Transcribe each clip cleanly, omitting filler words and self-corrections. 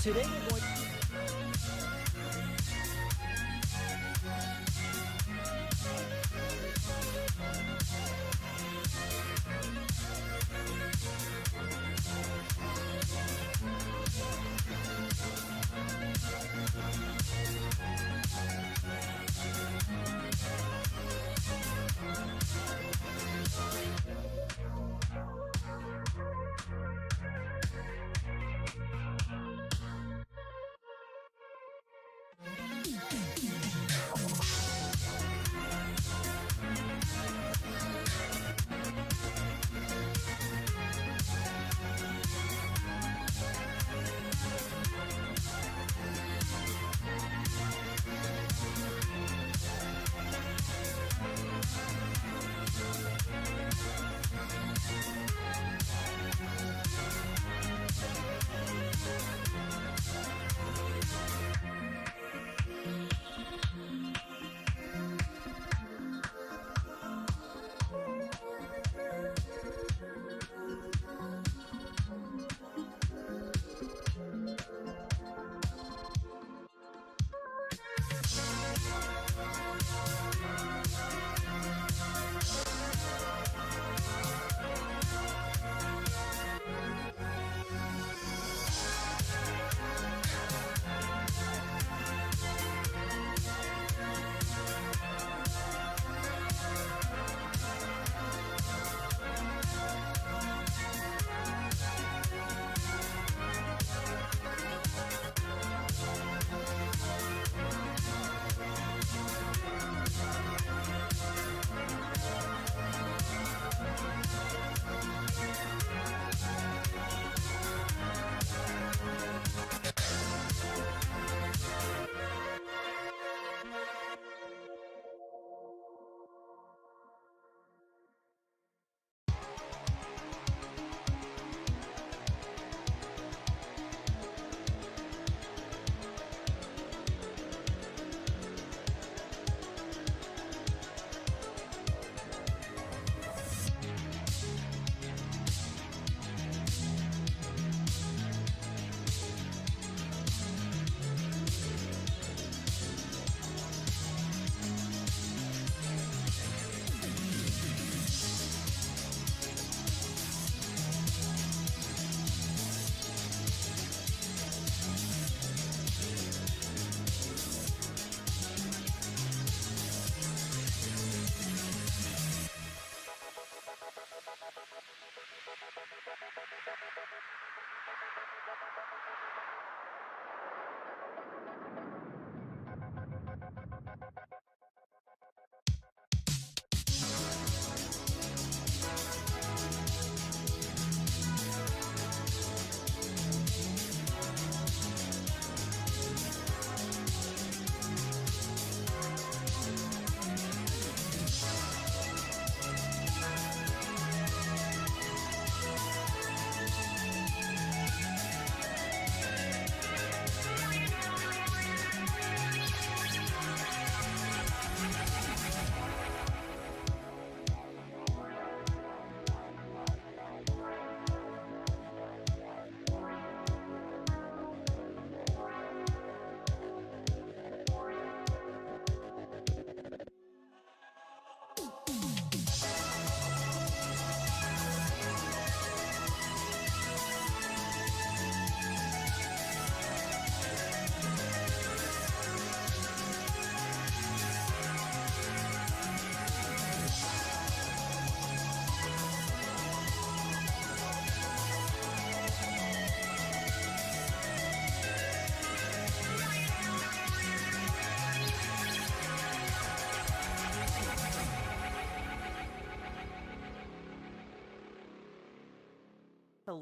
Today we're going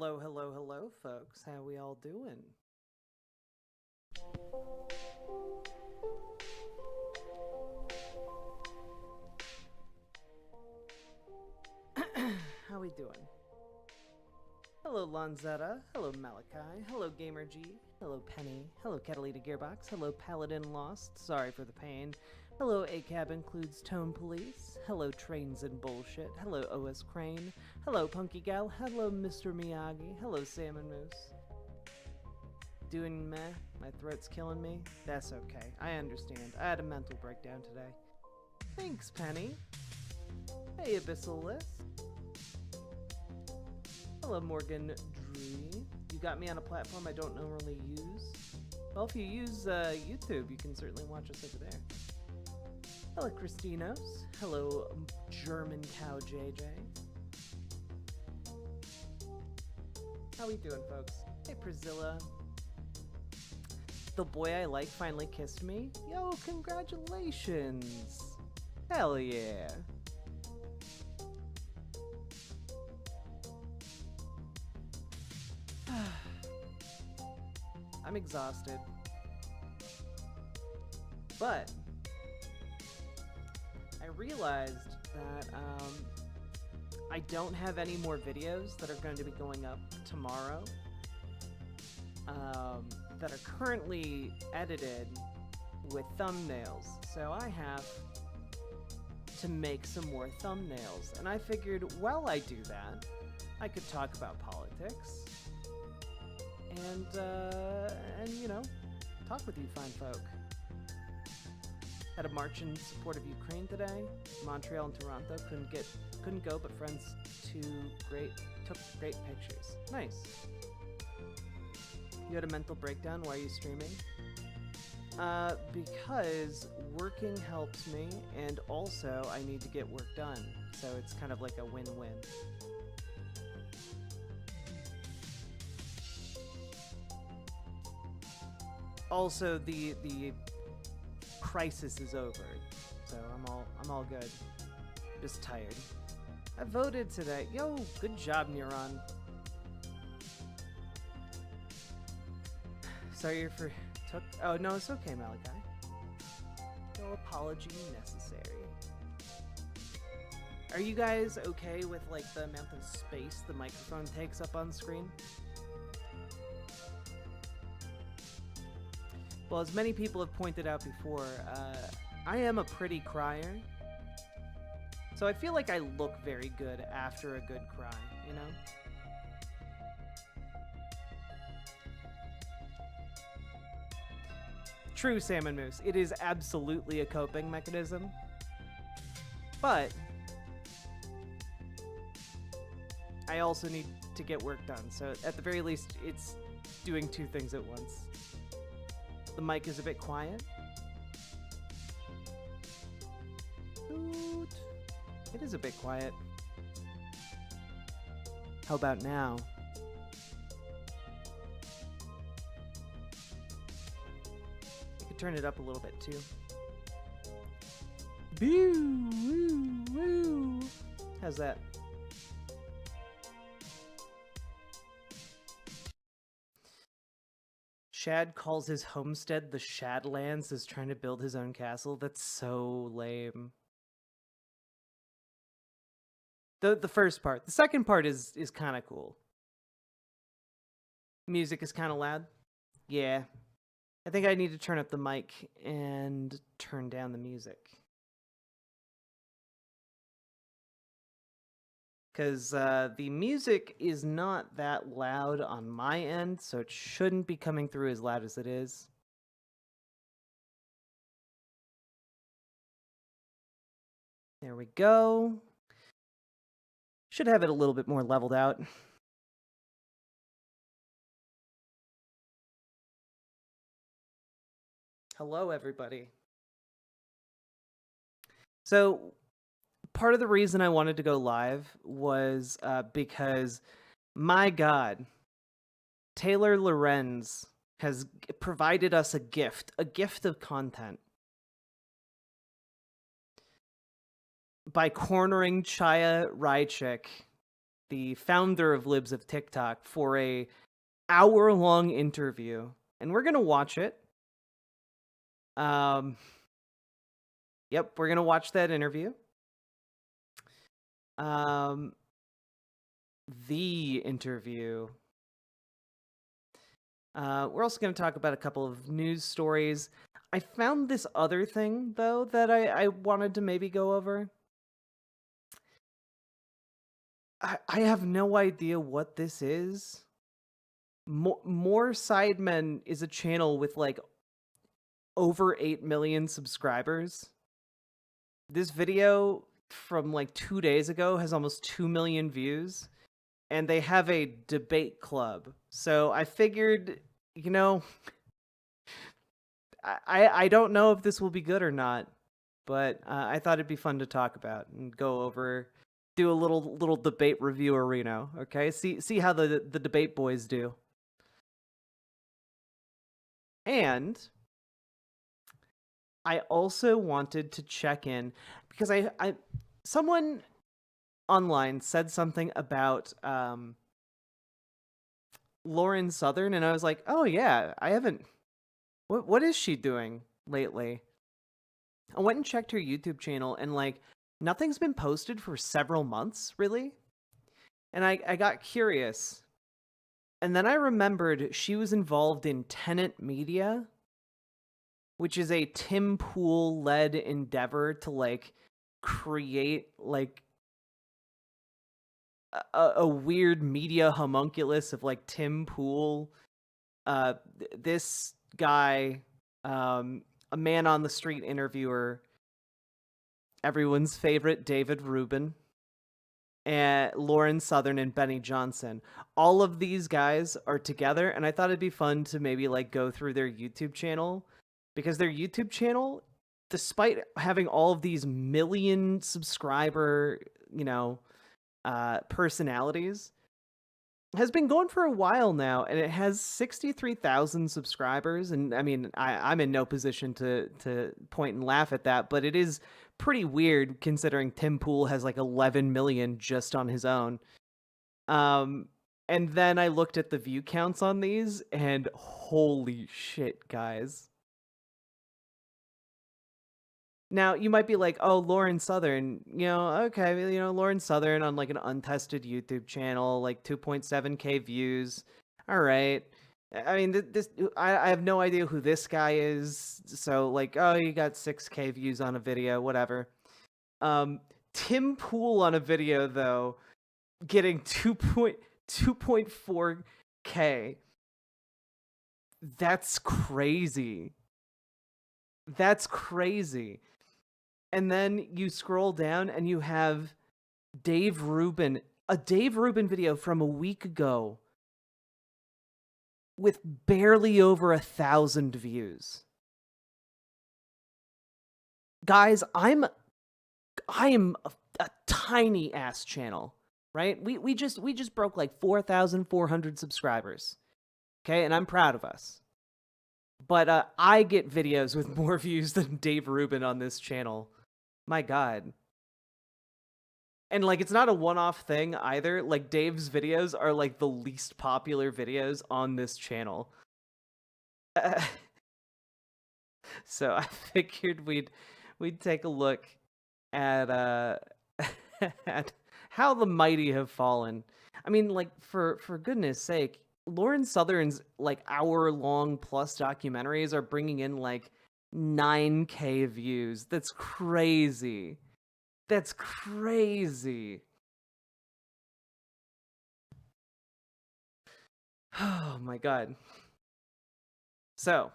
Hello, hello, hello, folks. How we all doing? How we doing? Hello, Lanzetta. Hello, Malachi. Hello, GamerG. Hello, Penny. Hello, Catalina Gearbox. Hello, Paladin Lost. Sorry for the pain. Hello, ACAB includes Tone Police. Hello, Trains and Bullshit. Hello, OS Crane. Hello, Punky Gal. Hello, Mr. Miyagi. Hello, Salmon Moose. Doing meh. My throat's killing me. That's okay. I understand. I had a mental breakdown today. Thanks, Penny. Hey, Abyssal List. Hello, Morgan Dree. You got me on a platform I don't normally use. Well, if you use YouTube, you can certainly watch us over there. Hello, Christinos. Hello, German Cow JJ. How we doing, folks? Hey, Priscilla. The boy I like finally kissed me. Yo, congratulations. Hell yeah. I'm exhausted. But I realized that I don't have any more videos that are going to be going up tomorrow that are currently edited with thumbnails. So I have to make some more thumbnails. And I figured while I do that, I could talk about politics and you know, talk with you fine folk. Had a march in support of Ukraine today. Montreal and Toronto couldn't go, but friends took great pictures. Nice. You had a mental breakdown. Why are you streaming? Because working helps me, and also I need to get work done. So it's kind of like a win-win. Also, the crisis is over, so I'm all good. Just tired. I voted today. Yo, good job, Neuron. Sorry for took. Oh no, it's okay, Malachi. No apology necessary. Are you guys okay with like the amount of space the microphone takes up on screen? Well, as many people have pointed out before, I am a pretty crier. So I feel like I look very good after a good cry, you know? True, Salmon Moose. It is absolutely a coping mechanism. But I also need to get work done. So at the very least, it's doing two things at once. The mic is a bit quiet. It is a bit quiet. How about now? I could turn it up a little bit too. Boo, woo, woo. How's that? Shad calls his homestead the Shadlands, is trying to build his own castle. That's so lame. The first part. The second part is kind of cool. Music is kind of loud. Yeah. I think I need to turn up the mic and turn down the music. Because the music is not that loud on my end, so it shouldn't be coming through as loud as it is. There we go. Should have it a little bit more leveled out. Hello, everybody. So, part of the reason I wanted to go live was because, my God, Taylor Lorenz has provided us a gift of content. By cornering Chaya Rychik the founder of Libs of TikTok, for a hour-long interview, and we're gonna watch it. Yep, we're gonna watch that interview. The interview. We're also going to talk about a couple of news stories. I found this other thing, though, that I wanted to maybe go over. I have no idea what this is. More Sidemen is a channel with, like, over 8 million subscribers. This video from, like, 2 days ago has almost 2 million views. And they have a debate club. So I figured, you know, I don't know if this will be good or not, but I thought it'd be fun to talk about and go over, do a little debate review arena. Okay, see how the debate boys do. And I also wanted to check in because I someone online said something about Lauren Southern, and I was like, oh yeah, I haven't. What is she doing lately? I went and checked her YouTube channel, and like nothing's been posted for several months, really. And I got curious, and then I remembered she was involved in Tenet Media, which is a Tim Pool led endeavor to like create like a weird media homunculus of like Tim Pool, this guy, a man on the street interviewer, everyone's favorite David Rubin, and Lauren Southern and Benny Johnson. All of these guys are together, and I thought it'd be fun to maybe like go through their YouTube channel, because their YouTube channel, despite having all of these million subscriber, personalities, has been going for a while now, and it has 63,000 subscribers. And I mean, I'm in no position to point and laugh at that, but it is pretty weird considering Tim Pool has like 11 million just on his own. And then I looked at the view counts on these, and holy shit, guys. Now, you might be like, oh, Lauren Southern, okay, Lauren Southern on like an untested YouTube channel, like 2.7K views. All right. I mean, I have no idea who this guy is. So like, oh, you got 6K views on a video, whatever. Tim Pool on a video, though, getting 2.4K. That's crazy. That's crazy. And then you scroll down and you have Dave Rubin, a Dave Rubin video from a week ago with barely over 1,000 views. Guys, I am a tiny ass channel, right? We just broke like 4,400 subscribers. Okay, and I'm proud of us. But I get videos with more views than Dave Rubin on this channel. My God. And like, it's not a one-off thing either. Like, Dave's videos are like the least popular videos on this channel. So I figured we'd take a look at at how the mighty have fallen. I mean, like, for goodness sake, Lauren Southern's like hour-long plus documentaries are bringing in like 9K views. That's crazy. That's crazy. Oh my God. So,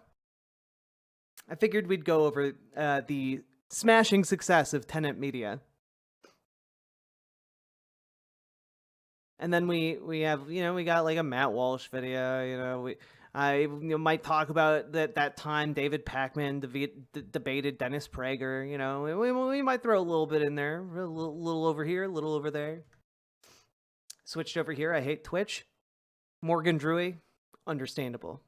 I figured we'd go over the smashing success of Tenet Media. And then we have, we got like a Matt Walsh video, I might talk about that time David Pakman debated Dennis Prager. We might throw a little bit in there, a little over here, a little over there. Switched over here. I hate Twitch. Morgan Drewy, understandable.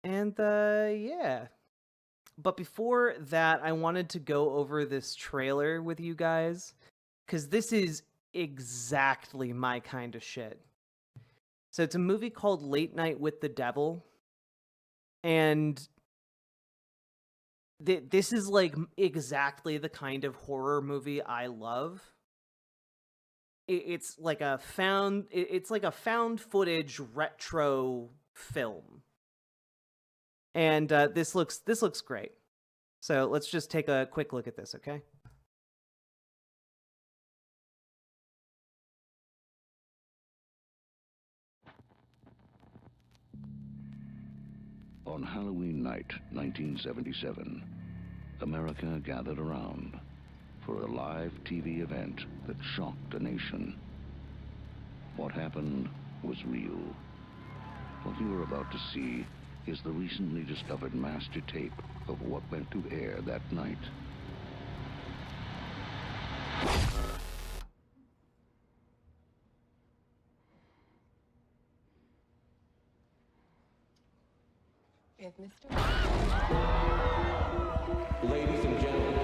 And yeah, But before that, I wanted to go over this trailer with you guys, because this is exactly my kind of shit. So it's a movie called Late Night with the Devil, and this is like exactly the kind of horror movie I love. It's like a found footage retro film, and this looks great. So let's just take a quick look at this, okay? On Halloween night, 1977, America gathered around for a live TV event that shocked a nation. What happened was real. What you are about to see is the recently discovered master tape of what went to air that night. If Mr. Ladies and gentlemen,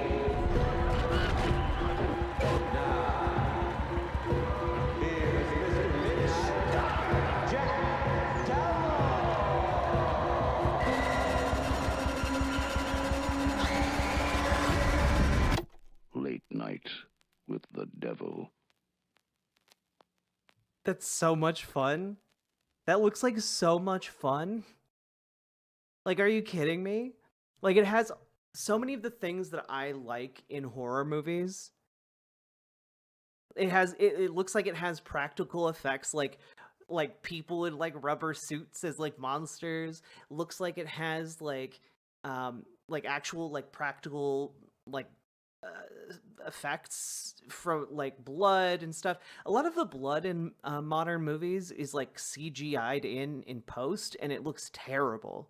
now, here's Mr. Mitch Jack Late Night with the Devil. That's so much fun. That looks like so much fun. Like, are you kidding me? Like, it has so many of the things that I like in horror movies. It looks like it has practical effects, like people in like rubber suits as like monsters. Looks like it has like actual like practical like effects from like blood and stuff. A lot of the blood in modern movies is like CGI'd in post, and it looks terrible.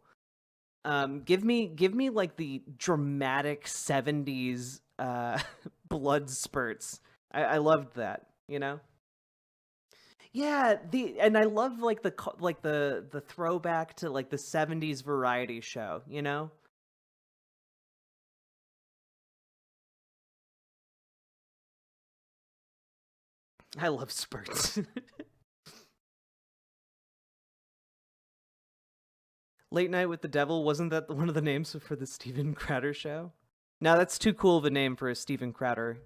Give me like the dramatic 70s blood spurts. I loved that, you know? Yeah, and I love like the throwback to like the 70s variety show, you know? I love spurts. Late Night with the Devil, wasn't that one of the names for the Steven Crowder show? No, that's too cool of a name for a Steven Crowder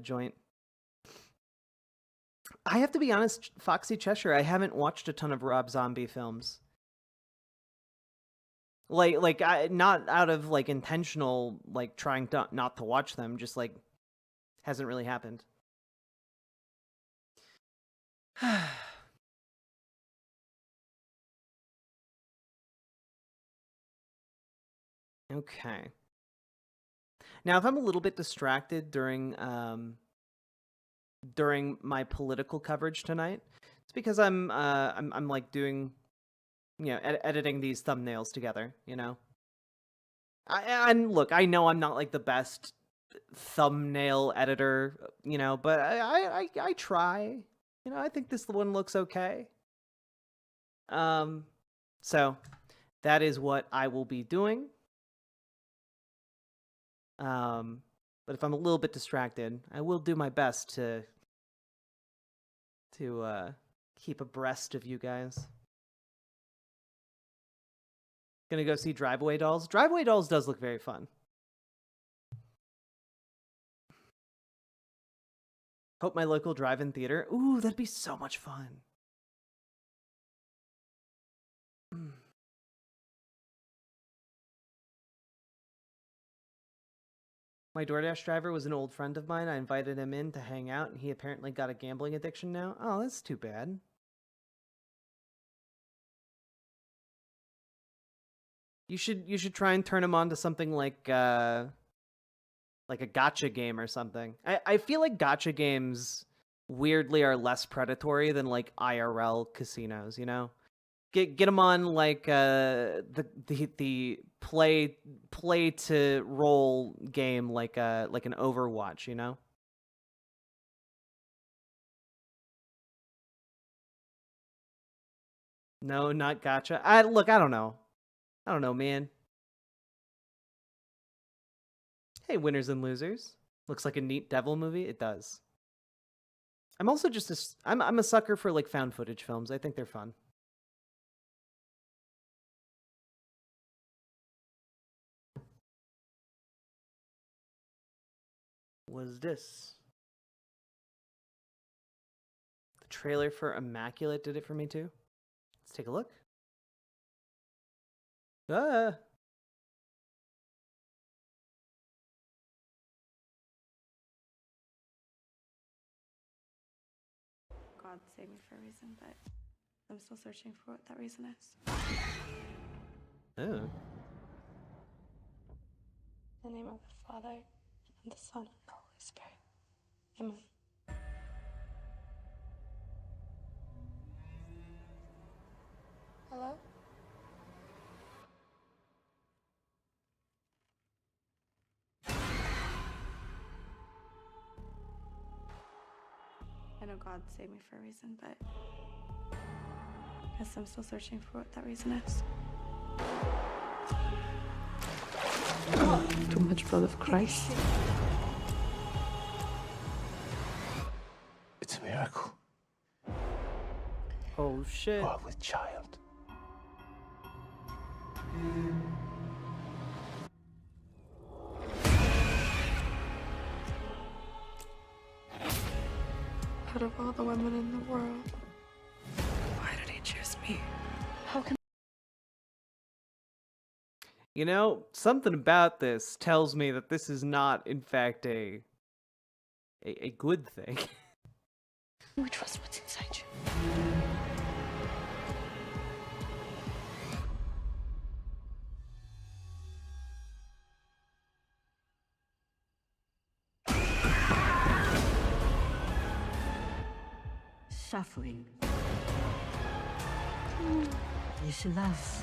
joint. I have to be honest, Foxy Cheshire, I haven't watched a ton of Rob Zombie films. Not out of like intentional like trying to not to watch them, just like hasn't really happened. Okay. Now, if I'm a little bit distracted during my political coverage tonight, it's because I'm like doing, you know, editing these thumbnails together, you know. And look, I know I'm not like the best thumbnail editor, you know, but I try. You know, I think this one looks okay. So that is what I will be doing. But if I'm a little bit distracted, I will do my best to keep abreast of you guys. Gonna go see Driveway Dolls. Driveway Dolls does look very fun. Hope my local drive-in theater. Ooh, that'd be so much fun. My DoorDash driver was an old friend of mine. I invited him in to hang out, and he apparently got a gambling addiction now. Oh, that's too bad. You should try and turn him on to something like a gacha game or something. I feel like gacha games weirdly are less predatory than like IRL casinos, you know? Get them on like the play to roll game like an Overwatch, you know? No, not gacha. I don't know. I don't know, man. Hey, winners and losers. Looks like a neat devil movie. It does. I'm also just I'm a sucker for like found footage films. I think they're fun. Was this? The trailer for Immaculate did it for me too. Let's take a look. Ah. God saved me for a reason, but I'm still searching for what that reason is. Oh. In the name of the Father, and the Son, and the Holy Spirit. Amen. Hello? I know God saved me for a reason, but I guess I'm still searching for what that reason is. Too much blood of Christ. It's a miracle. Oh shit. God with child. Out of all the women in the world, why did he choose me? How can You know, something about this tells me that this is not, in fact, a good thing. we trust what's inside you? Suffering. You should love.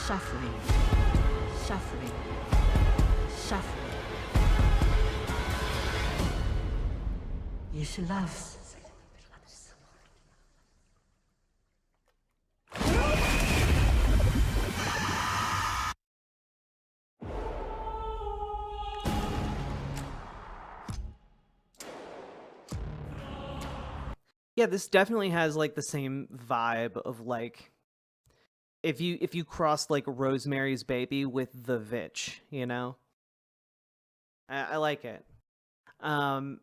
Suffering. Suffering. Suffering. You should love. Yeah, this definitely has like the same vibe of like if you cross like Rosemary's Baby with The Vitch, you know? I like it. I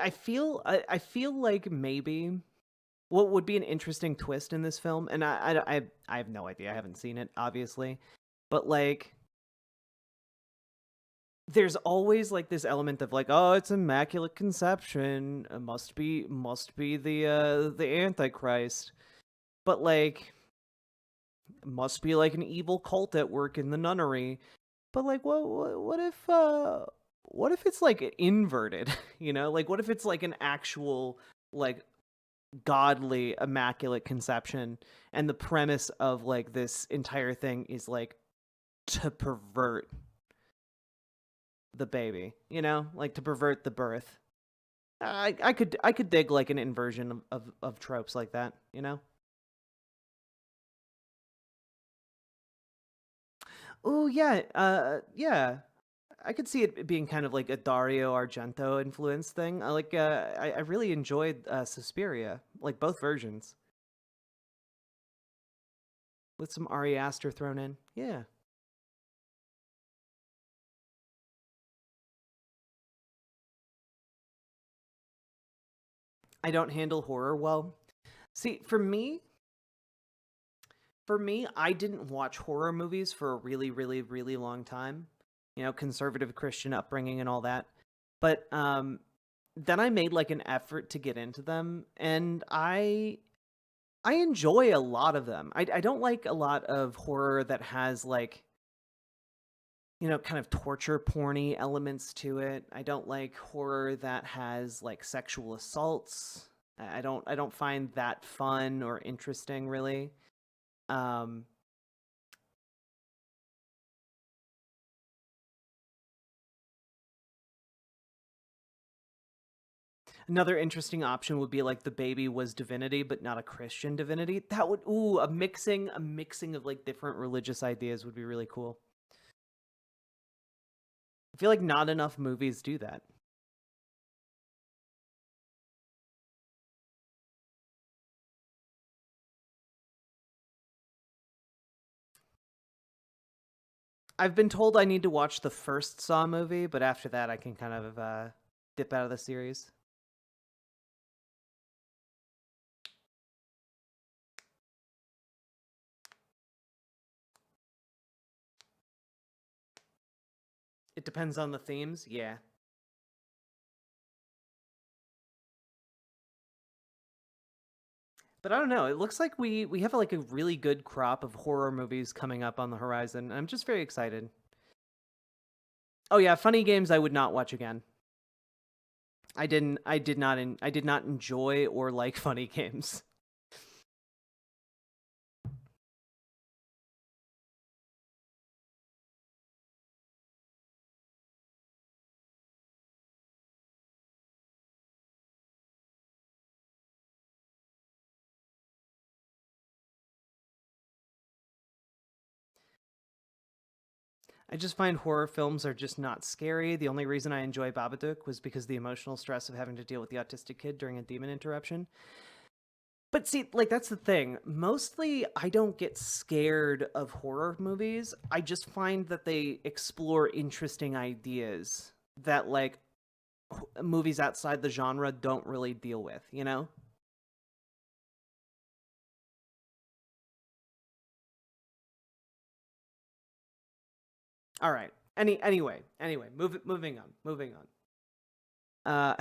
feel like maybe what would be an interesting twist in this film, and I have no idea. I haven't seen it, obviously, but like there's always like this element of like, oh, it's Immaculate Conception, it must be the Antichrist, but like must be like an evil cult at work in the nunnery. But like, what if it's like inverted? You know, like what if it's like an actual like godly Immaculate Conception, and the premise of like this entire thing is like to pervert the baby, you know, like to pervert the birth. I could dig like an inversion of tropes like that, you know. Oh yeah, yeah. I could see it being kind of like a Dario Argento influence thing. I really enjoyed Suspiria, like both versions, with some Ari Aster thrown in. Yeah. I don't handle horror well. See, for me, I didn't watch horror movies for a really, really, really long time. You know, conservative Christian upbringing and all that. But then I made like an effort to get into them, and I enjoy a lot of them. I don't like a lot of horror that has like, you know, kind of torture porny elements to it. I don't like horror that has like sexual assaults. I don't find that fun or interesting really. Um Another interesting option would be like the baby was divinity, but not a Christian divinity. That would, ooh, a mixing of like different religious ideas would be really cool. I feel like not enough movies do that. I've been told I need to watch the first Saw movie, but after that I can kind of dip out of the series. It depends on the themes, yeah. But I don't know. It looks like we have like a really good crop of horror movies coming up on the horizon. I'm just very excited. Oh yeah, Funny Games I would not watch again. I did not enjoy or like Funny Games. I just find horror films are just not scary. The only reason I enjoy Babadook was because the emotional stress of having to deal with the autistic kid during a demon interruption. But see, like, that's the thing. Mostly, I don't get scared of horror movies. I just find that they explore interesting ideas that, like, movies outside the genre don't really deal with, you know? All right. Anyway, moving on. Uh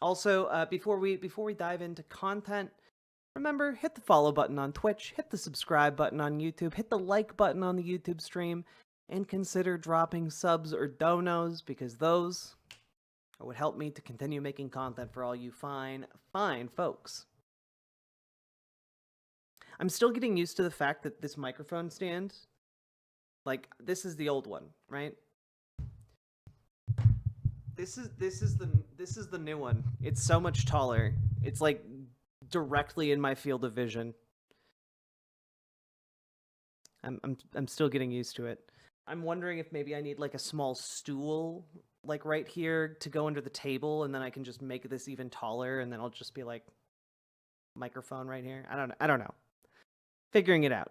Also, before we dive into content, remember, hit the follow button on Twitch, hit the subscribe button on YouTube, hit the like button on the YouTube stream, and consider dropping subs or donos, because those would help me to continue making content for all you fine folks. I'm still getting used to the fact that this microphone stand, like, this is the old one, right? This is the new one. It's so much taller. It's like directly in my field of vision. I'm still getting used to it. I'm wondering if maybe I need like a small stool like right here to go under the table, and then I can just make this even taller, and then I'll just be like microphone right here. I don't know. Figuring it out.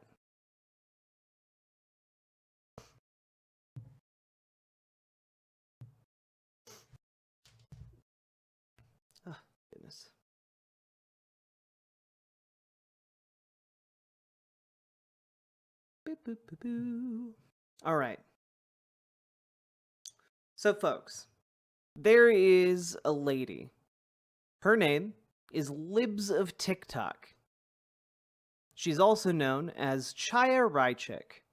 Oh, goodness. Boop, boop, boop, boop. All right. So, folks, there is a lady. Her name is Libs of TikTok. She's also known as Chaya Raichik.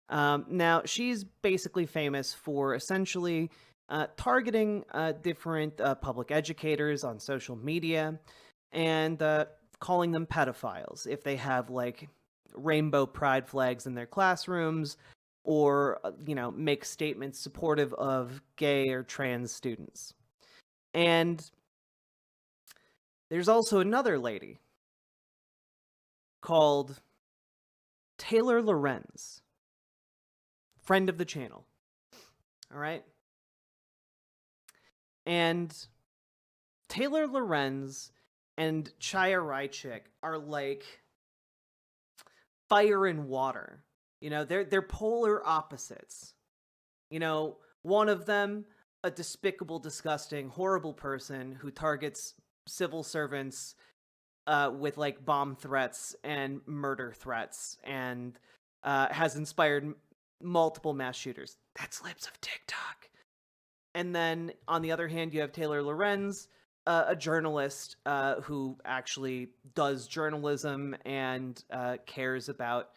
Now, she's basically famous for essentially targeting different public educators on social media and calling them pedophiles if they have, like, rainbow pride flags in their classrooms or, you know, make statements supportive of gay or trans students. And there's also another lady called Taylor Lorenz, friend of the channel. All right? And Taylor Lorenz and Chaya Raichik are like fire and water. You know, they're polar opposites. You know, one of them, a despicable, disgusting, horrible person who targets civil servants with like bomb threats and murder threats and has inspired multiple mass shooters. That's Libs of TikTok. And then on the other hand, you have Taylor Lorenz, a journalist who actually does journalism and cares about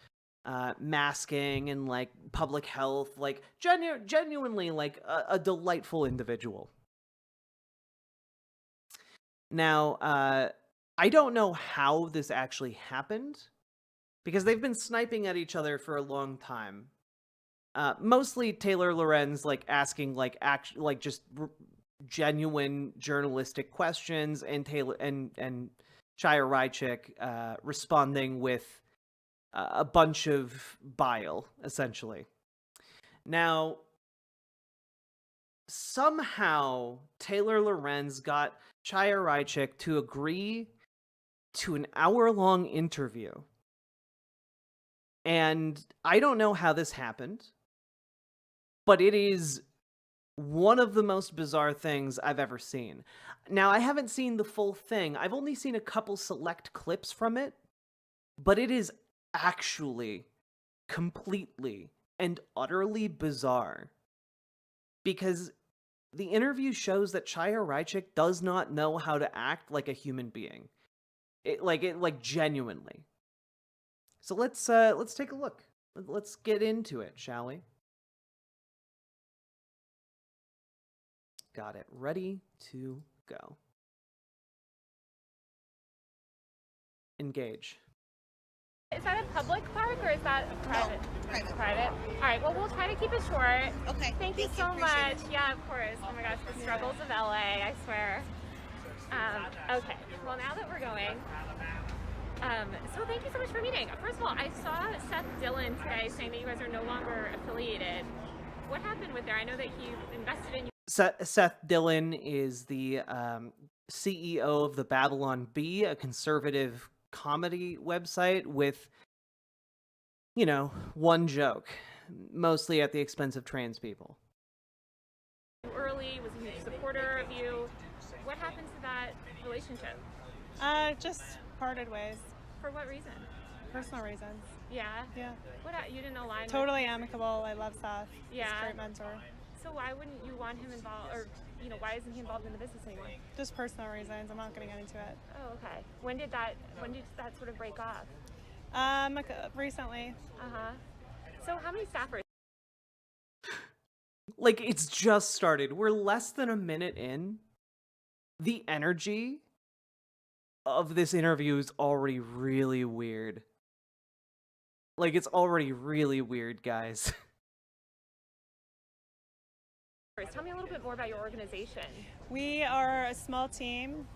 masking and like public health, like genuinely like a delightful individual. Now, I don't know how this actually happened, because they've been sniping at each other for a long time. Mostly Taylor Lorenz like asking like just genuine journalistic questions, and Taylor and Shia Rychik responding with a bunch of bile, essentially. Now, somehow Taylor Lorenz got Shia Rychik to agree to an hour-long interview. And I don't know how this happened, but it is one of the most bizarre things I've ever seen. Now, I haven't seen the full thing. I've only seen a couple select clips from it, but it is actually completely and utterly bizarre. Because the interview shows that Shia Rychik does not know how to act like a human being. Genuinely. So let's take a look. Let's get into it, shall we? Got it. Ready to go. Engage. Is that a public park or is that a private? No, private. Private? All right, well, we'll try to keep it short. Okay. Thank you so appreciate much. it. Yeah, of course. Oh my gosh, the struggles of LA, I swear. Okay, well, now that we're going, so thank you so much for meeting. First of all, I saw Seth Dillon today saying that you guys are no longer affiliated. What happened with there? I know that he invested in you. Seth Dillon is the CEO of the Babylon Bee, a conservative comedy website with, one joke, mostly at the expense of trans people. Early, was a huge supporter of you. What happened to that relationship? Just parted ways. For what reason? Personal reasons. Yeah? Yeah. You didn't align with... Totally amicable. I love Seth. Yeah. He's a great mentor. So why wouldn't you want him involved, or, why isn't he involved in the business anymore? Just personal reasons. I'm not going to get into it. Oh, okay. When did that sort of break off? Recently. Uh-huh. So how many staffers? It's just started. We're less than a minute in. The energy of this interview is already really weird. It's already really weird, guys. Tell me a little bit more about your organization. We are a small team,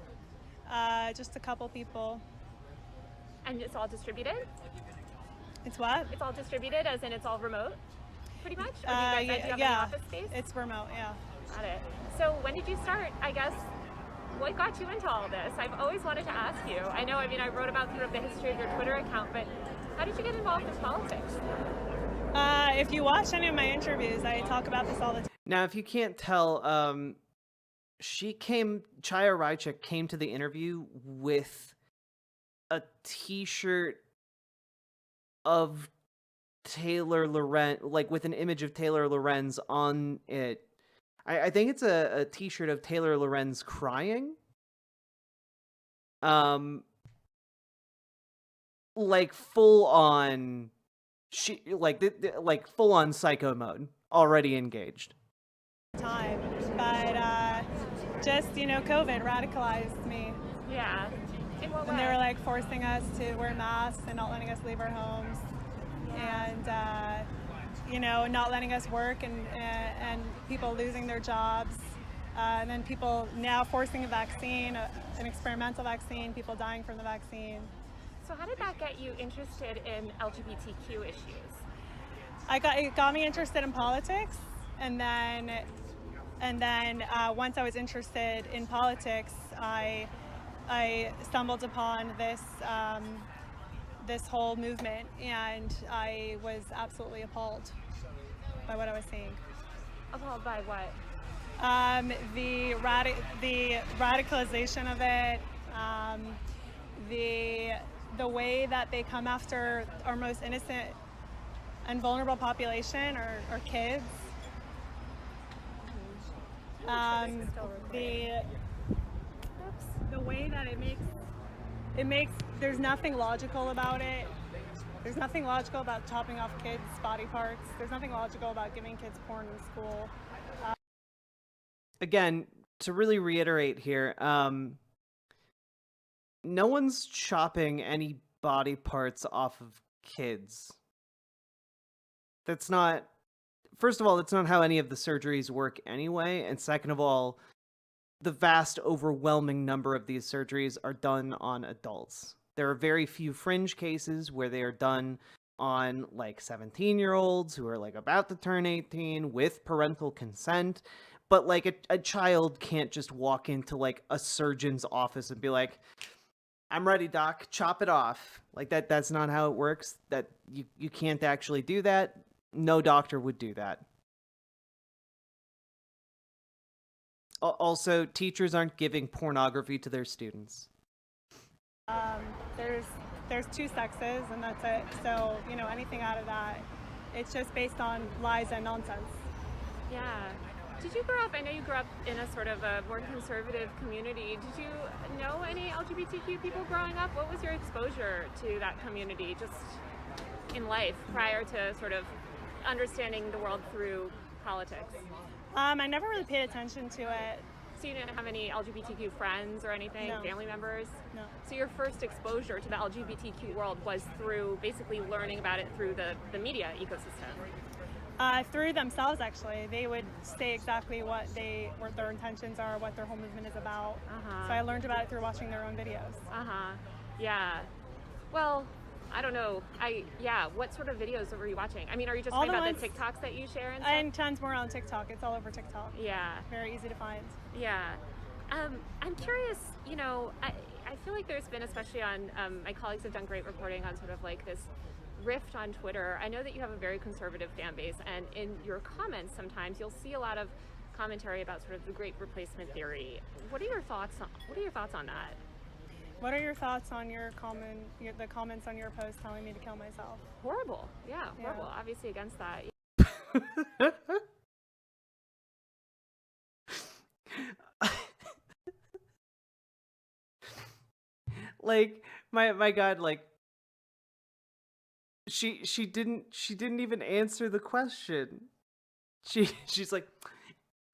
just a couple people. And it's all distributed? It's what? It's all distributed, as in it's all remote, pretty much? Or do you guys have any office space? It's remote, yeah. Got it. So when did you start, I guess, what got you into all this? I've always wanted to ask you. I know, I wrote about sort of the history of your Twitter account, but how did you get involved in politics? If you watch any of my interviews, I talk about this all the time. Now, if you can't tell, Shia Rychik came to the interview with a t-shirt of Taylor Lorenz, with an image of Taylor Lorenz on it. I think it's a t-shirt of Taylor Lorenz crying. Full on, full on psycho mode, already engaged. Time, but just COVID radicalized me. Yeah. In what way? And they were forcing us to wear masks and not letting us leave our homes, and not letting us work, and people losing their jobs, and then people now forcing a vaccine, an experimental vaccine, people dying from the vaccine. So how did that get you interested in LGBTQ issues? It got me interested in politics, and then once I was interested in politics, I stumbled upon this whole movement, and I was absolutely appalled by what I was seeing. Appalled by what? The radicalization of it, the way that they come after our most innocent and vulnerable population, or kids. The way that it makes there's nothing logical about it. There's nothing logical about chopping off kids' body parts. There's nothing logical about giving kids porn in school. Again, to really reiterate here, no one's chopping any body parts off of kids. That's not first of all, that's not how any of the surgeries work anyway. And second of all, the vast overwhelming number of these surgeries are done on adults. There are very few fringe cases where they are done on like 17-year-olds who are like about to turn 18 with parental consent. But like a child can't just walk into like a surgeon's office and be like, I'm ready, doc, chop it off. Like that's not how it works. That you can't actually do that. No doctor would do that. Also, teachers aren't giving pornography to their students. There's two sexes, and that's it. So, you know, anything out of that, it's just based on lies and nonsense. Yeah. Did you grow up, I know you grew up in a sort of a more conservative community. Did you know any LGBTQ people growing up? What was your exposure to that community just in life prior to sort of understanding the world through politics? I never really paid attention to it. So you didn't have any LGBTQ friends or anything, No. family members? No. So your first exposure to the LGBTQ world was through basically learning about it through the media ecosystem? Through themselves, actually. They would say exactly what their intentions are, what their whole movement is about. So I learned about it through watching their own videos. Yeah. Well, I don't know. What sort of videos were you watching? I mean, are you just All talking the about the TikToks that you share and stuff? And tons more on TikTok. It's all over TikTok. Yeah. Very easy to find. Yeah. I'm curious, you know, I feel like there's been, especially on, my colleagues have done great reporting on sort of like this rift on Twitter. I know that you have a very conservative fan base, and in your comments sometimes you'll see a lot of commentary about sort of the great replacement theory. What are your thoughts on that? What are your thoughts on the comments on your post telling me to kill myself? Horrible. Yeah, horrible. Obviously against that. Like my God, like she didn't even answer the question. She's like,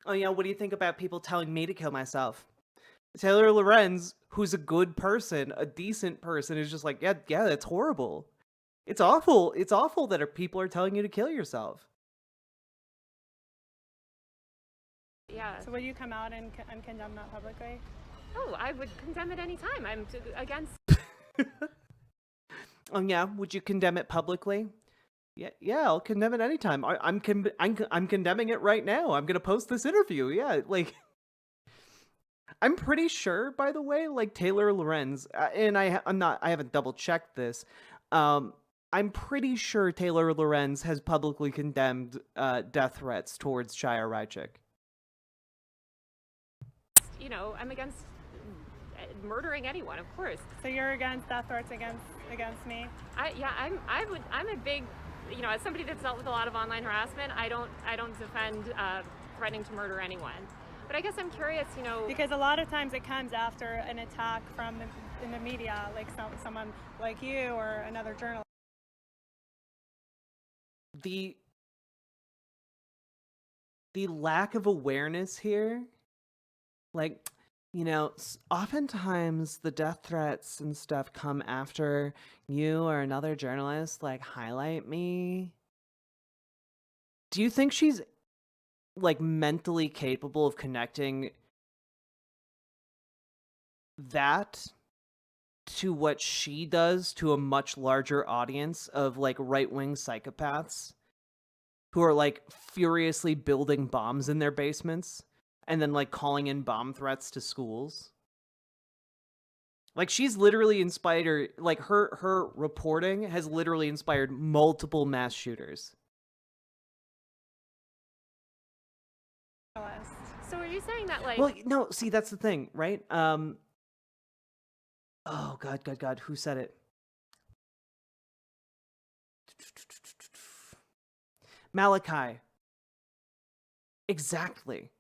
oh yeah, what do you think about people telling me to kill myself? Taylor Lorenz, who's a good person, a decent person, is just like, yeah, that's horrible. It's awful. It's awful that people are telling you to kill yourself. Yeah. So will you come out and condemn that publicly? Oh, I would condemn it anytime. I'm against. Oh yeah, would you condemn it publicly? Yeah, I'll condemn it anytime. I'm condemning it right now. I'm gonna post this interview. Yeah, like I'm pretty sure, by the way, like Taylor Lorenz, and I haven't double checked this. I'm pretty sure Taylor Lorenz has publicly condemned death threats towards Shia Raichik. You know, I'm against murdering anyone, of course. So you're against death threats against me? I'm a big, you know, as somebody that's dealt with a lot of online harassment, I don't defend threatening to murder anyone. But I guess I'm curious, you know, because a lot of times it comes after an attack in the media, like someone like you or another journalist. The lack of awareness here, like, you know, oftentimes the death threats and stuff come after you or another journalist like highlight me. Do you think she's like mentally capable of connecting that to what she does to a much larger audience of like right-wing psychopaths who are like furiously building bombs in their basements and then like calling in bomb threats to schools? Like she's literally inspired, like her reporting has literally inspired multiple mass shooters. So are you saying that, like... Well, no, see, that's the thing, right? Oh, God, who said it? Malachi. Exactly.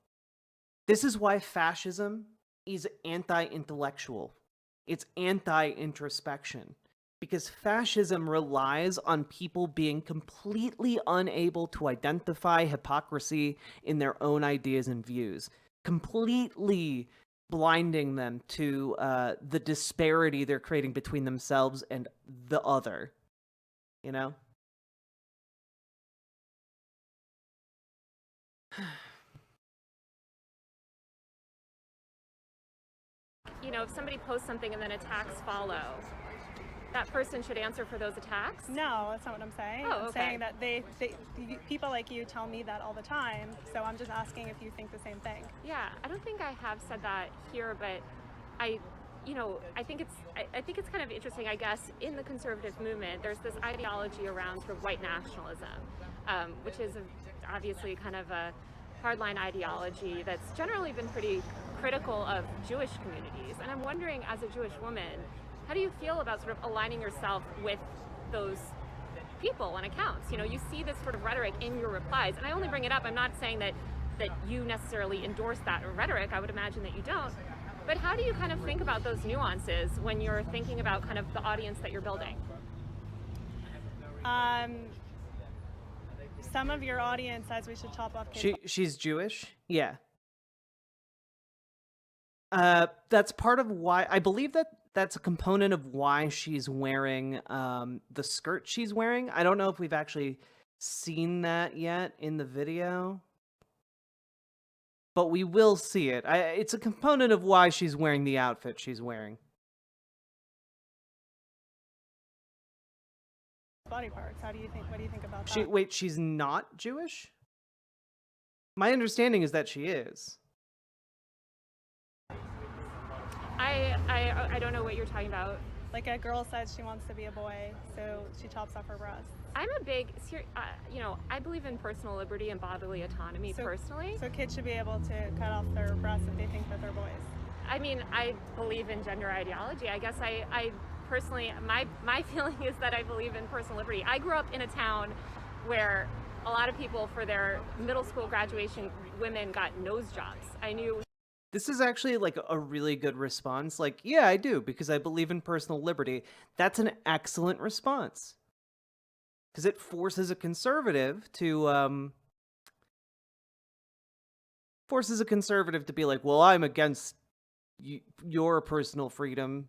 This is why fascism is anti-intellectual. It's anti-introspection. Because fascism relies on people being completely unable to identify hypocrisy in their own ideas and views, completely blinding them to the disparity they're creating between themselves and the other, you know? You know, if somebody posts something and then attacks follow, that person should answer for those attacks? No, that's not what I'm saying. Oh, I'm saying that people like you tell me that all the time, so I'm just asking if you think the same thing. Yeah, I don't think I have said that here, but I think it's kind of interesting, I guess, in the conservative movement, there's this ideology around sort of white nationalism, which is obviously kind of a hardline ideology that's generally been pretty critical of Jewish communities. And I'm wondering, as a Jewish woman, how do you feel about sort of aligning yourself with those people and accounts? You know, you see this sort of rhetoric in your replies, and I only bring it up, I'm not saying that you necessarily endorse that rhetoric, I would imagine that you don't, but how do you kind of think about those nuances when you're thinking about kind of the audience that you're building? Some of your audience says we should chop off kids. She's Jewish? Yeah. That's part of why, I believe that's a component of why she's wearing the skirt she's wearing. I don't know if we've actually seen that yet in the video, but we will see it. It's a component of why she's wearing the outfit she's wearing. Body parts. What do you think about that? Wait, she's not Jewish? My understanding is that she is. I don't know what you're talking about. Like a girl says she wants to be a boy, so she chops off her breasts. I'm a big, I believe in personal liberty and bodily autonomy personally. So kids should be able to cut off their breasts if they think that they're boys. I mean, I believe in gender ideology. I guess I personally, my feeling is that I believe in personal liberty. I grew up in a town where a lot of people, for their middle school graduation, women got nose jobs. I knew. This is actually like a really good response. Like, yeah, I do, because I believe in personal liberty. That's an excellent response. Because it forces a conservative to be like, well, I'm against your personal freedom.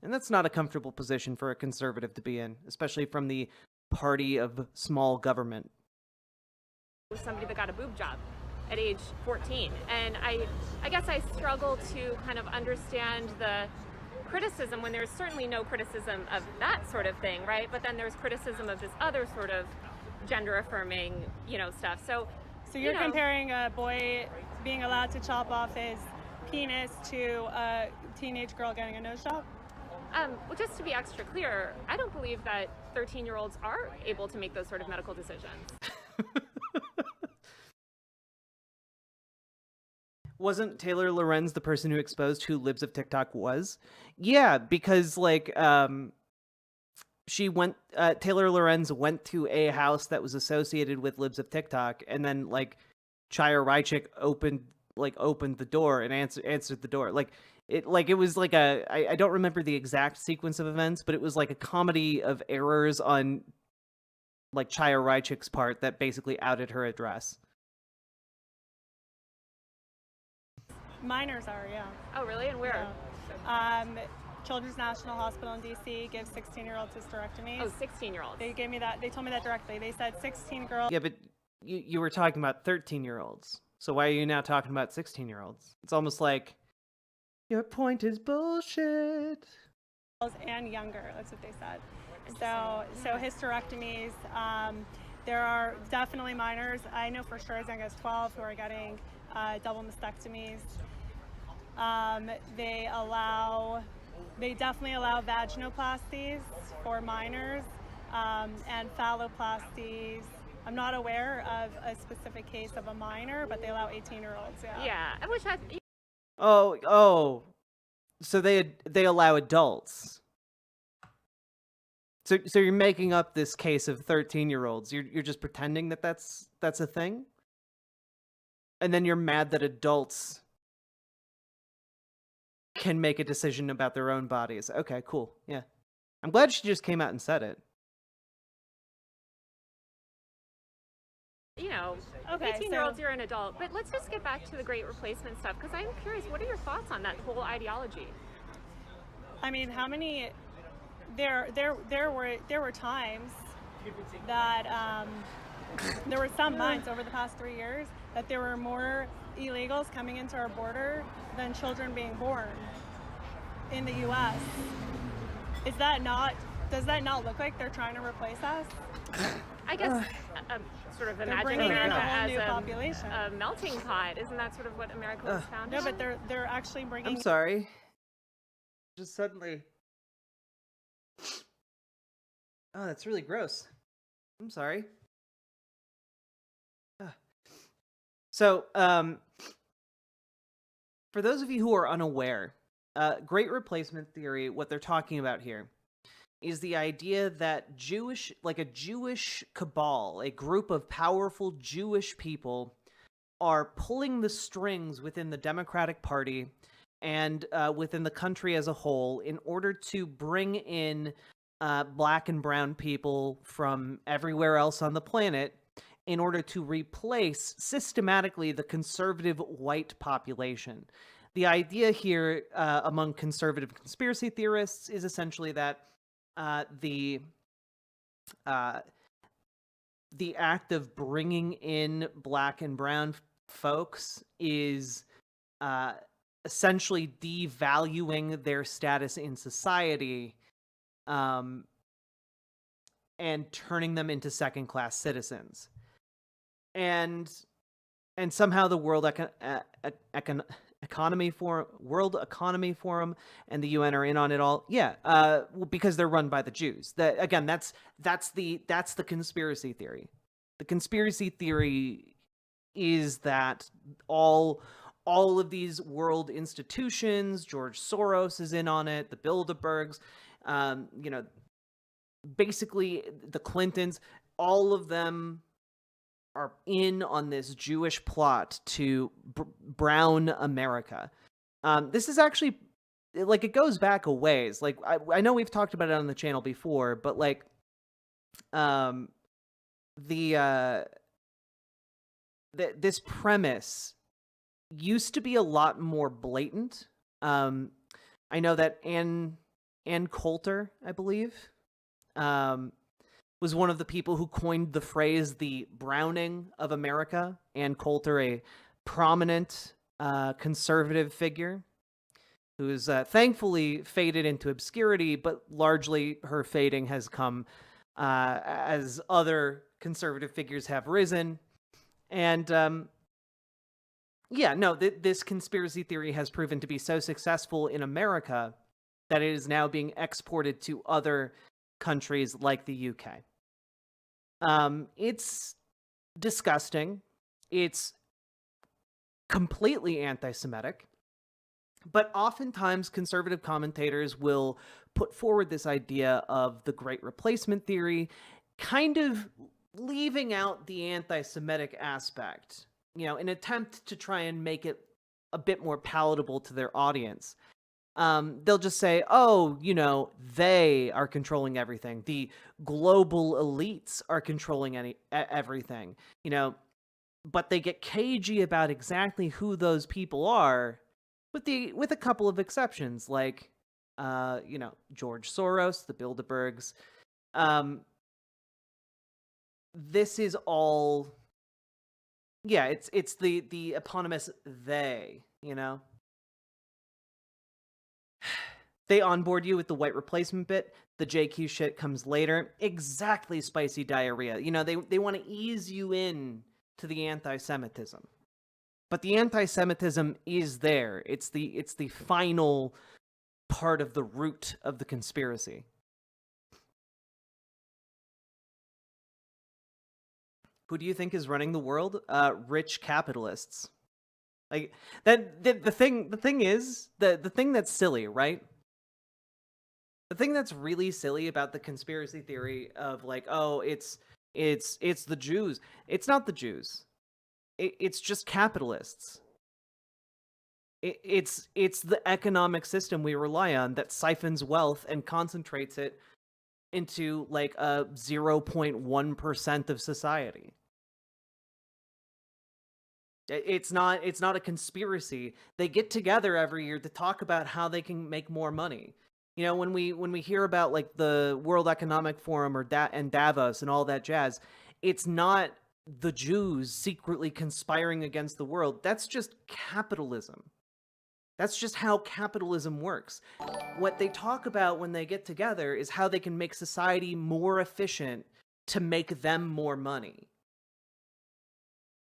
And that's not a comfortable position for a conservative to be in, especially from the party of small government. Somebody that got a boob job at age 14, and I guess I struggle to kind of understand the criticism when there's certainly no criticism of that sort of thing, right? But then there's criticism of this other sort of gender affirming, stuff. So you're comparing a boy being allowed to chop off his penis to a teenage girl getting a nose job? Well, just to be extra clear, I don't believe that 13-year-olds are able to make those sort of medical decisions. Wasn't Taylor Lorenz the person who exposed who Libs of TikTok was? Yeah, because Taylor Lorenz went to a house that was associated with Libs of TikTok, and then Chaya Raichik opened the door and answered the door. It was I don't remember the exact sequence of events, but it was like a comedy of errors on Chaya Raichik's part that basically outed her address. Minors are, yeah. Oh, really? And where? Yeah. Children's National Hospital in DC gives 16-year-olds hysterectomies. Oh, 16-year-olds. They gave me that. They told me that directly. They said 16 girls. Yeah, but you were talking about 13-year-olds. So why are you now talking about 16-year-olds? It's almost like your point is bullshit. And younger. That's what they said. So hysterectomies. There are definitely minors. I know for sure as young as 12 who are getting double mastectomies. They definitely allow vaginoplasties for minors and phalloplasties. I'm not aware of a specific case of a minor, but they allow 18-year-olds. Yeah, I wish I. Oh, so they allow adults. So you're making up this case of 13-year-olds. You're just pretending that that's a thing? And then you're mad that adults can make a decision about their own bodies. Okay, cool. Yeah. I'm glad she just came out and said it. Okay, 18-year-olds, you're an adult. But let's just get back to the Great Replacement stuff, because I'm curious, what are your thoughts on that whole ideology? I mean, how many... There were times that there were some months over the past 3 years that there were more illegals coming into our border than children being born in the U.S. Does that not look like they're trying to replace us? I guess sort of They're imagining bringing in a America whole as new population. a melting pot. Isn't that sort of what America was founded No, but on? they're actually bringing. I'm sorry. Just suddenly. Oh, that's really gross. I'm sorry. So, for those of you who are unaware, Great Replacement Theory, what they're talking about here, is the idea that a Jewish cabal, a group of powerful Jewish people, are pulling the strings within the Democratic Party and within the country as a whole in order to bring in black and brown people from everywhere else on the planet in order to replace systematically the conservative white population. The idea here among conservative conspiracy theorists is essentially that the act of bringing in black and brown folks is essentially devaluing their status in society and turning them into second-class citizens. And somehow the World Economy Forum and the UN are in on it all. Yeah, because they're run by the Jews. That's the conspiracy theory. The conspiracy theory is that all of these world institutions, George Soros is in on it, the Bilderbergs, basically the Clintons, all of them are in on this Jewish plot to brown America. This is actually, like, it goes back a ways. Like, I know we've talked about it on the channel before, but like, this premise used to be a lot more blatant. I know that Ann Coulter, I believe, was one of the people who coined the phrase the browning of America. Ann Coulter, a prominent conservative figure who's thankfully faded into obscurity, but largely her fading has come as other conservative figures have risen. And this conspiracy theory has proven to be so successful in America that it is now being exported to other countries like the UK. It's disgusting. It's completely anti-Semitic. But oftentimes conservative commentators will put forward this idea of the Great Replacement Theory, kind of leaving out the anti-Semitic aspect, in an attempt to try and make it a bit more palatable to their audience. They'll just say, they are controlling everything. The global elites are controlling everything, but they get cagey about exactly who those people are, with a couple of exceptions, like, George Soros, the Bilderbergs. This is all, it's the eponymous they, They onboard you with the white replacement bit. The JQ shit comes later. Exactly, spicy diarrhea. They want to ease you in to the anti-Semitism. But the anti-Semitism is there. It's the final part of the root of the conspiracy. Who do you think is running the world? Rich capitalists. Like that. The thing is, the thing that's silly, right? The thing that's really silly about the conspiracy theory of like, oh, it's the Jews. It's not the Jews. It's just capitalists. It's the economic system we rely on that siphons wealth and concentrates it into like a 0.1% of society. It's not a conspiracy. They get together every year to talk about how they can make more money. When we hear about like the World Economic Forum and Davos and all that jazz, it's not the Jews secretly conspiring against the world. That's just capitalism. That's just how capitalism works. What they talk about when they get together is how they can make society more efficient to make them more money.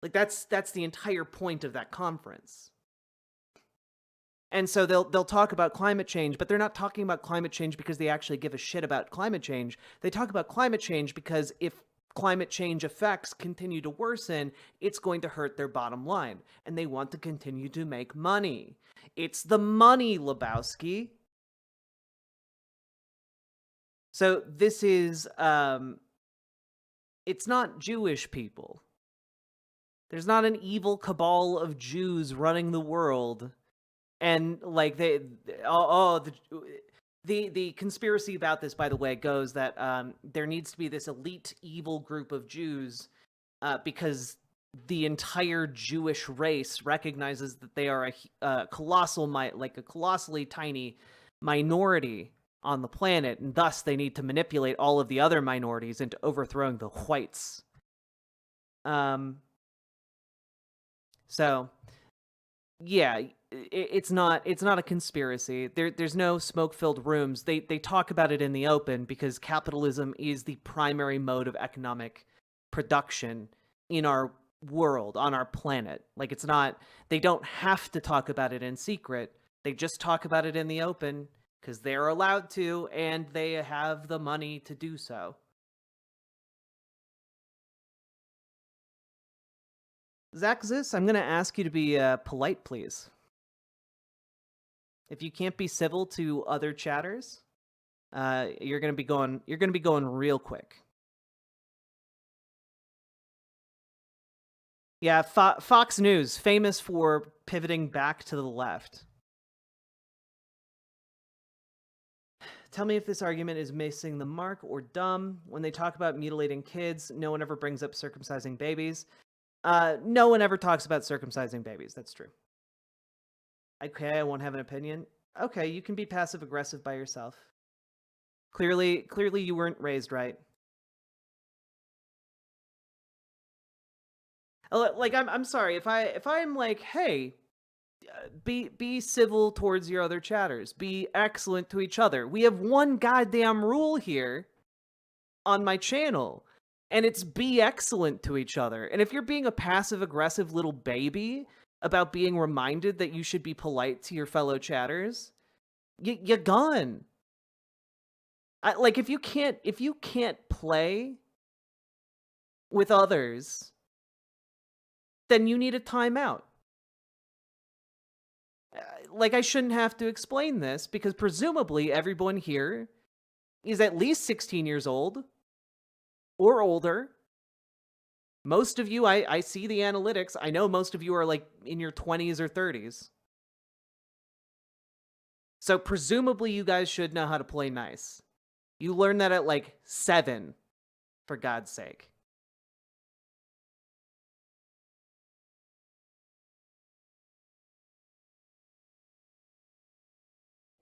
Like that's the entire point of that conference. And so they'll talk about climate change, but they're not talking about climate change because they actually give a shit about climate change. They talk about climate change because if climate change effects continue to worsen, it's going to hurt their bottom line, and they want to continue to make money. It's the money, Lebowski. So this is, it's not Jewish people. There's not an evil cabal of Jews running the world, and like the conspiracy about this, by the way, goes that there needs to be this elite evil group of Jews because the entire Jewish race recognizes that they are a colossally tiny minority on the planet, and thus they need to manipulate all of the other minorities into overthrowing the whites. So, yeah, it's not a conspiracy. There's no smoke-filled rooms. They talk about it in the open because capitalism is the primary mode of economic production in our world, on our planet. Like, it's not, they don't have to talk about it in secret. They just talk about it in the open because they're allowed to, and they have the money to do so. Zaxxus, I'm going to ask you to be polite, please. If you can't be civil to other chatters, you're going to be going real quick. Yeah, Fox News, famous for pivoting back to the left. Tell me if this argument is missing the mark or dumb. When they talk about mutilating kids, no one ever brings up circumcising babies. No one ever talks about circumcising babies. That's true. Okay, I won't have an opinion. Okay, you can be passive-aggressive by yourself. Clearly you weren't raised right. Like, I'm sorry, if I'm like, hey, be civil towards your other chatters. Be excellent to each other. We have one goddamn rule here on my channel, and it's be excellent to each other. And if you're being a passive-aggressive little baby about being reminded that you should be polite to your fellow chatters, you're gone. Like, if you can't play with others, then you need a timeout. Like, I shouldn't have to explain this because presumably everyone here is at least 16 years old or older. Most of you, I see the analytics. I know most of you are like in your 20s or 30s. So presumably you guys should know how to play nice. You learned that at like 7, for God's sake.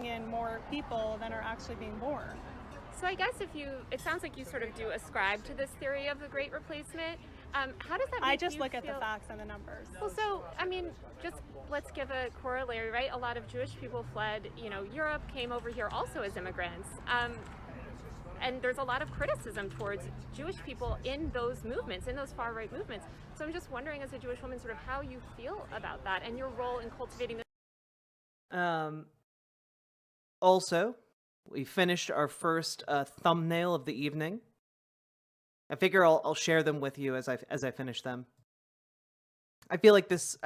In more people than are actually being born. So I guess it sounds like you sort of do ascribe to this theory of the Great Replacement. How does that make I just you look at feel? the facts and the numbers. Well, so, I mean, just let's give a corollary, right? A lot of Jewish people fled, Europe, came over here also as immigrants. And there's a lot of criticism towards Jewish people in those movements, in those far-right movements. So I'm just wondering, as a Jewish woman, sort of how you feel about that and your role in cultivating this. Also, we finished our first thumbnail of the evening. I figure I'll share them with you as I finish them. I feel like this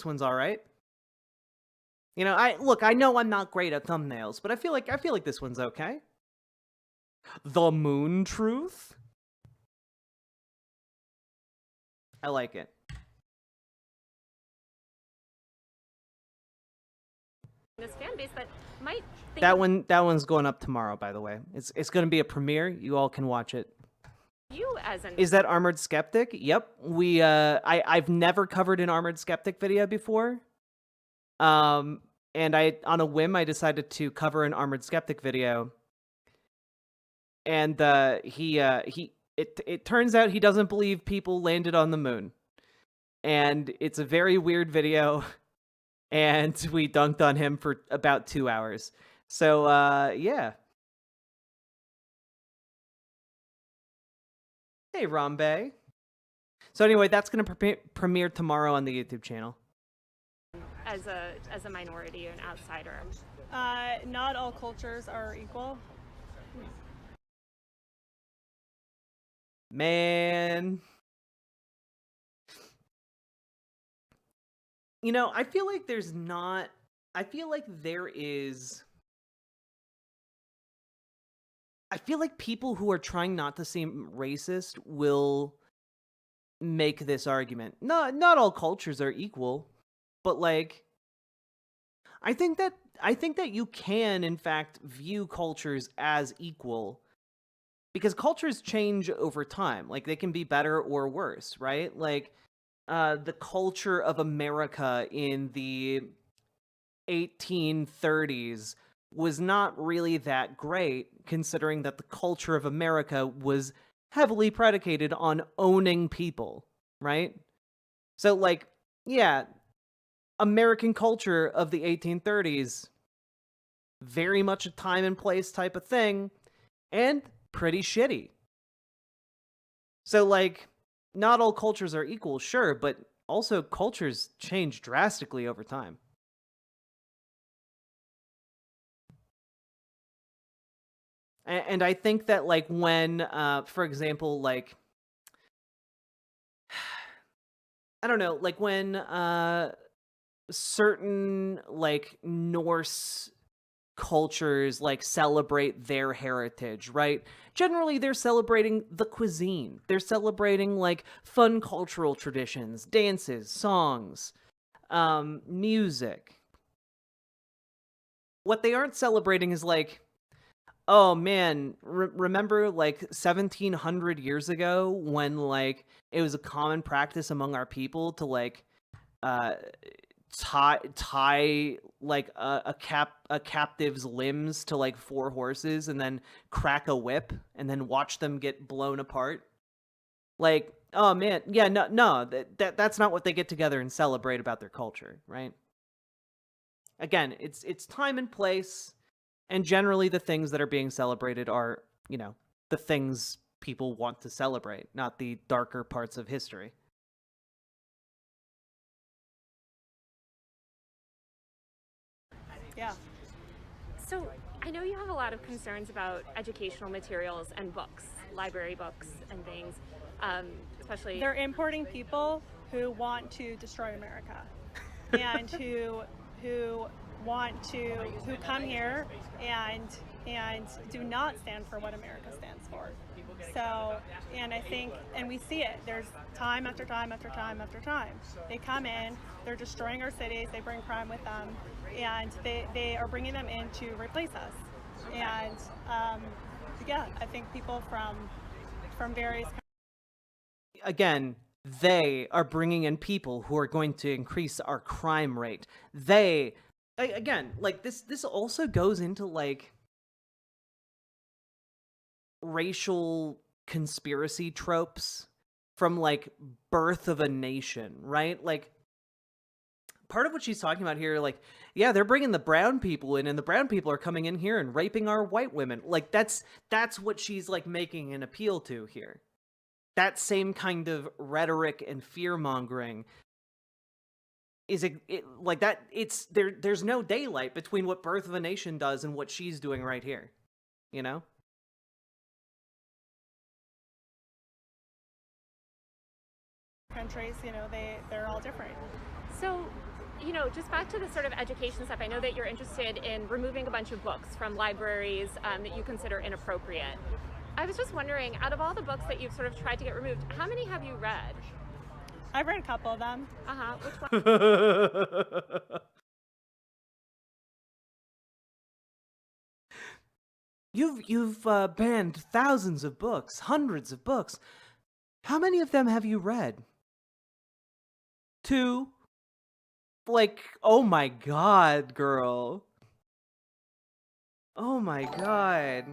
one's all right. I know I'm not great at thumbnails, but I feel like this one's okay. The Moon Truth. I like it. This fan base that might think That one's going up tomorrow, by the way. It's going to be a premiere. You all can watch it. you as an Is that Armored Skeptic? Yep. I've never covered an Armored Skeptic video before. And on a whim I decided to cover an Armored Skeptic video. And it it turns out he doesn't believe people landed on the moon. And it's a very weird video, and we dunked on him for about 2 hours. So, yeah. Hey, Rambe. So anyway, that's going to premiere tomorrow on the YouTube channel. As a minority, an outsider. Not all cultures are equal. Man. You know, I feel like there's not... I feel like there is... I feel like people who are trying not to seem racist will make this argument. Not all cultures are equal, but like... I think that you can, in fact, view cultures as equal, because cultures change over time. Like, they can be better or worse, right? Like, the culture of America in the 1830s was not really that great, considering that the culture of America was heavily predicated on owning people, right? So, like, yeah, American culture of the 1830s, very much a time and place type of thing, and pretty shitty. So, like, not all cultures are equal, sure, but also cultures change drastically over time. And I think that, like, when, for example, like, I don't know, like, when certain, like, Norse cultures, like, celebrate their heritage, right? Generally, they're celebrating the cuisine. They're celebrating, like, fun cultural traditions, dances, songs, music. What they aren't celebrating is, like, oh man, remember like 1700 years ago when like it was a common practice among our people to like tie like a captive's limbs to like 4 horses and then crack a whip and then watch them get blown apart? Like, oh man, yeah, no, that's not what they get together and celebrate about their culture, right? Again, it's time and place. And generally, the things that are being celebrated are, you know, the things people want to celebrate, not the darker parts of history. Yeah. So I know you have a lot of concerns about educational materials and books, library books and things, especially... They're importing people who want to destroy America and who come here and do not stand for what America stands for. So, and I think, and we see it, there's time after time after time after time. They come in, they're destroying our cities, they bring crime with them, and they are bringing them in to replace us. And yeah, I think people from various... Again, they are bringing in people who are going to increase our crime rate. They... Again, like, this also goes into, like, racial conspiracy tropes from, like, Birth of a Nation, right? Like, part of what she's talking about here, like, yeah, they're bringing the brown people in, and the brown people are coming in here and raping our white women. Like, that's what she's, like, making an appeal to here. That same kind of rhetoric and fear-mongering is it like that? It's there's no daylight between what Birth of a Nation does and what she's doing right here, you know? Countries, you know, they're all different. So, you know, just back to the sort of education stuff, I know that you're interested in removing a bunch of books from libraries that you consider inappropriate. I was just wondering, out of all the books that you've sort of tried to get removed, how many have you read? I've read a couple of them. Which one? You've banned thousands of books, hundreds of books. How many of them have you read? 2? Like, oh my god, girl. Oh my god.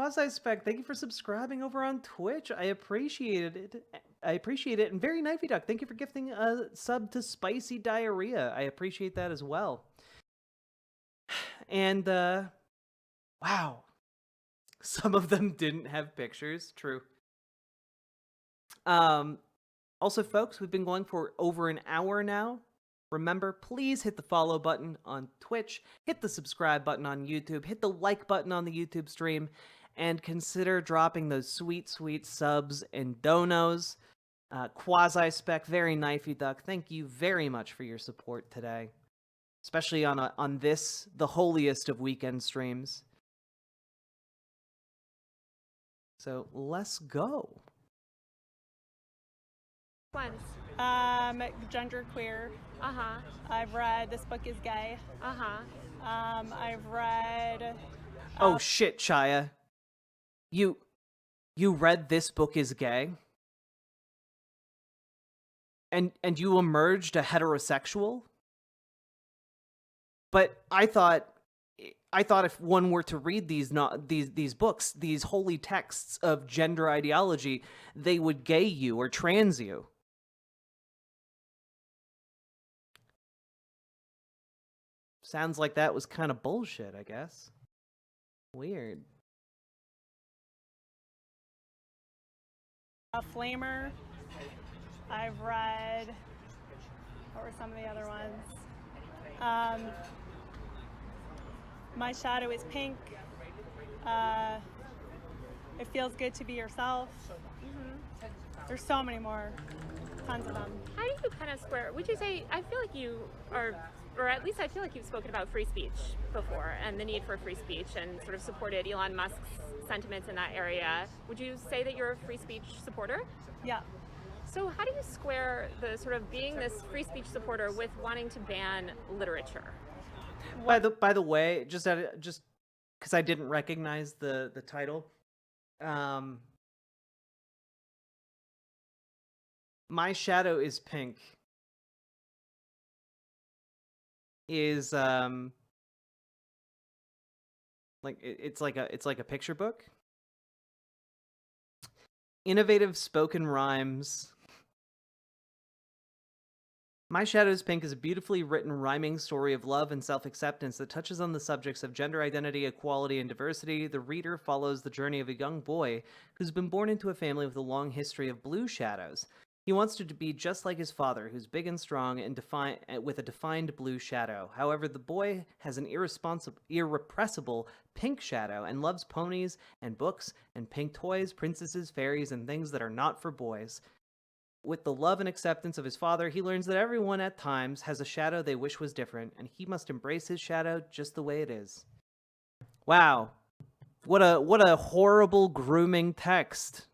Quasi-Spec, thank you for subscribing over on Twitch. I appreciate it. And very Knifey Duck, thank you for gifting a sub to Spicy Diarrhea. I appreciate that as well. And, wow. Some of them didn't have pictures. True. Also, folks, we've been going for over an hour now. Remember, please hit the follow button on Twitch, hit the subscribe button on YouTube, hit the like button on the YouTube stream, and consider dropping those sweet, sweet subs and donos. Quasi-Spec, very Knifey Duck, thank you very much for your support today, especially on this, the holiest of weekend streams. So let's go. Ones. Genderqueer. Uh-huh. I've read This Book is Gay. Uh-huh. I've read... Oh shit, Chaya. You read This Book is Gay? And you emerged a heterosexual? But I thought if one were to read these books, these holy texts of gender ideology, they would gay you or trans you. Sounds like that was kind of bullshit, I guess. Weird. Flamer. I've read... What were some of the other ones? My Shadow is Pink. It Feels Good to Be Yourself. There's so many more. Tons of them. How do you kind of square, would you say, I feel like you are, or at least I feel like you've spoken about free speech before and the need for free speech and sort of supported Elon Musk's sentiments in that area. Would you say that you're a free speech supporter? Yeah. So how do you square the sort of being this free speech supporter with wanting to ban literature? By the way, just because I didn't recognize the title, My Shadow is Pink is like it's like a picture book. Innovative spoken rhymes. My Shadow is Pink is a beautifully written rhyming story of love and self-acceptance that touches on the subjects of gender identity, equality, and diversity. The reader follows the journey of a young boy who's been born into a family with a long history of blue shadows. He wants to be just like his father, who's big and strong and with a defined blue shadow. However, the boy has an irrepressible pink shadow and loves ponies and books and pink toys, princesses, fairies, and things that are not for boys. With the love and acceptance of his father, he learns that everyone at times has a shadow they wish was different, and he must embrace his shadow just the way it is. Wow. What a horrible grooming text.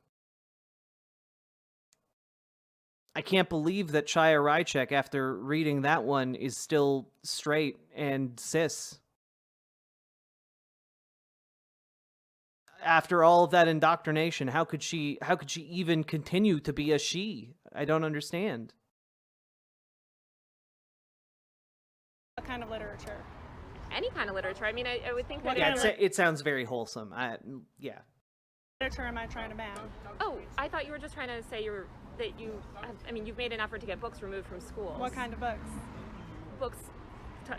I can't believe that Chaya Rychek, after reading that one, is still straight and cis. After all of that indoctrination, how could she even continue to be a she? I don't understand. What kind of literature? Any kind of literature. I mean, I would think that... Yeah, it sounds very wholesome. Yeah. Literature am I trying to ban? Oh, I thought you were just trying to say you've made an effort to get books removed from schools. What kind of books? Books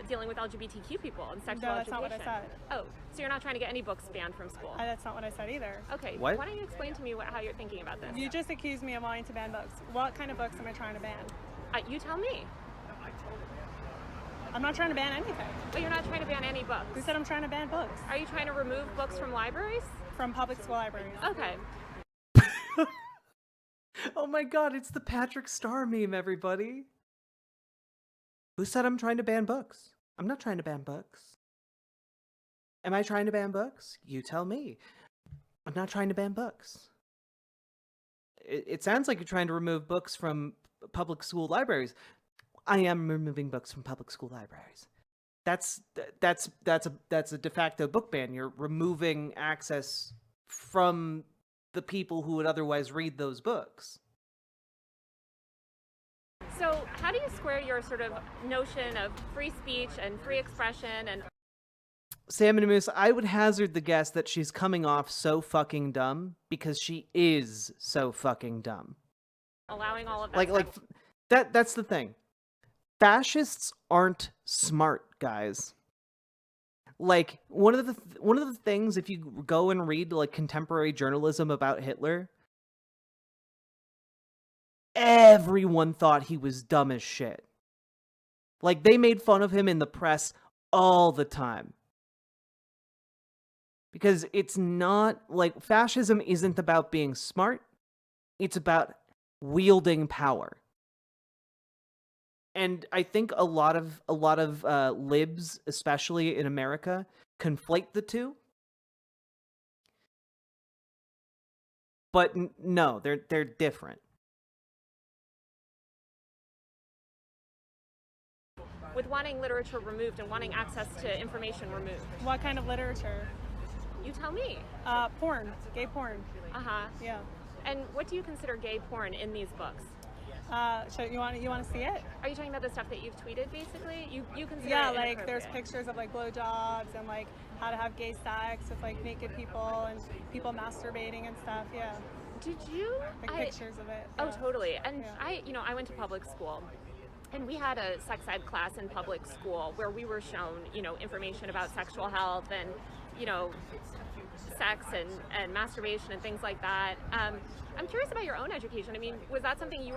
dealing with LGBTQ people and sexual No, that's education. not what I said. Oh, so you're not trying to get any books banned from school? That's not what I said either. Okay, What? Why don't you explain to me how you're thinking about this? You just accused me of wanting to ban books. What kind of books am I trying to ban? You tell me. I'm not trying to ban anything. But you're not trying to ban any books. Who said I'm trying to ban books? Are you trying to remove books from libraries? From public school libraries. Okay. Oh my god, it's the Patrick Star meme, everybody. Who said I'm trying to ban books? I'm not trying to ban books. Am I trying to ban books? You tell me. I'm not trying to ban books. It sounds like you're trying to remove books from public school libraries. I am removing books from public school libraries. That's a de facto book ban. You're removing access from the people who would otherwise read those books. So how do you square your sort of notion of free speech and free expression and... Salmon and Moose, I would hazard the guess that she's coming off so fucking dumb because she is so fucking dumb. Allowing all of that Like that's the thing. Fascists aren't smart, guys. Like one of the things, if you go and read like contemporary journalism about Hitler, everyone thought he was dumb as shit. Like they made fun of him in the press all the time. Because it's not like fascism isn't about being smart, it's about wielding power. And I think a lot of libs, especially in America, conflate the two. But no, they're different. with wanting literature removed and wanting access to information removed? What kind of literature? You tell me. Porn, gay porn. Uh-huh. Yeah. And what do you consider gay porn in these books? So you want to see it? Are you talking about the stuff that you've tweeted, basically? You consider Yeah, it like there's inappropriate? pictures of like blowjobs and like how to have gay sex with like naked people and people masturbating and stuff. Yeah, Did you? like pictures of it. Oh, yeah. totally. And Yeah. I went to public school. And we had a sex ed class in public school where we were shown, information about sexual health and, sex and masturbation and things like that. I'm curious about your own education. I mean, was that something did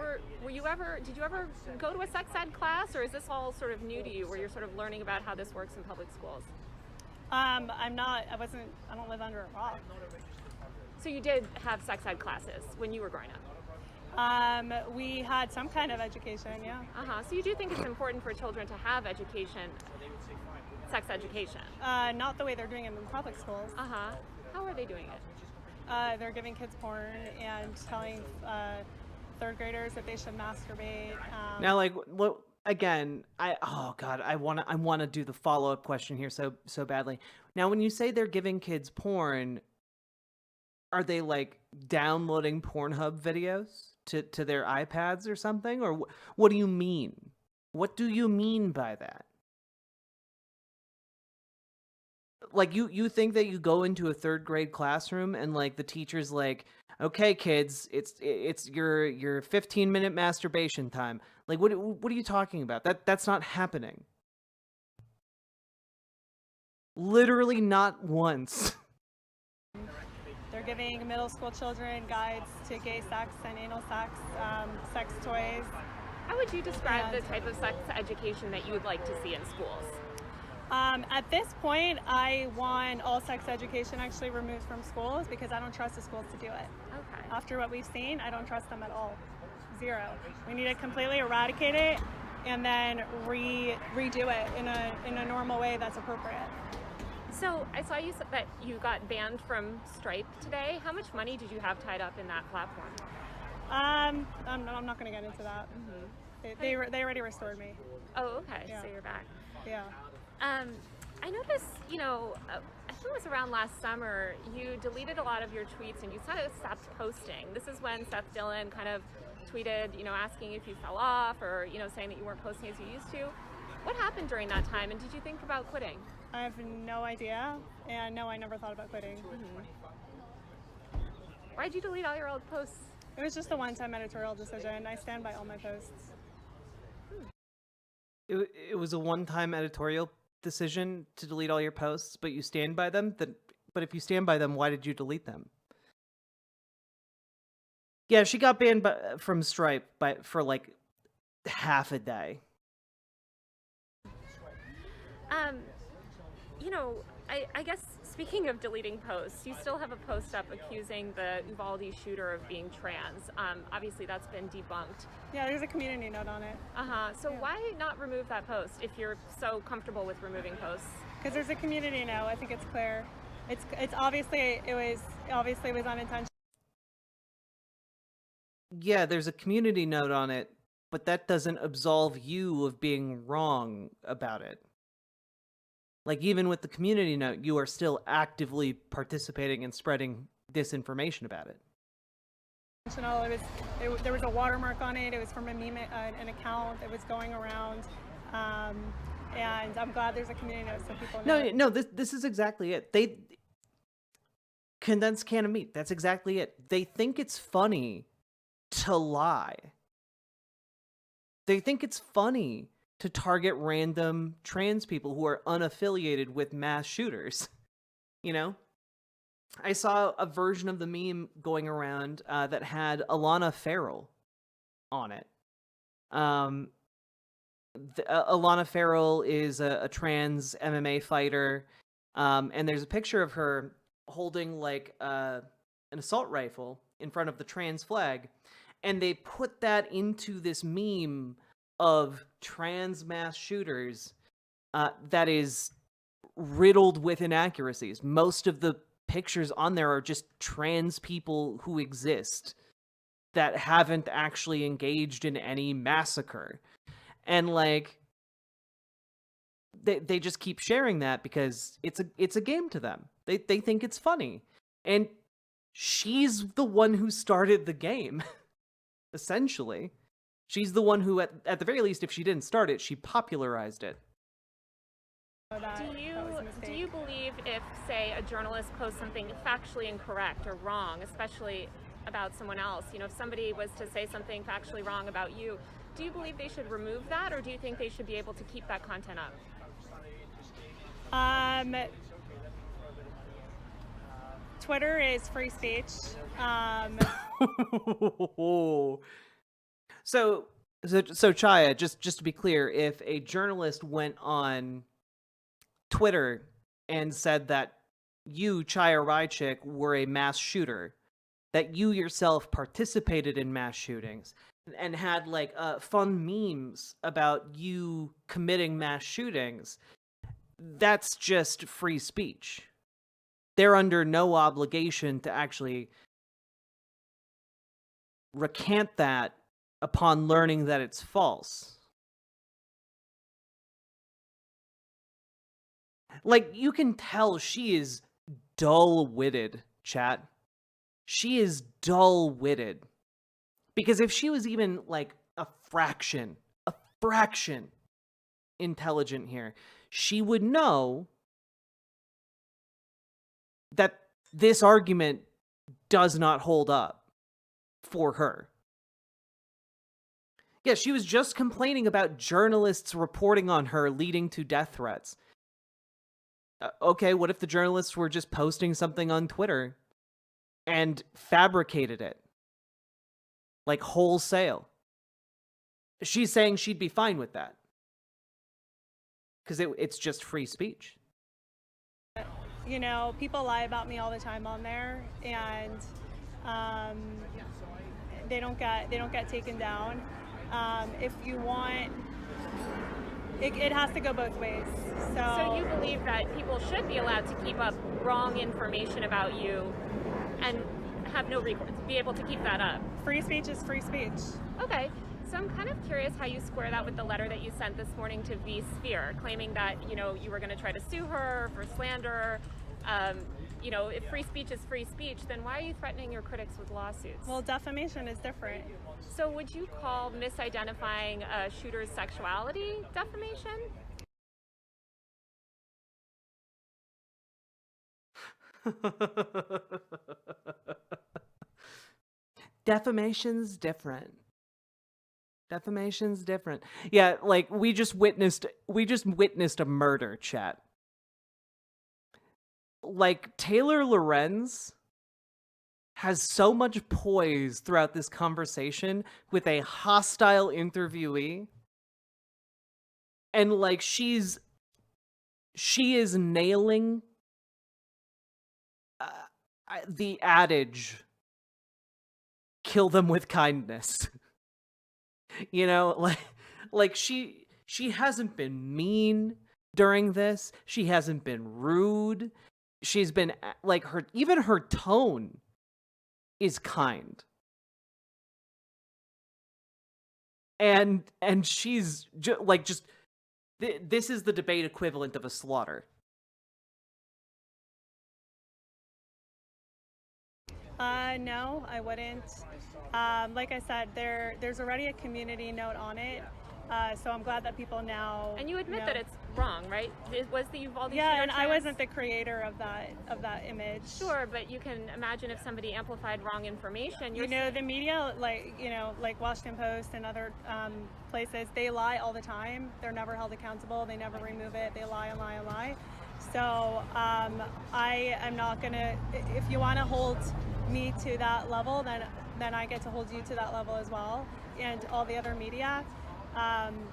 you ever go to a sex ed class, or is this all sort of new to you where you're sort of learning about how this works in public schools? I don't live under a rock. So you did have sex ed classes when you were growing up? We had some kind of education, yeah. Uh-huh. So you do think it's important for children to have education, sex education? Not the way they're doing it in public schools. Uh-huh. How are they doing it? They're giving kids porn and telling third graders that they should masturbate. Now, like, what? Again, I want to do the follow-up question here so badly. Now, when you say they're giving kids porn, are they like downloading Pornhub videos to their iPads or something, or what do you mean? What do you mean by that? Like, you think that you go into a third grade classroom and like the teacher's like, okay, kids, it's your 15-minute masturbation time. Like, what are you talking about? That's not happening. Literally not once. They're giving middle school children guides to gay sex and anal sex, sex toys. How would you describe the type of sex education that you would like to see in schools? At this point, I want all sex education actually removed from schools because I don't trust the schools to do it. Okay. After what we've seen, I don't trust them at all. Zero. We need to completely eradicate it and then redo it in a normal way that's appropriate. So I saw you said that you got banned from Stripe today. How much money did you have tied up in that platform? I'm not going to get into that. Mm-hmm. They already restored me. Oh, okay. Yeah. So you're back. Yeah. I noticed, I think it was around last summer, you deleted a lot of your tweets and you sort of stopped posting. This is when Seth Dillon kind of tweeted, asking if you fell off or, saying that you weren't posting as you used to. What happened during that time, and did you think about quitting? I have no idea, and no, I never thought about quitting. Mm-hmm. Why'd you delete all your old posts? It was just a one-time editorial decision. I stand by all my posts. It was a one-time editorial decision to delete all your posts, but you stand by them? But if you stand by them, why did you delete them? Yeah, she got banned from Stripe for like half a day. I guess speaking of deleting posts, you still have a post up accusing the Uvalde shooter of being trans. Obviously that's been debunked. Yeah, there's a community note on it. So why not remove that post if you're so comfortable with removing posts? Because there's a community note. I think it's clear. It's obviously it was unintentional. Yeah, there's a community note on it, but that doesn't absolve you of being wrong about it. Like, even with the community note, you are still actively participating and spreading disinformation about it. There was a watermark on it. It was from a meme, an account that was going around. and I'm glad there's a community note so people No, know. no, this is exactly it. They condensed can of meat. That's exactly it. They think it's funny to lie. They think it's funny to target random trans people who are unaffiliated with mass shooters. You know? I saw a version of the meme going around that had Alana Farrell on it. Alana Farrell is a trans MMA fighter, and there's a picture of her holding like an assault rifle in front of the trans flag, and they put that into this meme of trans mass shooters that is riddled with inaccuracies. Most of the pictures on there are just trans people who exist that haven't actually engaged in any massacre. And like they just keep sharing that because it's a game to them. They think it's funny. And she's the one who started the game, essentially. She's the one who, at the very least, if she didn't start it, she popularized it. Do you believe if, say, a journalist posts something factually incorrect or wrong, especially about someone else, you know, if somebody was to say something factually wrong about you, do you believe they should remove that, or do you think they should be able to keep that content up? Twitter is free speech. So Chaya, just to be clear, if a journalist went on Twitter and said that you, Chaya Raichik, were a mass shooter, that you yourself participated in mass shootings, and had like fun memes about you committing mass shootings, that's just free speech. They're under no obligation to actually recant that upon learning that it's false. Like, you can tell she is dull-witted, chat. She is dull-witted. Because if she was even, like, a fraction intelligent here, she would know that this argument does not hold up for her. Yeah, she was just complaining about journalists reporting on her leading to death threats. Okay, what if the journalists were just posting something on Twitter and fabricated it? Like wholesale. She's saying she'd be fine with that. Because it's just free speech. You know, people lie about me all the time on there, and they don't get taken down. If you want, it has to go both ways. So you believe that people should be allowed to keep up wrong information about you and have no recourse, be able to keep that up? Free speech is free speech. Okay. So I'm kind of curious how you square that with the letter that you sent this morning to V Sphere, claiming that, you know, you were going to try to sue her for slander. You know, if free speech is free speech, then why are you threatening your critics with lawsuits? Well, defamation is different. So would you call misidentifying a shooter's sexuality defamation? Defamation's different. Defamation's different. Yeah, like we just witnessed a murder, chat. Like Taylor Lorenz has so much poise throughout this conversation with a hostile interviewee. And like she is nailing the adage, kill them with kindness. You know, like she hasn't been mean during this. She hasn't been rude. She's been like even her tone is kind. And she's this is the debate equivalent of a slaughter. No, I wouldn't. Like I said, there's already a community note on it. So I'm glad that people now. And you admit know. that it's wrong, right? It was the Uvalde Yeah, shooter and I trans? wasn't the creator of that image. Sure, but you can imagine if somebody amplified wrong information. You know, the media, like Washington Post and other places, they lie all the time. They're never held accountable. They never remove it. They lie and lie and lie. So I am not gonna. If you want to hold me to that level, then I get to hold you to that level as well, and all the other media.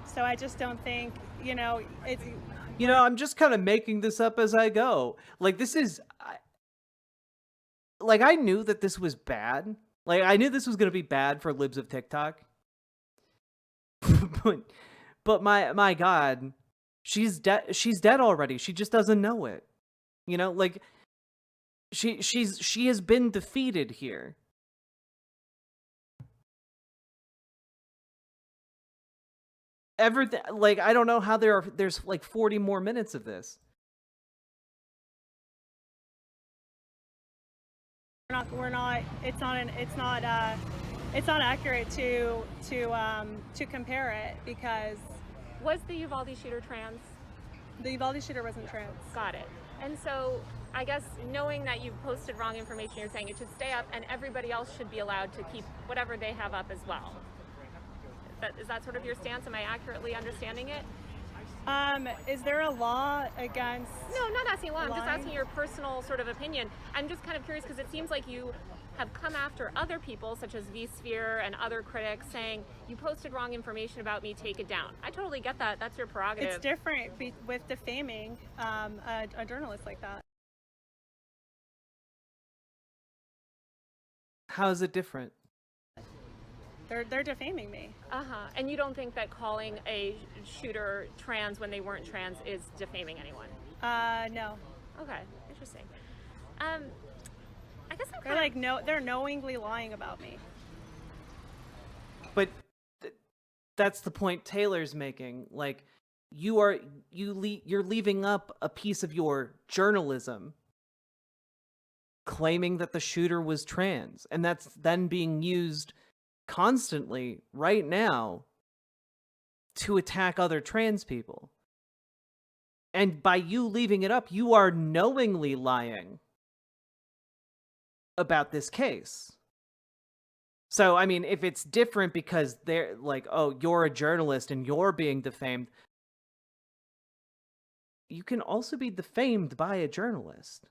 So I just don't think, it's. I'm just kind of making this up as I go. Like, this is. I knew that this was bad. Like, I knew this was going to be bad for libs of TikTok. but my God, she's dead. She's dead already. She just doesn't know it. She has been defeated here. Everything, I don't know how there's 40 more minutes of this. We're not. It's not accurate to compare it, because Was the Uvalde shooter trans? the Uvalde shooter wasn't trans. Got it. And so I guess knowing that you've posted wrong information, you're saying it should stay up and everybody else should be allowed to keep whatever they have up as well. Is that sort of your stance? Am I accurately understanding it? Is there a law against? No, I'm not asking law. I'm just lying? asking your personal sort of opinion. I'm just kind of curious because it seems like you have come after other people, such as vSphere and other critics, saying you posted wrong information about me, take it down. I totally get that. That's your prerogative. It's different with defaming a journalist like that. How is it different? They're defaming me. And you don't think that calling a shooter trans when they weren't trans is defaming anyone? No. Okay, interesting. I guess I'm They're kind of... they're knowingly lying about me. But that's the point Taylor's making. You're leaving up a piece of your journalism claiming that the shooter was trans, and that's then being used constantly right now to attack other trans people. And by you leaving it up, you are knowingly lying about this case. So, I mean, if it's different because they're like, oh, you're a journalist and you're being defamed, you can also be defamed by a journalist.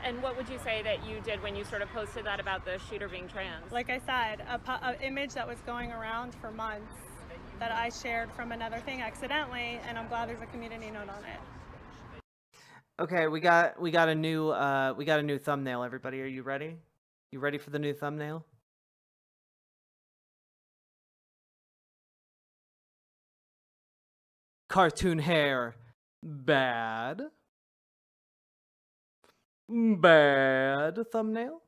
And what would you say that you did when you sort of posted that about the shooter being trans? Like I said, an image that was going around for months that I shared from another thing accidentally, and I'm glad there's a community note on it. Okay, we got a new thumbnail. Everybody, are you ready? You ready for the new thumbnail? Cartoon hair, bad. Bad thumbnail.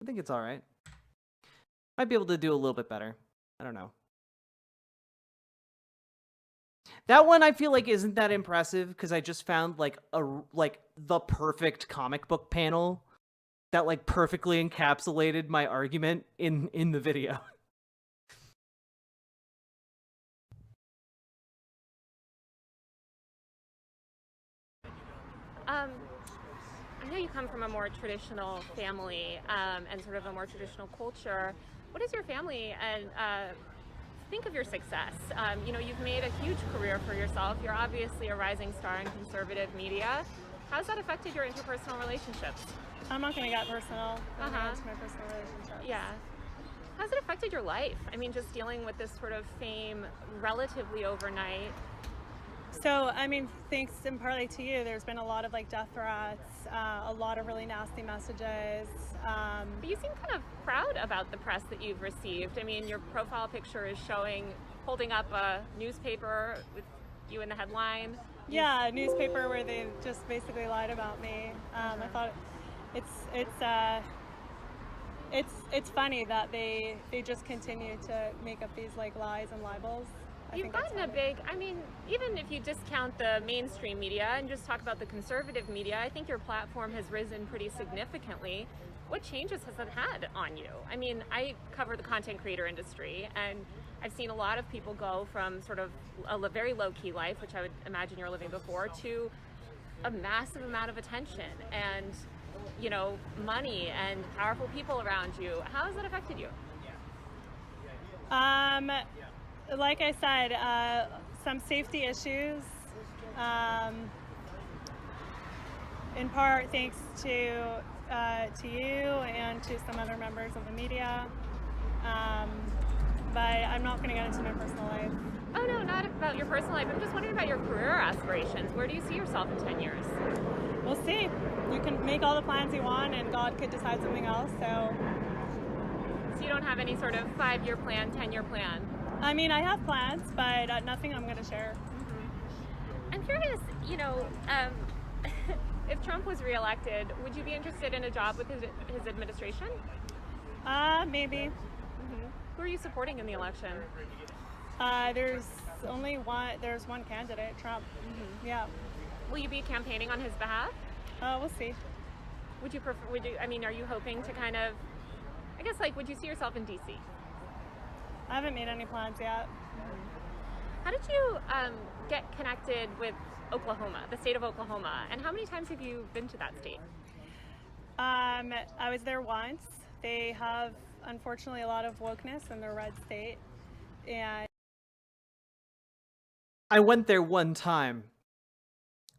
I think it's all right. Might be able to do a little bit better. I don't know. That one I feel like isn't that impressive because I just found the perfect comic book panel that perfectly encapsulated my argument in the video. I know you come from a more traditional family and sort of a more traditional culture. What is your family and think of your success? You've made a huge career for yourself. You're obviously a rising star in conservative media. How's that affected your interpersonal relationships? I'm not going to get personal. I'm going to get into my personal relationships. Yeah. How's it affected your life? I mean, just dealing with this sort of fame relatively overnight. So, I mean, thanks in partly to you, there's been a lot of death threats, a lot of really nasty messages. But you seem kind of proud about the press that you've received. I mean, your profile picture is holding up a newspaper with you in the headline. Yeah, a newspaper where they just basically lied about me. I thought it's funny that they just continue to make up these lies and libels. You've gotten a big, I mean, even if you discount the mainstream media and just talk about the conservative media, I think your platform has risen pretty significantly. What changes has it had on you? I mean, I cover the content creator industry, and I've seen a lot of people go from sort of a very low-key life, which I would imagine you're living before, to a massive amount of attention and, you know, money and powerful people around you. How has that affected you? Like I said, some safety issues, in part thanks to you and to some other members of the media, but I'm not going to get into my personal life. Oh no, not about your personal life. I'm just wondering about your career aspirations. Where do you see yourself in 10 years? We'll see. You can make all the plans you want, and God could decide something else, so you don't have any sort of 5-year plan, 10-year plan? I mean, I have plans, but nothing I'm going to share. Mm-hmm. I'm curious, you know, if Trump was reelected, would you be interested in a job with his administration? Maybe. Mm-hmm. Who are you supporting in the election? There's one candidate, Trump. Mm-hmm. Yeah. Will you be campaigning on his behalf? We'll see. Would you, I mean, are you hoping to kind of, I guess, like, would you see yourself in DC? I haven't made any plans yet. Mm-hmm. How did you get connected with Oklahoma, the state of Oklahoma, and how many times have you been to that state? I was there once. They have, unfortunately, a lot of wokeness in their red state, and I went there one time.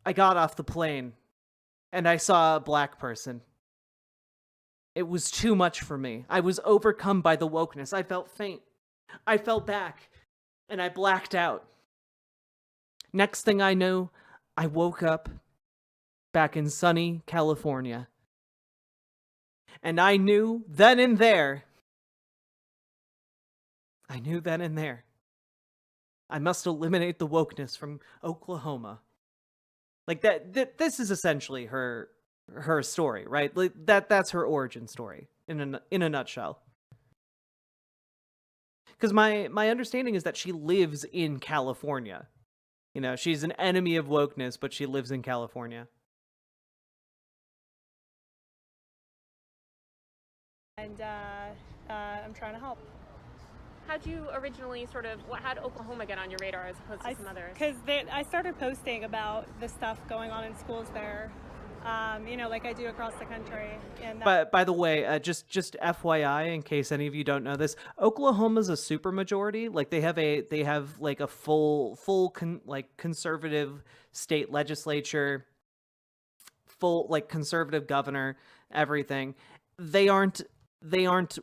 I got off the plane, and I saw a black person. It was too much for me. I was overcome by the wokeness. I felt faint. I fell back, and I blacked out. Next thing I knew, I woke up back in sunny California. And I knew then and there, I must eliminate the wokeness from Oklahoma. Like this is essentially her story, right? Like that's her origin story in a nutshell. Because my understanding is that she lives in California. You know, she's an enemy of wokeness, but she lives in California. And I'm trying to help. How'd you originally how'd Oklahoma get on your radar as opposed to some others? Because I started posting about the stuff going on in schools there, you know, like I do across the country. And But by the way, just FYI, in case any of you don't know this, Oklahoma's a supermajority. Like they have like a full conservative state legislature, full like conservative governor, everything. They aren't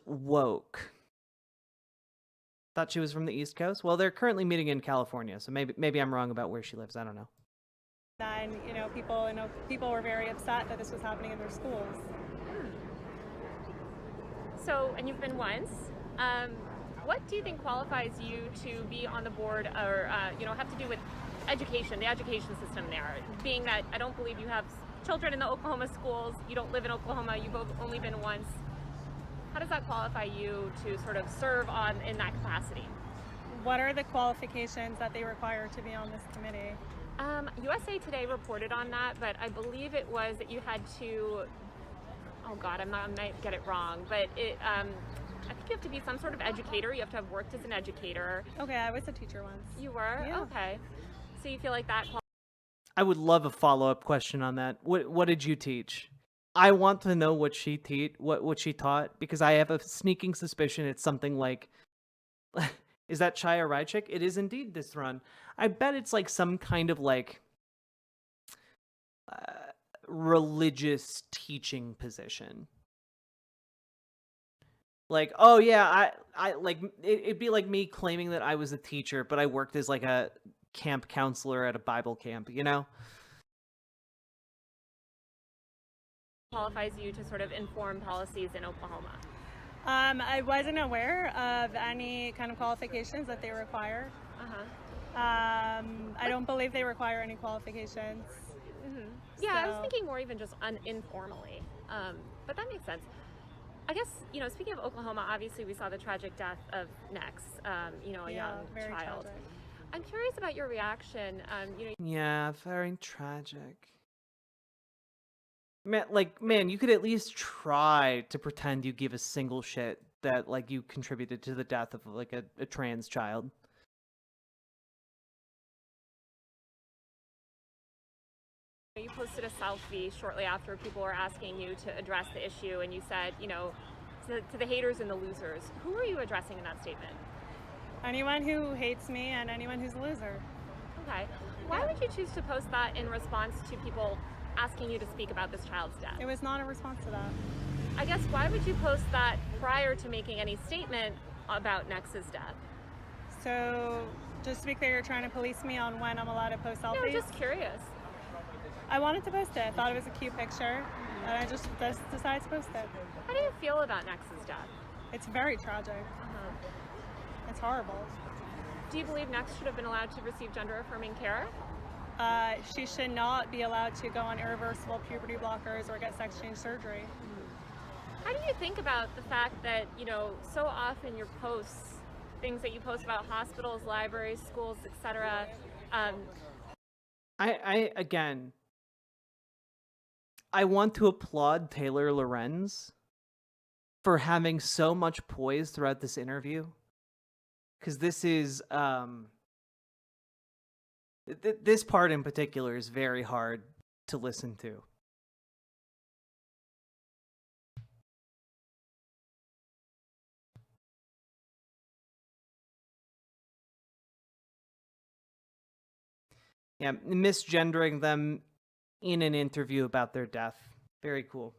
woke. Thought she was from the East Coast. Well, they're currently meeting in California, so maybe I'm wrong about where she lives. I don't know. And you know, people were very upset that this was happening in their schools. So, and you've been once. What do you think qualifies you to be on the board, or you know, have to do with education, the education system there? Being that I don't believe you have children in the Oklahoma schools, you don't live in Oklahoma, you've only been once. How does that qualify you to sort of serve in that capacity? What are the qualifications that they require to be on this committee? USA Today reported on that, but I believe it was that you had to, oh God, I might get it wrong, but I think you have to be some sort of educator. You have to have worked as an educator. Okay, I was a teacher once. You were? Yeah. Okay. So you feel like that I would love a follow-up question on that. What did you teach? I want to know what she taught, because I have a sneaking suspicion it's something like, is that Chaya Raichik? It is indeed this run. I bet it's like some kind of like religious teaching position. Like, oh yeah, I like it'd be like me claiming that I was a teacher, but I worked as like a camp counselor at a Bible camp, you know? qualifies you to sort of inform policies in Oklahoma? I wasn't aware of any kind of qualifications that they require. I don't believe they require any qualifications. Mm-hmm. Yeah, so. I was thinking more even just informally, but that makes sense. I guess, you know, speaking of Oklahoma, obviously we saw the tragic death of Nex, you know, a young child. I'm curious about your reaction. Yeah, very tragic. Man, you could at least try to pretend you give a single shit that, like, you contributed to the death of, like, a trans child. You posted a selfie shortly after people were asking you to address the issue, and you said, to the haters and the losers. Who are you addressing in that statement? Anyone who hates me and anyone who's a loser. Okay. Why would you choose to post that in response to people asking you to speak about this child's death? It was not a response to that. I guess, why would you post that prior to making any statement about Nex's death? So, just to be clear, you're trying to police me on when I'm allowed to post selfies? No, just curious. I wanted to post it. I thought it was a cute picture, and I just decided to post it. How do you feel about Nex's death? It's very tragic. It's horrible. Do you believe Nex should have been allowed to receive gender-affirming care? She should not be allowed to go on irreversible puberty blockers or get sex change surgery. How do you think about the fact that, so often your posts, things that you post about hospitals, libraries, schools, etc. I want to applaud Taylor Lorenz for having so much poise throughout this interview. Because this is, this part in particular is very hard to listen to. Yeah, misgendering them in an interview about their death. Very cool.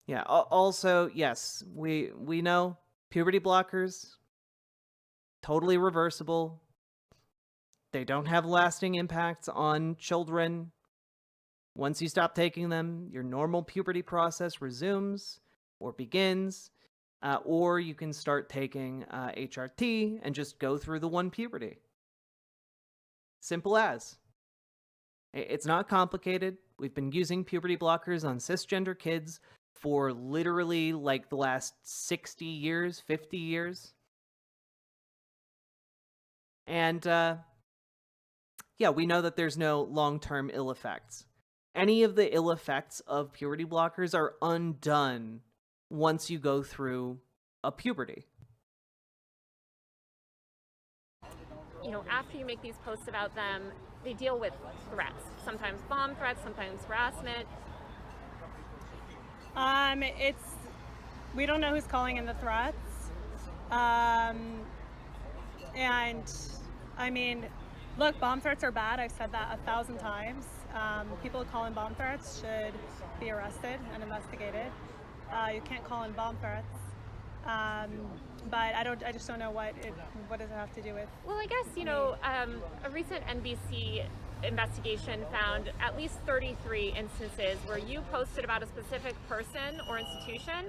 Yeah, also, yes, we know puberty blockers, totally reversible. They don't have lasting impacts on children. Once you stop taking them, your normal puberty process resumes or begins, or you can start taking HRT and just go through the one puberty. Simple as. It's not complicated. We've been using puberty blockers on cisgender kids for literally like the last 60 years, 50 years. And yeah, we know that there's no long-term ill effects. Any of the ill effects of puberty blockers are undone once you go through a puberty. After you make these posts about them, they deal with threats. Sometimes bomb threats, sometimes harassment. We don't know who's calling in the threats. And I mean, look, bomb threats are bad. I've said that 1,000 times. People who call in bomb threats should be arrested and investigated. You can't call in bomb threats. But I just don't know what does it have to do with. Well, I guess, a recent NBC investigation found at least 33 instances where you posted about a specific person or institution,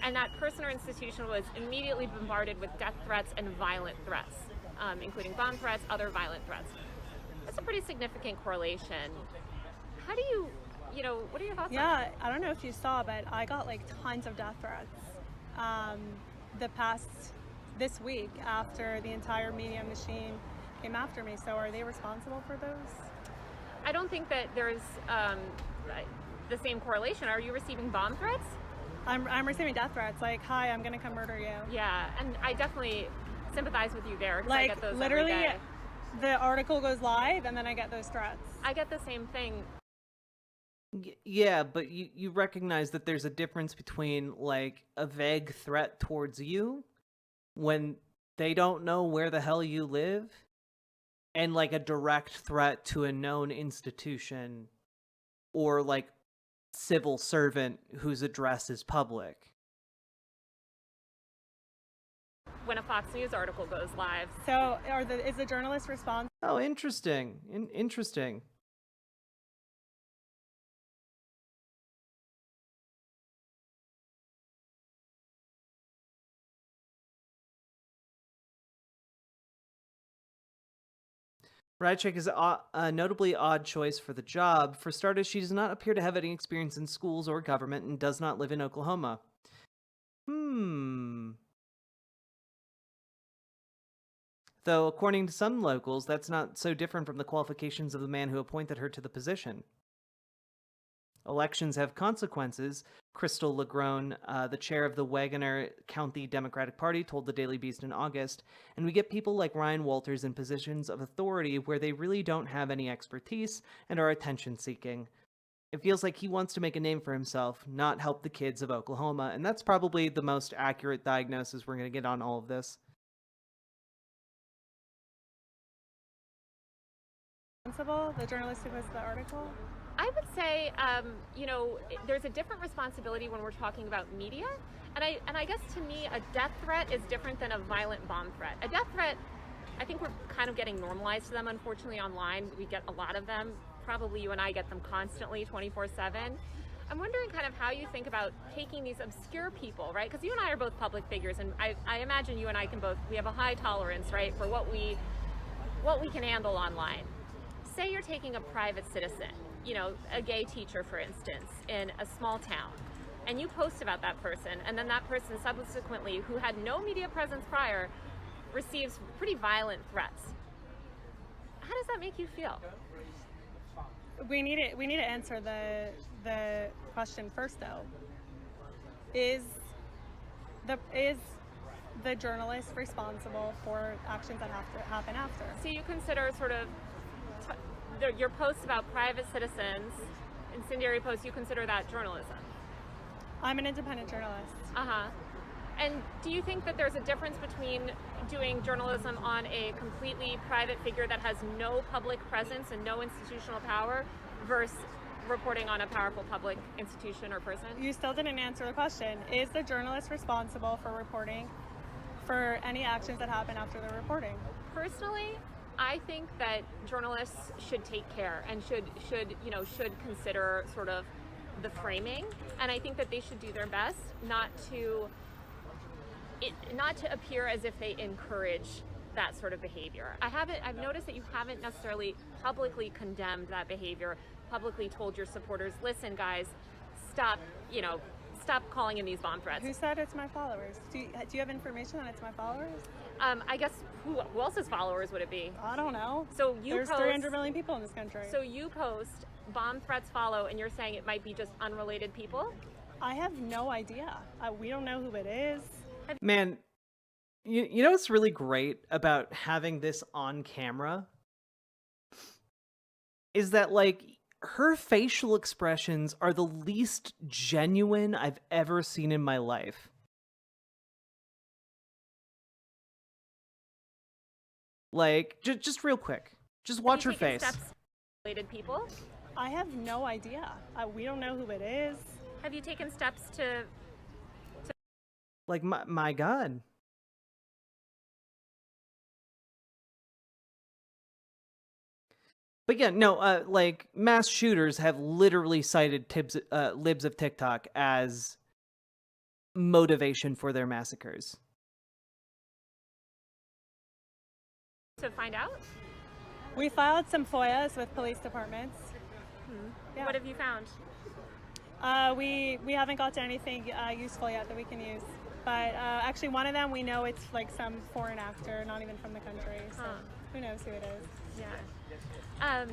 and that person or institution was immediately bombarded with death threats and violent threats, including bomb threats, other violent threats. That's a pretty significant correlation. How do you, what are your thoughts on that? Yeah, I don't know if you saw, but I got like tons of death threats this week after the entire media machine came after me. So are they responsible for those? I don't think that there's the same correlation. Are you receiving bomb threats? I'm receiving death threats, like, hi, I'm gonna come murder you. Yeah, and I definitely sympathize with you there, because like, I get those literally, every day. The article goes live and then I get those threats. I get the same thing. Yeah, but you recognize that there's a difference between, like, a vague threat towards you when they don't know where the hell you live, and, like, a direct threat to a known institution or, like, civil servant whose address is public. When a Fox News article goes live. So is the journalist responsible? Oh, interesting. Interesting. Radchik is a notably odd choice for the job. For starters, she does not appear to have any experience in schools or government and does not live in Oklahoma. Though, according to some locals, that's not so different from the qualifications of the man who appointed her to the position. Elections have consequences. Crystal Legrone, the chair of the Wagoner County Democratic Party, told the Daily Beast in August, and we get people like Ryan Walters in positions of authority where they really don't have any expertise and are attention-seeking. It feels like he wants to make a name for himself, not help the kids of Oklahoma, and that's probably the most accurate diagnosis we're going to get on all of this. The journalist who posted the article? I would say, there's a different responsibility when we're talking about media. And I guess to me, a death threat is different than a violent bomb threat. A death threat, I think we're kind of getting normalized to them, unfortunately, online. We get a lot of them. Probably you and I get them constantly, 24/7. I'm wondering kind of how you think about taking these obscure people, right? Because you and I are both public figures, and I imagine you and I we have a high tolerance, right, for what we can handle online. Say you're taking a private citizen, a gay teacher, for instance, in a small town, and you post about that person, and then that person subsequently, who had no media presence prior, receives pretty violent threats. How does that make you feel? We need to answer the question first, though. Is the journalist responsible for actions that have to happen after? So you consider sort of your posts about private citizens, incendiary posts, you consider that journalism? I'm an independent journalist. Uh-huh. And do you think that there's a difference between doing journalism on a completely private figure that has no public presence and no institutional power versus reporting on a powerful public institution or person? You still didn't answer the question. Is the journalist responsible for reporting for any actions that happen after the reporting? Personally, I think that journalists should take care and should consider sort of the framing, and I think that they should do their best not to appear as if they encourage that sort of behavior. I've noticed that you haven't necessarily publicly condemned that behavior, publicly told your supporters, listen guys, stop calling in these bomb threats. Who said it's my followers? Do you have information that it's my followers? I guess who else's followers would it be? I don't know. So there's 300 million people in this country. So you post bomb threats follow, and you're saying it might be just unrelated people? I have no idea. We don't know who it is. Man, you know what's really great about having this on camera? Is that, like, her facial expressions are the least genuine I've ever seen in my life. Like, just real quick. Just watch her face. Related people? I have no idea. We don't know who it is. Have you taken steps to... Like, my God. But yeah, no, like, mass shooters have literally cited libs of TikTok as motivation for their massacres. To find out? We filed some FOIAs with police departments. Yeah. What have you found? We haven't got to anything useful yet that we can use. But actually one of them, we know it's like some foreign actor, not even from the country. So who knows who it is. Yeah.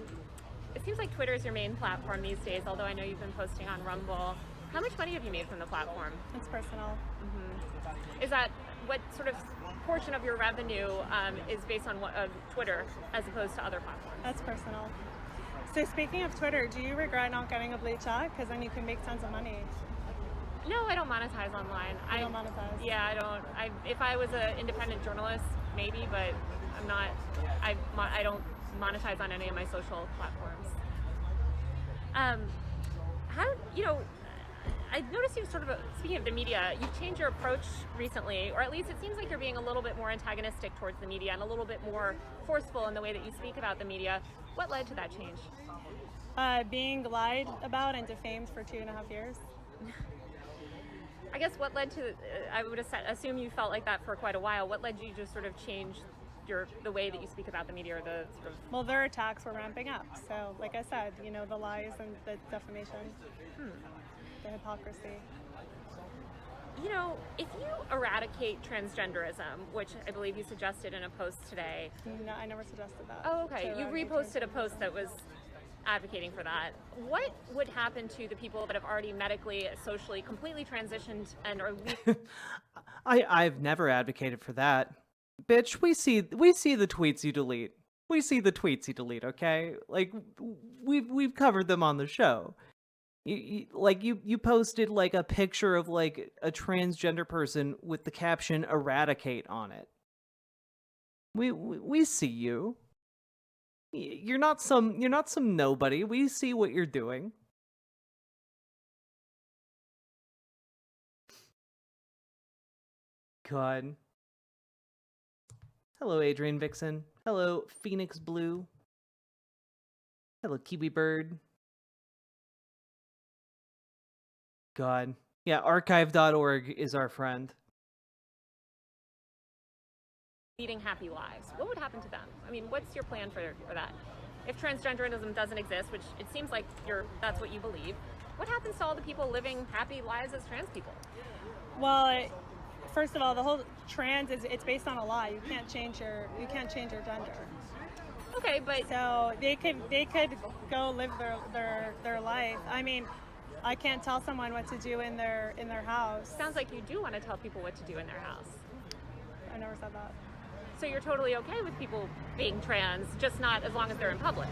It seems like Twitter is your main platform these days, although I know you've been posting on Rumble. How much money have you made from the platform? It's personal. Mm-hmm. Is that what sort of portion of your revenue is based on Twitter as opposed to other platforms? That's personal. So speaking of Twitter, do you regret not getting a blue check? Because then you can make tons of money. No, I don't monetize online. You don't monetize? Yeah, I don't. If I was an independent journalist, maybe, but I'm not. I don't monetize on any of my social platforms. I noticed you've sort of, speaking of the media, you've changed your approach recently, or at least it seems like you're being a little bit more antagonistic towards the media and a little bit more forceful in the way that you speak about the media. What led to that change? Being lied about and defamed for 2.5 years. I guess what led to, I would assume you felt like that for quite a while. What led you to sort of change the way that you speak about the media, or the sort of... Well, their attacks were ramping up. So, like I said, the lies and the defamation, the hypocrisy. you know, if you eradicate transgenderism, which I believe you suggested in a post today. No, I never suggested that. Oh, okay. to You eradicate reposted a post that was advocating for that. What would happen to the people that have already medically, socially, completely transitioned and are I've never advocated for that. Bitch, we see the tweets you delete. We see the tweets you delete, okay? Like we've covered them on the show. You posted like a picture of like a transgender person with the caption eradicate on it. We see you. You're not some nobody. We see what you're doing. God. Hello, Adrian Vixen. Hello, Phoenix Blue. Hello, Kiwi Bird. God. Yeah, archive.org is our friend. leading happy lives. What would happen to them? I mean, what's your plan for that? If transgenderism doesn't exist, which it seems like that's what you believe, what happens to all the people living happy lives as trans people? Well, first of all, the whole trans it's based on a lie. You can't change your gender. Okay, but so they could go live their life. I mean, I can't tell someone what to do in their house. Sounds like you do want to tell people what to do in their house. I never said that. So you're totally okay with people being trans, just not as long as they're in public?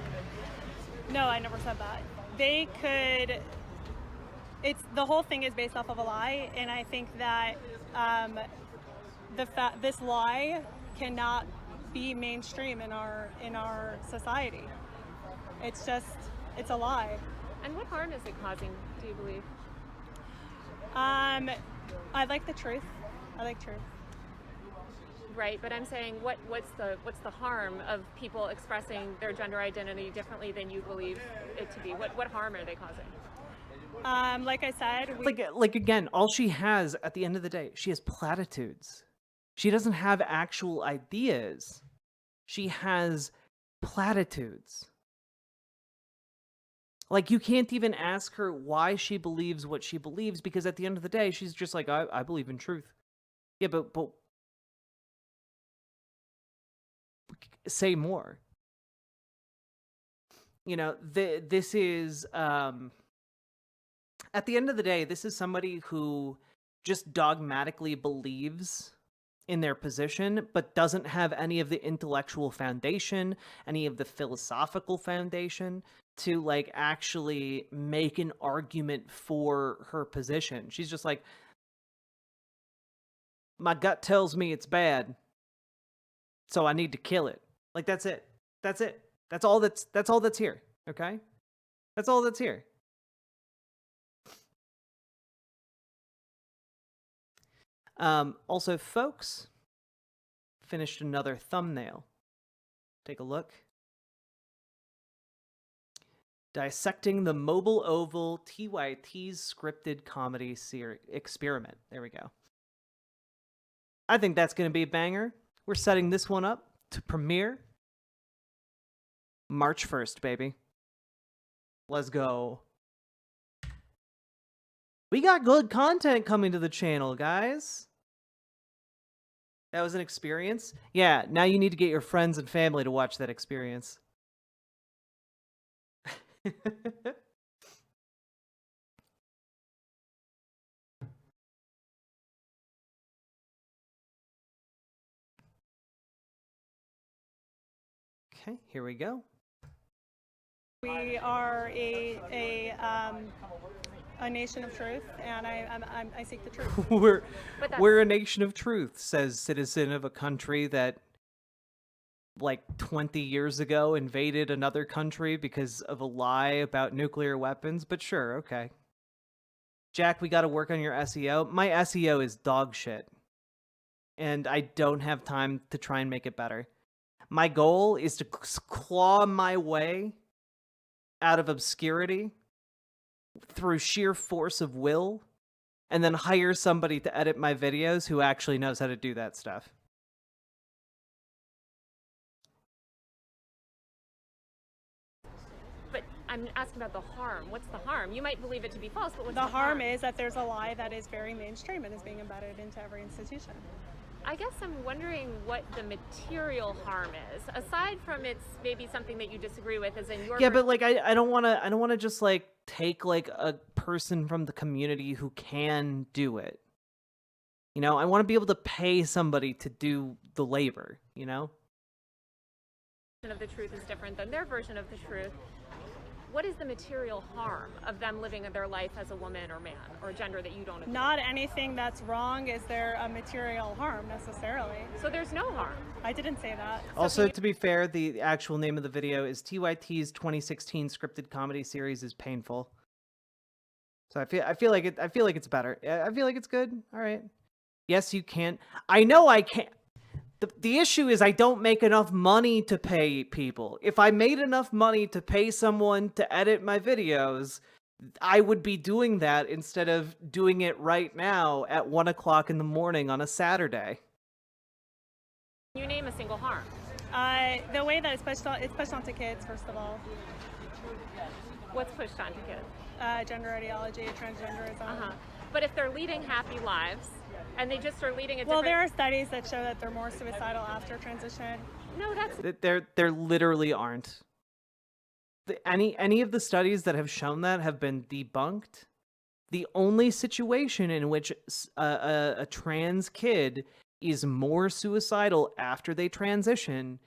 No, I never said that. They could. The whole thing is based off of a lie, and I think that this lie cannot be mainstream in our society. It's a lie. And what harm is it causing, do you believe? I like the truth. I like truth. Right, but I'm saying what's the harm of people expressing their gender identity differently than you believe it to be? What harm are they causing? Like I said, like again, all she has at the end of the day, she has platitudes. She doesn't have actual ideas. She has platitudes. Like, you can't even ask her why she believes what she believes, because at the end of the day, she's just like, I believe in truth. Yeah, but say more. You know, this is, at the end of the day, this is somebody who just dogmatically believes in their position, but doesn't have any of the intellectual foundation, any of the philosophical foundation to, like, actually make an argument for her position. She's just like, my gut tells me it's bad, so I need to kill it. Like, that's it. That's it. That's all that's here, okay? That's all that's here. Also, folks, finished another thumbnail. Take a look. Dissecting the Mobile Oval TYT's scripted comedy experiment. There we go. I think that's going to be a banger. We're setting this one up to premiere March 1st, baby. Let's go. We got good content coming to the channel, guys. That was an experience? Yeah, now you need to get your friends and family to watch that experience. Okay, here we go. We are a nation of truth, and I seek the truth. We're a nation of truth, says citizen of a country that, like, 20 years ago invaded another country because of a lie about nuclear weapons. But sure, okay. Jack, we got to work on your SEO. My SEO is dog shit, and I don't have time to try and make it better. My goal is to claw my way out of obscurity through sheer force of will, and then hire somebody to edit my videos who actually knows how to do that stuff. But I'm asking about the harm. What's the harm? You might believe it to be false, but what's The harm is that there's a lie that is very mainstream and is being embedded into every institution. I guess I'm wondering what the material harm is, aside from it's maybe something that you disagree with, as in your Yeah, but like I don't want to just like take like a person from the community who can do it. You know, I want to be able to pay somebody to do the labor, you know? version of the truth is different than their version of the truth. What is the material harm of them living their life as a woman or man or gender that you don't agree? Not anything that's wrong is there a material harm necessarily. So there's no harm. I didn't say that. Also, to be fair, the actual name of the video is TYT's 2016 scripted comedy series is Painful. So I feel like it's better. I feel like it's good. All right. Yes, you can. I know I can't. The issue is I don't make enough money to pay people. If I made enough money to pay someone to edit my videos, I would be doing that instead of doing it right now at 1 o'clock in the morning on a Saturday. Can you name a single harm? The way that it's pushed onto kids, first of all. What's pushed onto kids? Gender ideology, transgenderism. But if they're leading happy lives, and they just are leading a Well, different... there are studies that show that they're more suicidal after transition. No, that's... There literally aren't. Any of the studies that have shown that have been debunked. The only situation in which a trans kid is more suicidal after they transition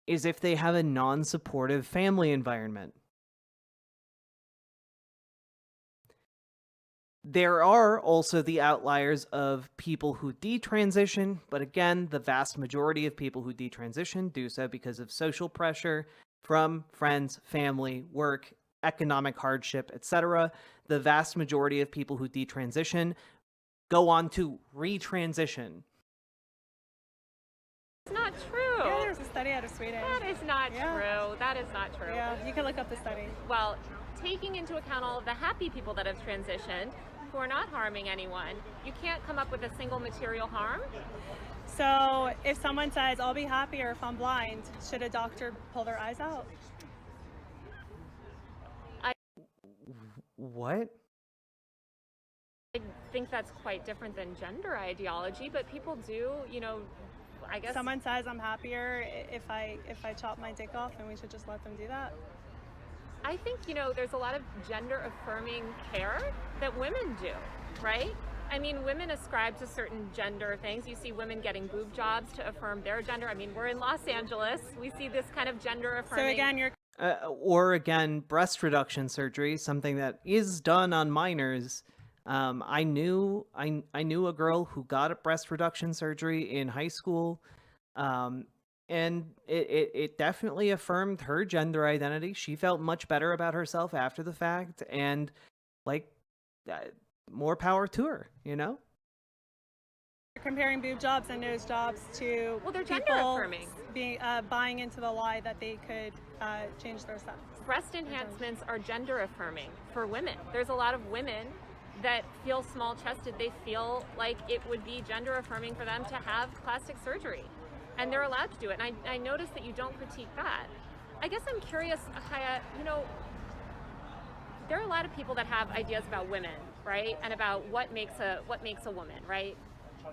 is if they have a non-supportive family environment. There are also the outliers of people who detransition, but again, the vast majority of people who detransition do so because of social pressure from friends, family, work, economic hardship, etc. The vast majority of people who detransition go on to retransition. It's not true. Yeah, there's a study out of Sweden. That is not true. That is not true. Yeah, you can look up the study. Well, taking into account all of the happy people that have transitioned, who are not harming anyone, you can't come up with a single material harm. So if someone says, I'll be happier if I'm blind, should a doctor pull their eyes out? What? I think that's quite different than gender ideology, but people do, you know, I guess... Someone says I'm happier if I chop my dick off, and we should just let them do that. I think, you know, there's a lot of gender-affirming care that women do, right? I mean, women ascribe to certain gender things. You see women getting boob jobs to affirm their gender. I mean, we're in Los Angeles. We see this kind of gender-affirming... So again, you're... Or again, breast reduction surgery, something that is done on minors. I knew a girl who got a breast reduction surgery in high school. And it definitely affirmed her gender identity. She felt much better about herself after the fact, and like more power to her, you know? Comparing boob jobs and nose jobs to they're people gender-affirming. Buying into the lie that they could change their sex. Breast enhancements are gender-affirming for women. There's a lot of women that feel small-chested. They feel like it would be gender-affirming for them to have plastic surgery. And they're allowed to do it. And I noticed that you don't critique that. I guess I'm curious, Chaya, you know, there are a lot of people that have ideas about women, right? And about what makes a woman, right?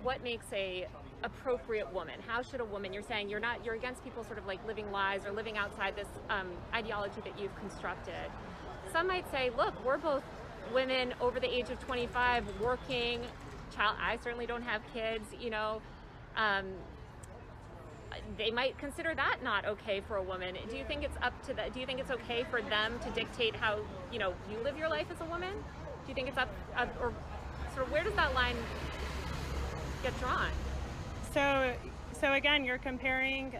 What makes a appropriate woman? How should a woman, you're saying you're against people sort of like living lies or living outside this ideology that you've constructed. Some might say, look, we're both women over the age of 25 working, I certainly don't have kids, you know, they might consider that not okay for a woman. Do you think it's do you think it's okay for them to dictate how, you know, you live your life as a woman? Do you think it's up or sort of where does that line get drawn? So again, you're comparing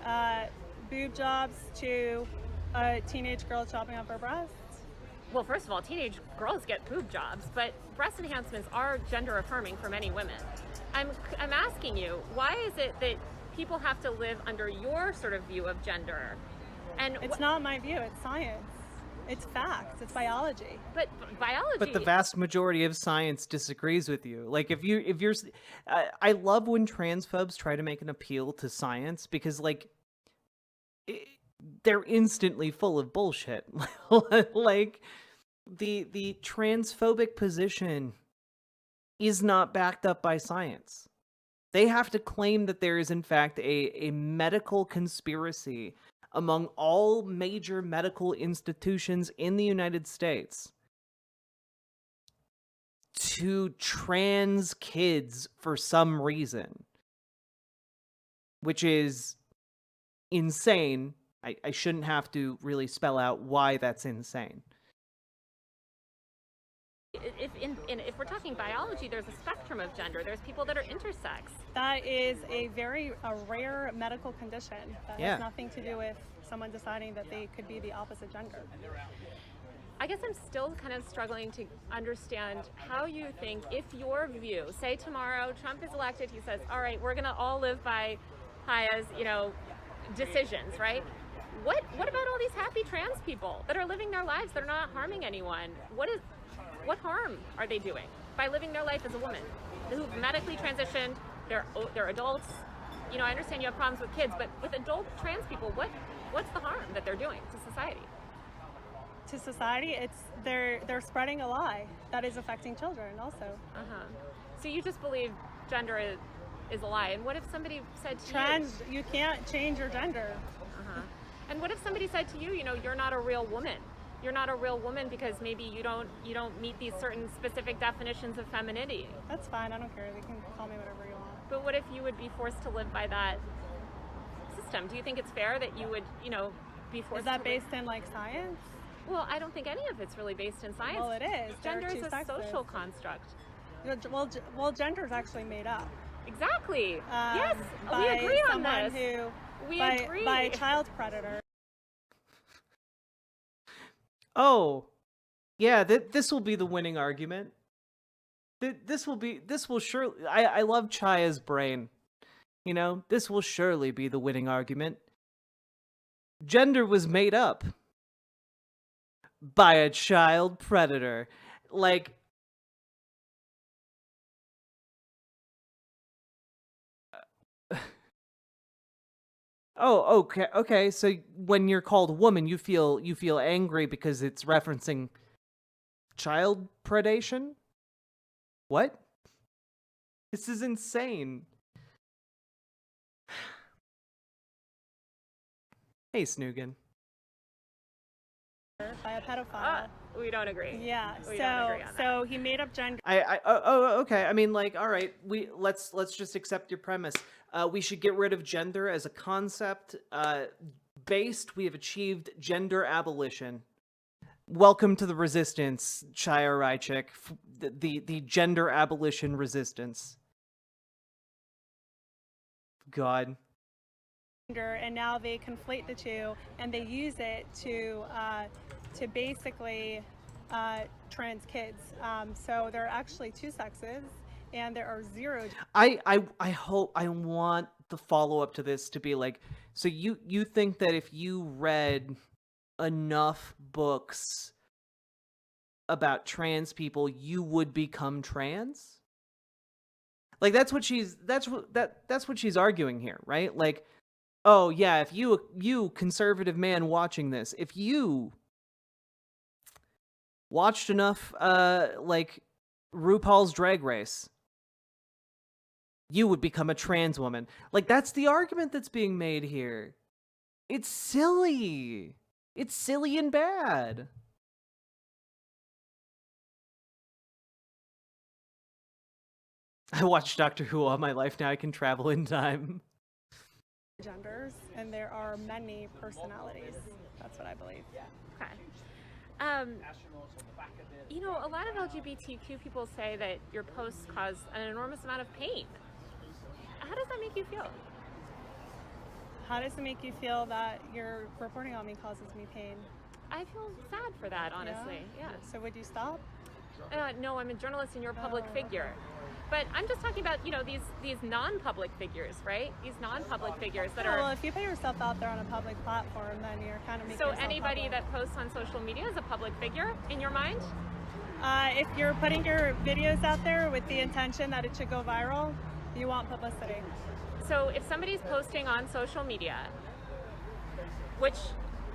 boob jobs to a teenage girl chopping off her breasts? Well, first of all, teenage girls get boob jobs, but breast enhancements are gender affirming for many women. I'm asking you, why is it that people have to live under your sort of view of gender? And it's not my view, it's science. It's facts, it's biology. But biology... But the vast majority of science disagrees with you. Like if you're I love when transphobes try to make an appeal to science, because like they're instantly full of bullshit. Like, the transphobic position is not backed up by science. They have to claim that there is, in fact, a medical conspiracy among all major medical institutions in the United States to trans kids for some reason, which is insane. I shouldn't have to really spell out why that's insane. If we're talking biology, there's a spectrum of gender. There's people that are intersex. That is a rare medical condition that Yeah. has nothing to do with someone deciding that they could be the opposite gender. I guess I'm still kind of struggling to understand how you think, if your view, say tomorrow Trump is elected, he says, all right, we're going to all live by Haya's, decisions, right? What about all these happy trans people that are living their lives? They're not harming anyone. What harm are they doing by living their life as a woman who've medically transitioned? They're adults. I understand you have problems with kids, but with adult trans people, what's the harm that they're doing to society? To society, they're spreading a lie that is affecting children also. So you just believe gender is a lie. And what if somebody said to Trans, you can't change your gender. And what if somebody said to you, you're not a real woman? You're not a real woman because maybe you don't meet these certain specific definitions of femininity. That's fine. I don't care. They can call me whatever you want. But what if you would be forced to live by that system? Do you think it's fair that you would, be forced? Is that to based in science? Well, I don't think any of it's really based in science. Well, it is. Gender is a sexes. social construct. Well, gender is actually made up. Exactly. Yes, we by agree on someone this. We by, agree. by a child predator. Oh, yeah, this will be the winning argument. This will surely, I love Chaya's brain. This will surely be the winning argument. Gender was made up by a child predator. Like, oh, okay. So when you're called a woman, you feel angry because it's referencing child predation? What? This is insane. Hey, Snoogan. By a pedophile. We don't agree. Yeah. We don't agree on So he made up gender. Okay. I mean, all right. Let's just accept your premise. We should get rid of gender as a concept. We have achieved gender abolition. Welcome to the resistance, Chaya Raichik, the gender abolition resistance. God. And now they conflate the two, and they use it to basically trans kids. So there are actually two sexes, and there are zero. I want the follow-up to this to be like, so you think that if you read enough books about trans people, you would become trans? Like, that's what she's arguing here, right? Like, oh yeah, if you conservative man watching this, if you watched enough like RuPaul's Drag Race, you would become a trans woman. Like, that's the argument that's being made here. It's silly. It's silly and bad. I watch Doctor Who all my life now. I can travel in time. Genders, and there are many personalities. That's what I believe. Okay. A lot of LGBTQ people say that your posts cause an enormous amount of pain. How does that make you feel? How does it make you feel that your reporting on me causes me pain? I feel sad for that, honestly. Yeah. So would you stop? No, I'm a journalist and you're a public figure. But I'm just talking about, these non-public figures, right? These non-public figures that are... Well, if you put yourself out there on a public platform, then you're kind of making So yourself anybody public. that posts on social media is a public figure, in your mind? If you're putting your videos out there with the intention that it should go viral, you want publicity. So if somebody's posting on social media which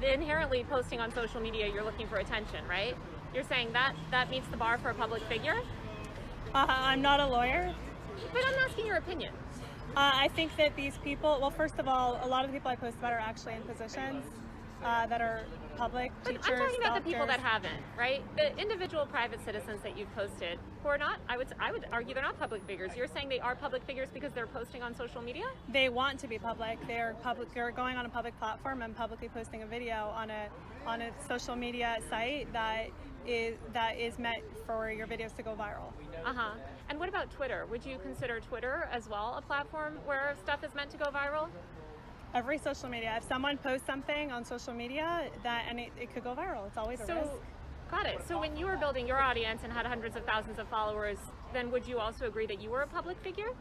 inherently posting on social media, you're looking for attention, right? You're saying that meets the bar for a public figure? I'm not a lawyer. But I'm asking your opinion. I think that these people, well, first of all, a lot of the people I post about are actually in positions that are public, But teachers, I'm talking about the people doctors. that haven't, right? The individual private citizens that you've posted who are not, I would argue they're not public figures. You're saying they are public figures because they're posting on social media? They want to be public. They're going on a public platform and publicly posting a video on a social media site that is meant for your videos to go viral. Uh-huh. And what about Twitter? Would you consider Twitter as well a platform where stuff is meant to go viral? Every social media, if someone posts something on social media, it could go viral. It's always a risk. Got it. So when you were building your audience and had hundreds of thousands of followers, then would you also agree that you were a public figure?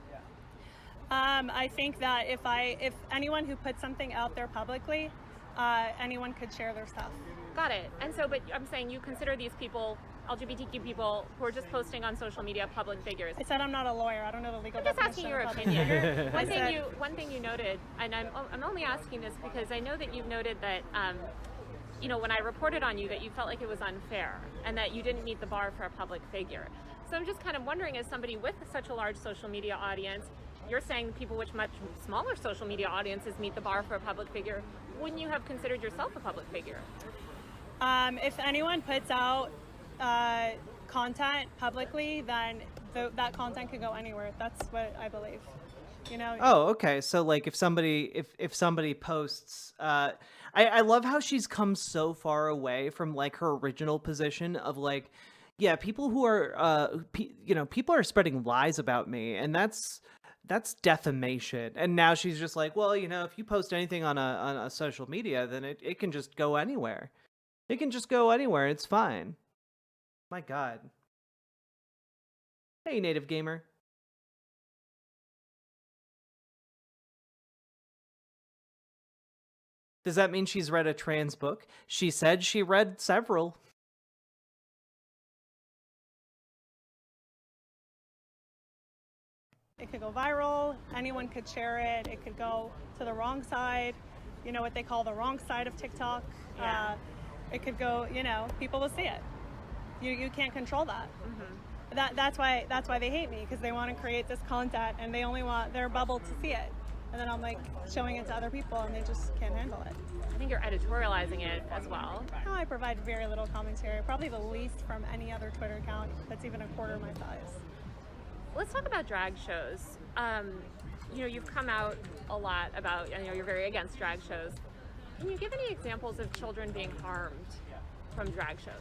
I think that if anyone who puts something out there publicly, anyone could share their stuff. Got it. And so, but I'm saying you consider these people, LGBTQ people, who are just posting on social media, public figures. I said I'm not a lawyer. I don't know the legal I'm just definition asking your of public opinion. figure. One thing you noted, and I'm only asking this because I know that you've noted that, when I reported on you, that you felt like it was unfair and that you didn't meet the bar for a public figure. So I'm just kind of wondering, as somebody with such a large social media audience, you're saying people with much smaller social media audiences meet the bar for a public figure. Wouldn't you have considered yourself a public figure? If anyone puts out content publicly, then that content could go anywhere. That's what I believe. Oh, okay. So like if somebody posts, I love how she's come so far away from like her original position of like, yeah, people who are, people are spreading lies about me, and that's defamation. And now she's just like, well, if you post anything on a social media, then it can just go anywhere. It can just go anywhere. It's fine. My God. Hey, native gamer. Does that mean she's read a trans book? She said she read several. It could go viral. Anyone could share it. It could go to the wrong side. What they call the wrong side of TikTok. Yeah. It could go. People will see it. You can't control that. Mm-hmm. That's why they hate me, because they want to create this content and they only want their bubble to see it. And then I'm like showing it to other people and they just can't handle it. I think you're editorializing it as well. No, I provide very little commentary, probably the least from any other Twitter account that's even a quarter my size. Let's talk about drag shows. You've come out a lot about, you're very against drag shows. Can you give any examples of children being harmed from drag shows?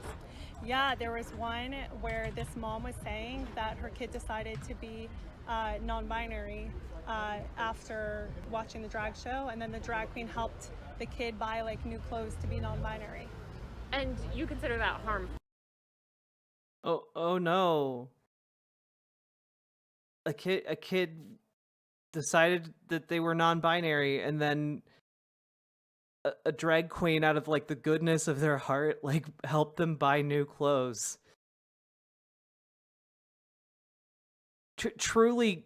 Yeah, there was one where this mom was saying that her kid decided to be non-binary after watching the drag show, and then the drag queen helped the kid buy like new clothes to be non-binary. And you consider that harmful? Oh no. A kid decided that they were non-binary, and then a drag queen, out of like the goodness of their heart, like helped them buy new clothes. Truly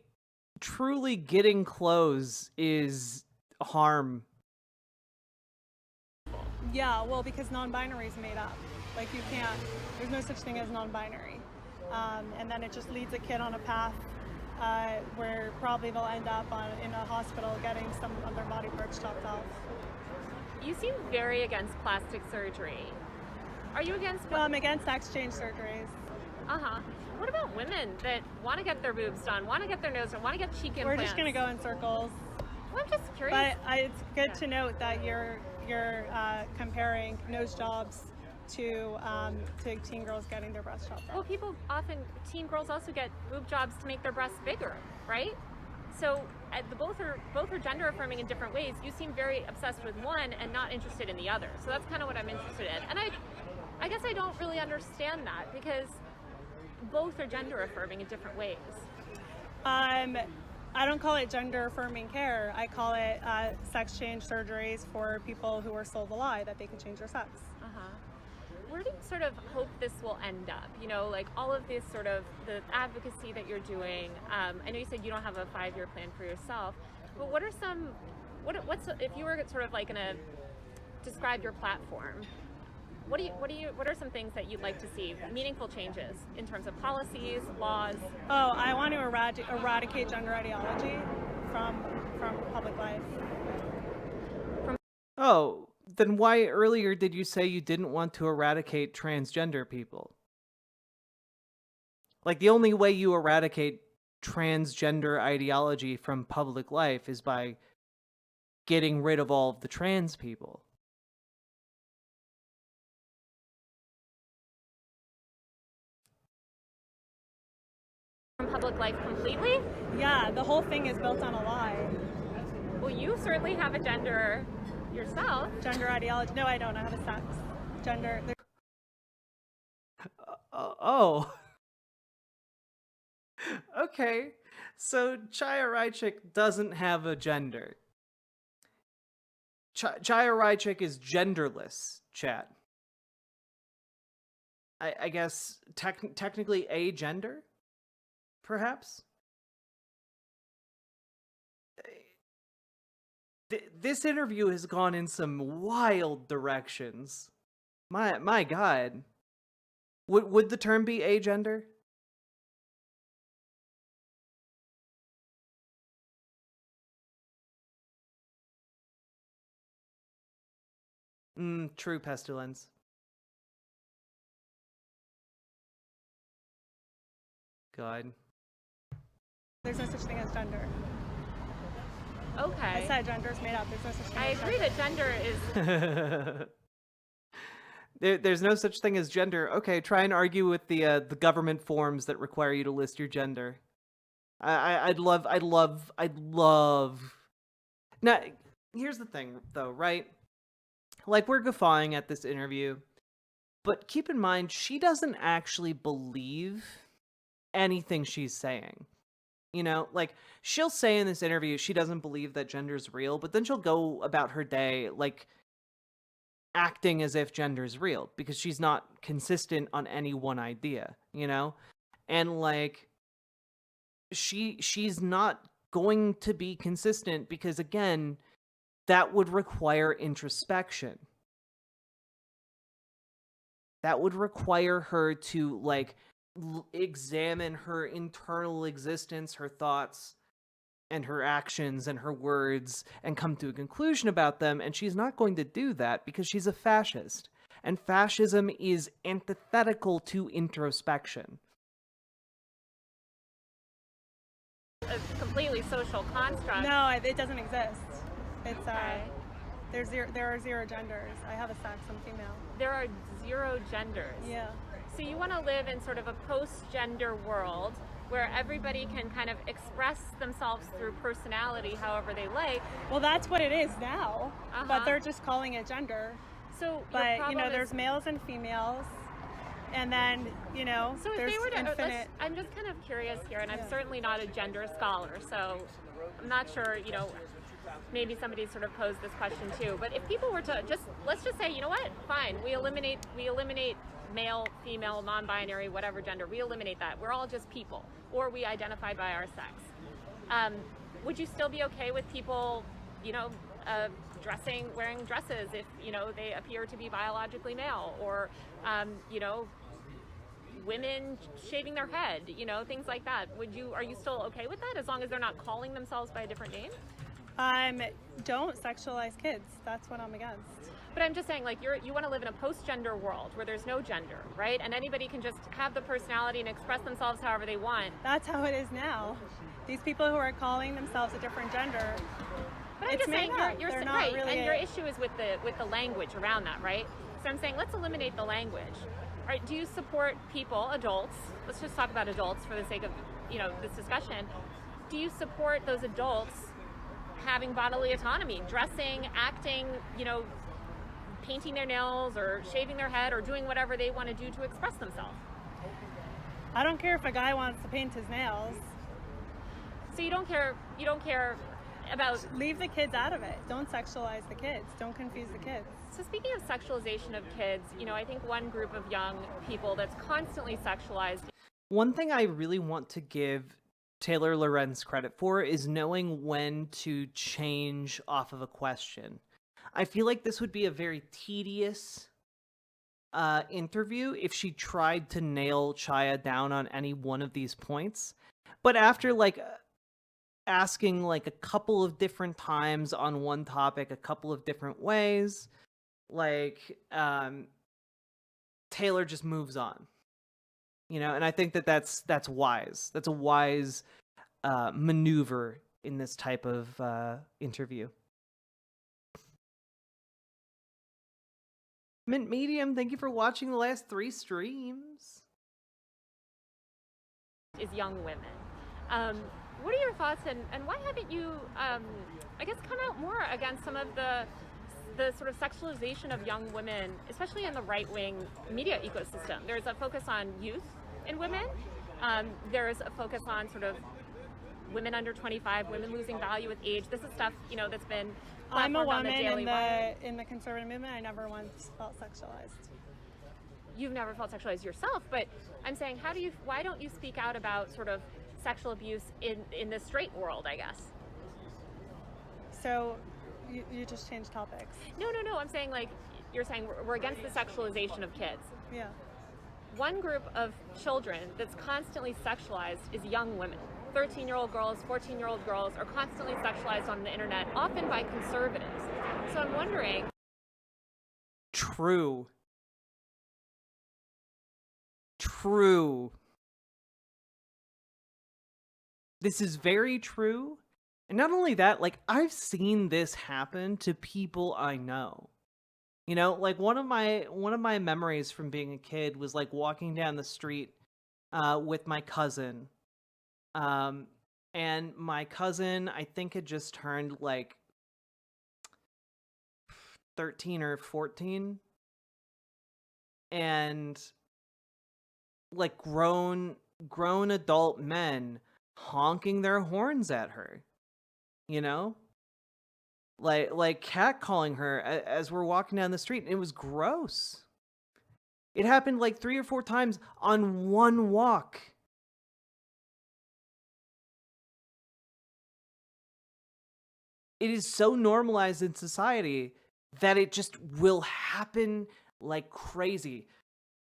getting clothes is harm. Yeah, well, because non-binary is made up. Like there's no such thing as non-binary. And then it just leads a kid on a path where probably they'll end up in a hospital getting some of their body parts chopped off. You seem very against plastic surgery. Are you against? Well, I'm against sex change surgeries. Uh-huh. What about women that want to get their boobs done, want to get their nose done, want to get cheek implants? We're just going to go in circles. Well, I'm just curious. But it's good to note that you're comparing nose jobs to teen girls getting their breasts chopped off. Well, teen girls also get boob jobs to make their breasts bigger, right? So both are gender affirming in different ways. You seem very obsessed with one and not interested in the other. So that's kind of what I'm interested in. And I guess I don't really understand that, because both are gender affirming in different ways. I don't call it gender affirming care. I call it sex change surgeries for people who are sold a lie that they can change their sex. Uh-huh. Where do you sort of hope this will end up? Like all of this sort of the advocacy that you're doing. I know you said you don't have a 5-year plan for yourself, but what's if you were sort of like in a describe your platform, what are some things that you'd like to see, meaningful changes in terms of policies, laws? Oh, I want to eradicate gender ideology from public life. Oh, then why earlier did you say you didn't want to eradicate transgender people? Like, the only way you eradicate transgender ideology from public life is by getting rid of all of the trans people. From public life completely? Yeah, the whole thing is built on a lie. Well, you certainly have a gender yourself. Gender ideology. No, I don't. I have a sex. Gender. Oh. Okay. So Chaya Raichik doesn't have a gender. Chaya Raichik is genderless, chat. I guess technically a gender? Perhaps? This interview has gone in some wild directions. My God. Would the term be agender? True, Pestilence. God. There's no such thing as gender. Okay. I said gender is made up. There's no such thing I as agree gender. that gender is... There's no such thing as gender. Okay, try and argue with the government forms that require you to list your gender. I'd love. Now, here's the thing, though, right? Like, we're guffawing at this interview, but keep in mind, she doesn't actually believe anything she's saying. You know, like, she'll say in this interview she doesn't believe that gender's real, but then she'll go about her day, like, acting as if gender's real, because she's not consistent on any one idea, you know? And, like, she's not going to be consistent because, again, that would require introspection. That would require her to, like, examine her internal existence, her thoughts, and her actions and her words, and come to a conclusion about them, and she's not going to do that because she's a fascist. And fascism is antithetical to introspection. a completely social construct. No, it doesn't exist. It's Okay. there are zero genders. I have a sex. I'm female. There are 0 genders. Yeah. So you want to live in sort of a post-gender world where everybody can kind of express themselves through personality however they like. Well, that's what it is now. Uh-huh. But they're just calling it gender. So But your you know, problem there's is, males and females, and then you know, so if there's they were to, infinite. I'm just kind of curious here, and I'm Yeah. certainly not a gender scholar, so I'm not sure, you know, maybe somebody sort of posed this question too, but if people were to let's just say, you know what, fine, we eliminate male, female, non-binary, whatever gender, we eliminate that. We're all just people, or we identify by our sex. Would you still be okay with people, you know, wearing dresses if, you know, they appear to be biologically male, or, you know, women shaving their head, you know, things like that? Are you still okay with that as long as they're not calling themselves by a different name? Don't sexualize kids. That's what I'm against. But I'm just saying, like, you want to live in a post-gender world where there's no gender, right? And anybody can just have the personality and express themselves however they want. That's how it is now. These people who are calling themselves a different gender. But I'm It's just saying, made up. you're They're not right, really and your issue is with the language around that, right? So I'm saying, let's eliminate the language. All right, do you support people, adults? Let's just talk about adults for the sake of, you know, this discussion. Do you support those adults having bodily autonomy, dressing, acting, you know, painting their nails or shaving their head or doing whatever they want to do to express themselves? I don't care if a guy wants to paint his nails. So you don't care about... Leave the kids out of it. Don't sexualize the kids. Don't confuse the kids. So speaking of sexualization of kids, you know, I think one group of young people that's constantly sexualized... One thing I really want to give Taylor Lorenz credit for is knowing when to change off of a question. I feel like this would be a very tedious interview if she tried to nail Chaya down on any one of these points. But after like asking like a couple of different times on one topic, a couple of different ways, like Taylor just moves on. You know, and I think that that's wise. That's a wise maneuver in this type of interview. Mint Medium, thank you for watching the last 3 streams. Is young women. What are your thoughts, and why haven't you, I guess, come out more against some of the sort of sexualization of young women, especially in the right-wing media ecosystem? There's a focus on youth in women. There's a focus on sort of women under 25, women losing value with age. This is stuff, you know, that's been I'm a platformed on the woman Daily Wire. in the conservative movement. I never once felt sexualized. You've never felt sexualized yourself, but I'm saying, why don't you speak out about sort of sexual abuse in the straight world, I guess? So you just changed topics. No. I'm saying, like, you're saying we're against the sexualization of kids. Yeah. One group of children that's constantly sexualized is young women. 13-year-old girls, 14-year-old girls are constantly sexualized on the internet, often by conservatives. So I'm wondering... True. This is very true. And not only that, like, I've seen this happen to people I know. You know, like one of my memories from being a kid was like walking down the street with my cousin. And my cousin, I think, had just turned like 13 or 14. And like grown adult men honking their horns at her, you know, like catcalling her as we're walking down the street. And it was gross. It happened like 3 or 4 times on one walk. It is so normalized in society that it just will happen like crazy.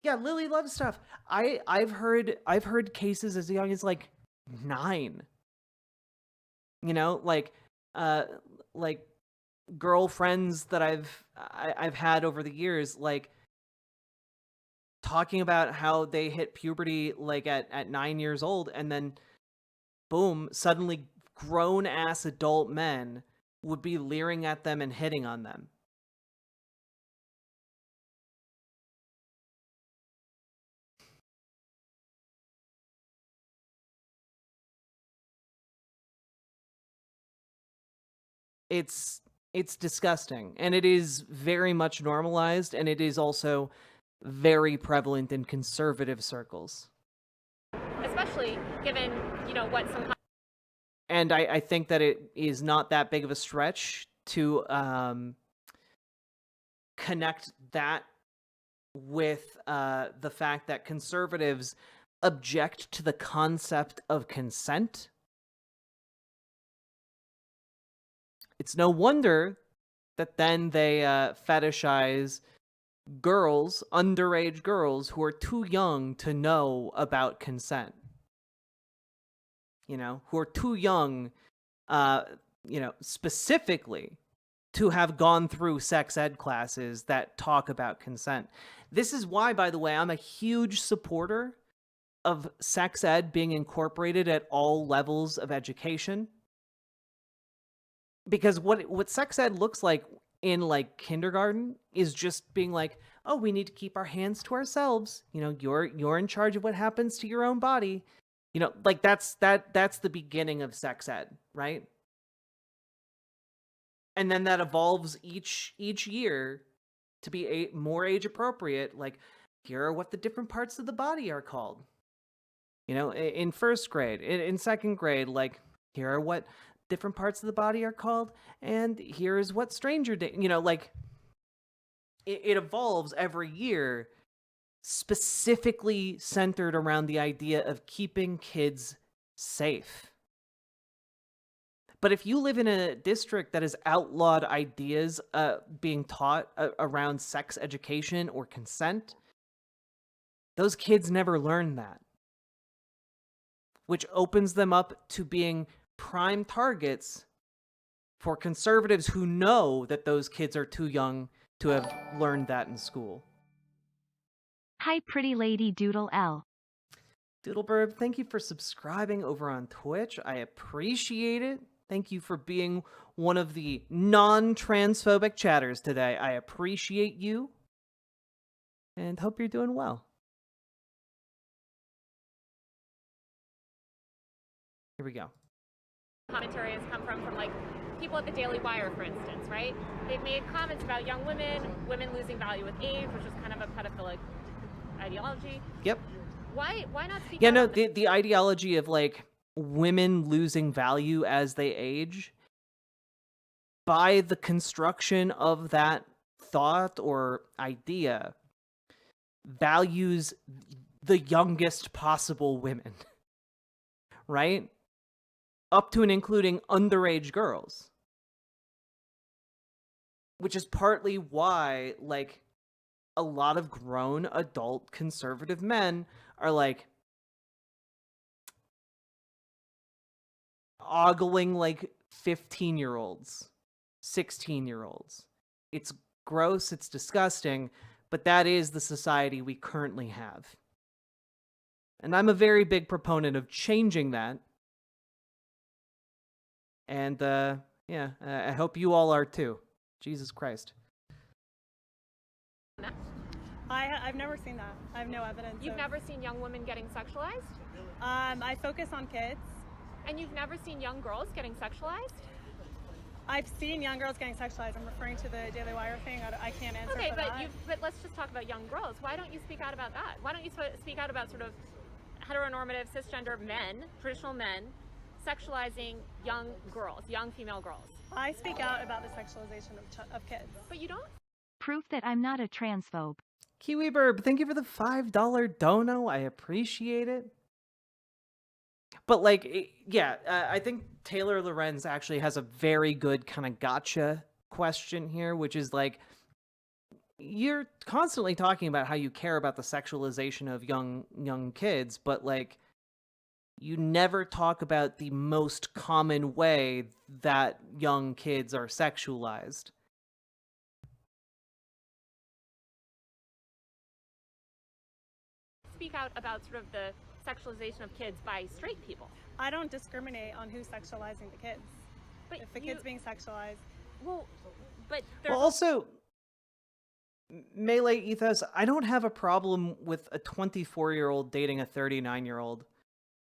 Yeah, Lily loves stuff. I've heard cases as young as like 9. You know, like girlfriends that I've had over the years, like talking about how they hit puberty like at 9 years old, and then boom, suddenly grown ass adult men would be leering at them and hitting on them. It's disgusting, and it is very much normalized, and it is also very prevalent in conservative circles. Especially given, you know, what some... And I think that it is not that big of a stretch to connect that with the fact that conservatives object to the concept of consent. It's no wonder that then they fetishize girls, underage girls, who are too young to know about consent. You know, who are too young, you know, specifically to have gone through sex ed classes that talk about consent. This is why, by the way, I'm a huge supporter of sex ed being incorporated at all levels of education. Because what sex ed looks like in like kindergarten is just being like, oh, we need to keep our hands to ourselves. You know, you're in charge of what happens to your own body. You know, like that's the beginning of sex ed, right? And then that evolves each year to be more age appropriate. Like, here are what the different parts of the body are called. You know, in first grade, in second grade, like, here are what different parts of the body are called, and here's what stranger you know, like it evolves every year, specifically centered around the idea of keeping kids safe. But if you live in a district that has outlawed ideas being taught around sex education or consent, those kids never learn that, which opens them up to being prime targets for conservatives who know that those kids are too young to have learned that in school. Hi, pretty lady Doodle L. Doodleburb, thank you for subscribing over on Twitch. I appreciate it. Thank you for being one of the non-transphobic chatters today. I appreciate you and hope you're doing well. Here we go. Commentary has come from like people at the Daily Wire, for instance, right? They've made comments about young women, women losing value with age, which is kind of a pedophilic ideology. Yep. Why not speak Yeah, out no, on this? the ideology of like women losing value as they age, by the construction of that thought or idea, values the youngest possible women, right? Up to and including underage girls. Which is partly why, like, a lot of grown adult conservative men are like ogling like 15-year-olds, 16-year-olds. It's gross, it's disgusting, but that is the society we currently have. And I'm a very big proponent of changing that. And yeah, I hope you all are too. Jesus Christ. I've never seen that. I have no evidence. You've never seen young women getting sexualized? I focus on kids. And you've never seen young girls getting sexualized? I've seen young girls getting sexualized. I'm referring to the Daily Wire thing. I can't answer Okay, for but that. but let's just talk about young girls. Why don't you speak out about that? Why don't you speak out about sort of heteronormative cisgender men, traditional men, sexualizing young girls, young female girls? I speak out about the sexualization of kids. But you don't? Proof that I'm not a transphobe. KiwiBurb, thank you for the $5 dono. I appreciate it. But like, yeah, I think Taylor Lorenz actually has a very good kind of gotcha question here, which is like, you're constantly talking about how you care about the sexualization of young kids, but like, you never talk about the most common way that young kids are sexualized. Speak out about sort of the sexualization of kids by straight people. I don't discriminate on who's sexualizing the kids. But If the kid's being sexualized, well, but there's Well, also, Melee Ethos, I don't have a problem with a 24-year-old dating a 39-year-old.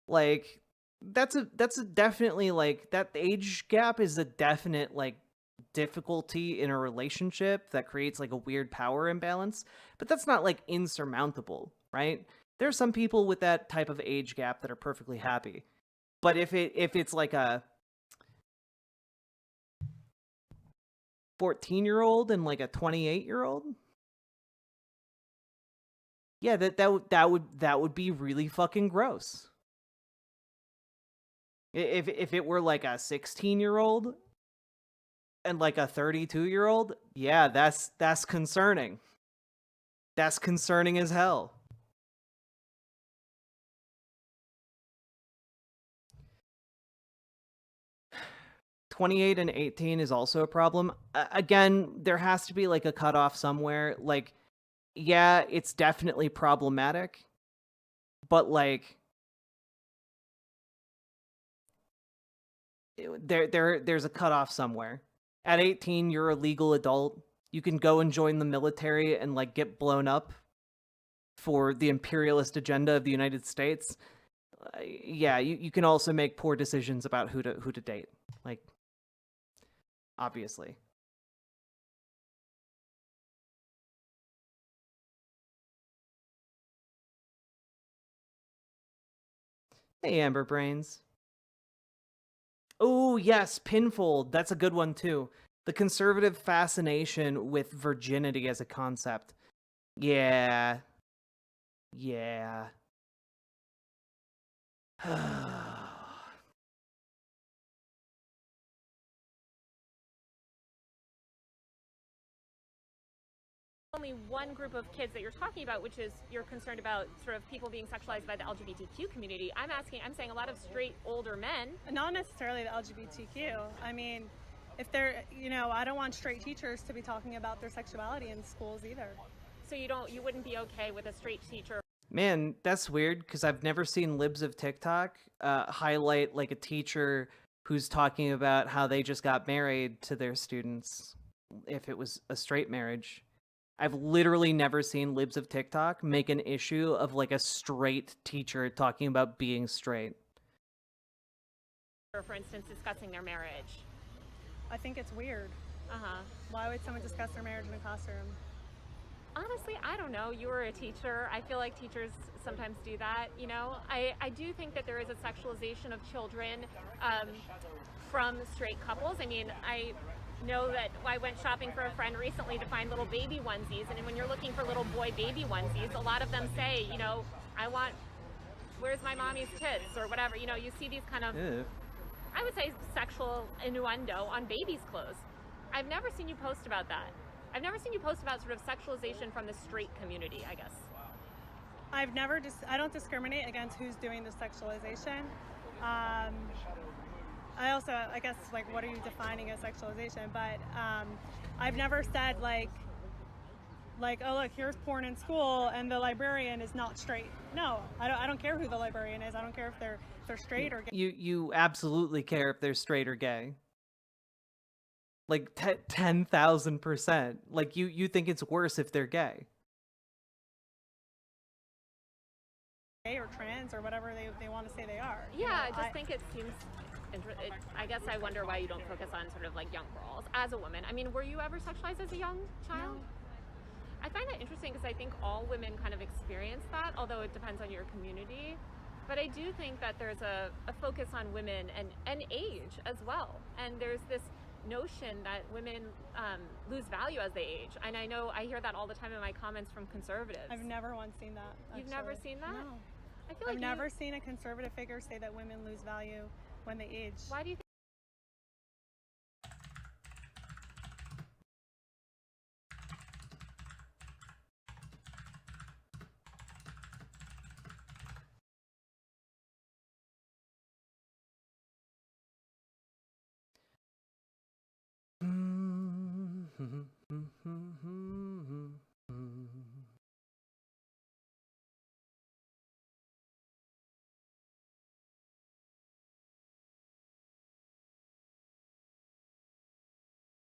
Like, that's a definitely, like, that age gap is a definite, like, difficulty in a relationship that creates, like, a weird power imbalance. But that's not, like, insurmountable, right? There are some people with that type of age gap that are perfectly happy. But if it's like a 14-year-old and like a 28-year-old, yeah, that would be really fucking gross. If it were like a 16-year-old and like a 32-year-old, yeah, that's concerning. That's concerning as hell. $28 and $18 is also a problem. Again, there has to be like a cutoff somewhere. Like, yeah, it's definitely problematic, but like, there's a cutoff somewhere. At 18, you're a legal adult. You can go and join the military and like get blown up for the imperialist agenda of the United States. Yeah, you can also make poor decisions about who to date. Like, obviously. Hey, Amber Brains. Oh, yes, Pinfold. That's a good one, too. The conservative fascination with virginity as a concept. Yeah. Yeah. only one group of kids that you're talking about, which is you're concerned about sort of people being sexualized by the LGBTQ community. I'm saying a lot of straight older men. Not necessarily the LGBTQ. I mean, if they're, I don't want straight teachers to be talking about their sexuality in schools either. So you wouldn't be okay with a straight teacher. Man, that's weird because I've never seen libs of TikTok highlight like a teacher who's talking about how they just got married to their students if it was a straight marriage. I've literally never seen libs of TikTok make an issue of like a straight teacher talking about being straight. Or, for instance, discussing their marriage. I think it's weird. Why would someone discuss their marriage in a classroom? Honestly, I don't know. You were a teacher. I feel like teachers sometimes do that, I do think that there is a sexualization of children from straight couples. I mean, I know that I went shopping for a friend recently to find little baby onesies, and when you're looking for little boy baby onesies, a lot of them say, where's my mommy's tits, or whatever. You see these kind of, I would say, sexual innuendo on babies' clothes. I've never seen you post about that. I've never seen you post about sort of sexualization from the straight community, I guess. I don't discriminate against who's doing the sexualization. I also, I guess, like, what are you defining as sexualization? But I've never said like, oh look, here's porn in school, and the librarian is not straight. No, I don't care who the librarian is. I don't care if they're straight or gay. You absolutely care if they're straight or gay. Like 10,000%. Like you think it's worse if they're gay. Gay or trans or whatever they want to say they are. Yeah, I just think it seems. I guess I wonder why you don't focus on sort of like young girls as a woman. I mean, were you ever sexualized as a young child? No. I find that interesting because I think all women kind of experience that, although it depends on your community. But I do think that there's a focus on women and age as well. And there's this notion that women lose value as they age. And I know I hear that all the time in my comments from conservatives. I've never once seen that. You've never seen that? No. I feel like I've never seen a conservative figure say that women lose value when they age. Why do you think?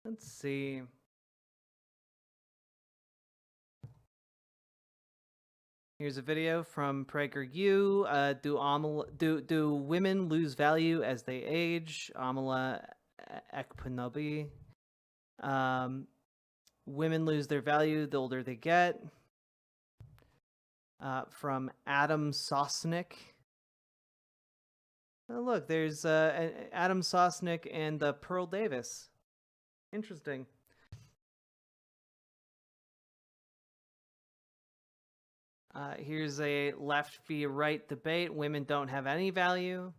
Let's see. Here's a video from PragerU. Do women lose value as they age? Amala Ekpunobi. Women lose their value the older they get. From Adam Sosnick. Oh, look, there's Adam Sosnick and Pearl Davis. Interesting. Here's a left v right debate. Women don't have any value.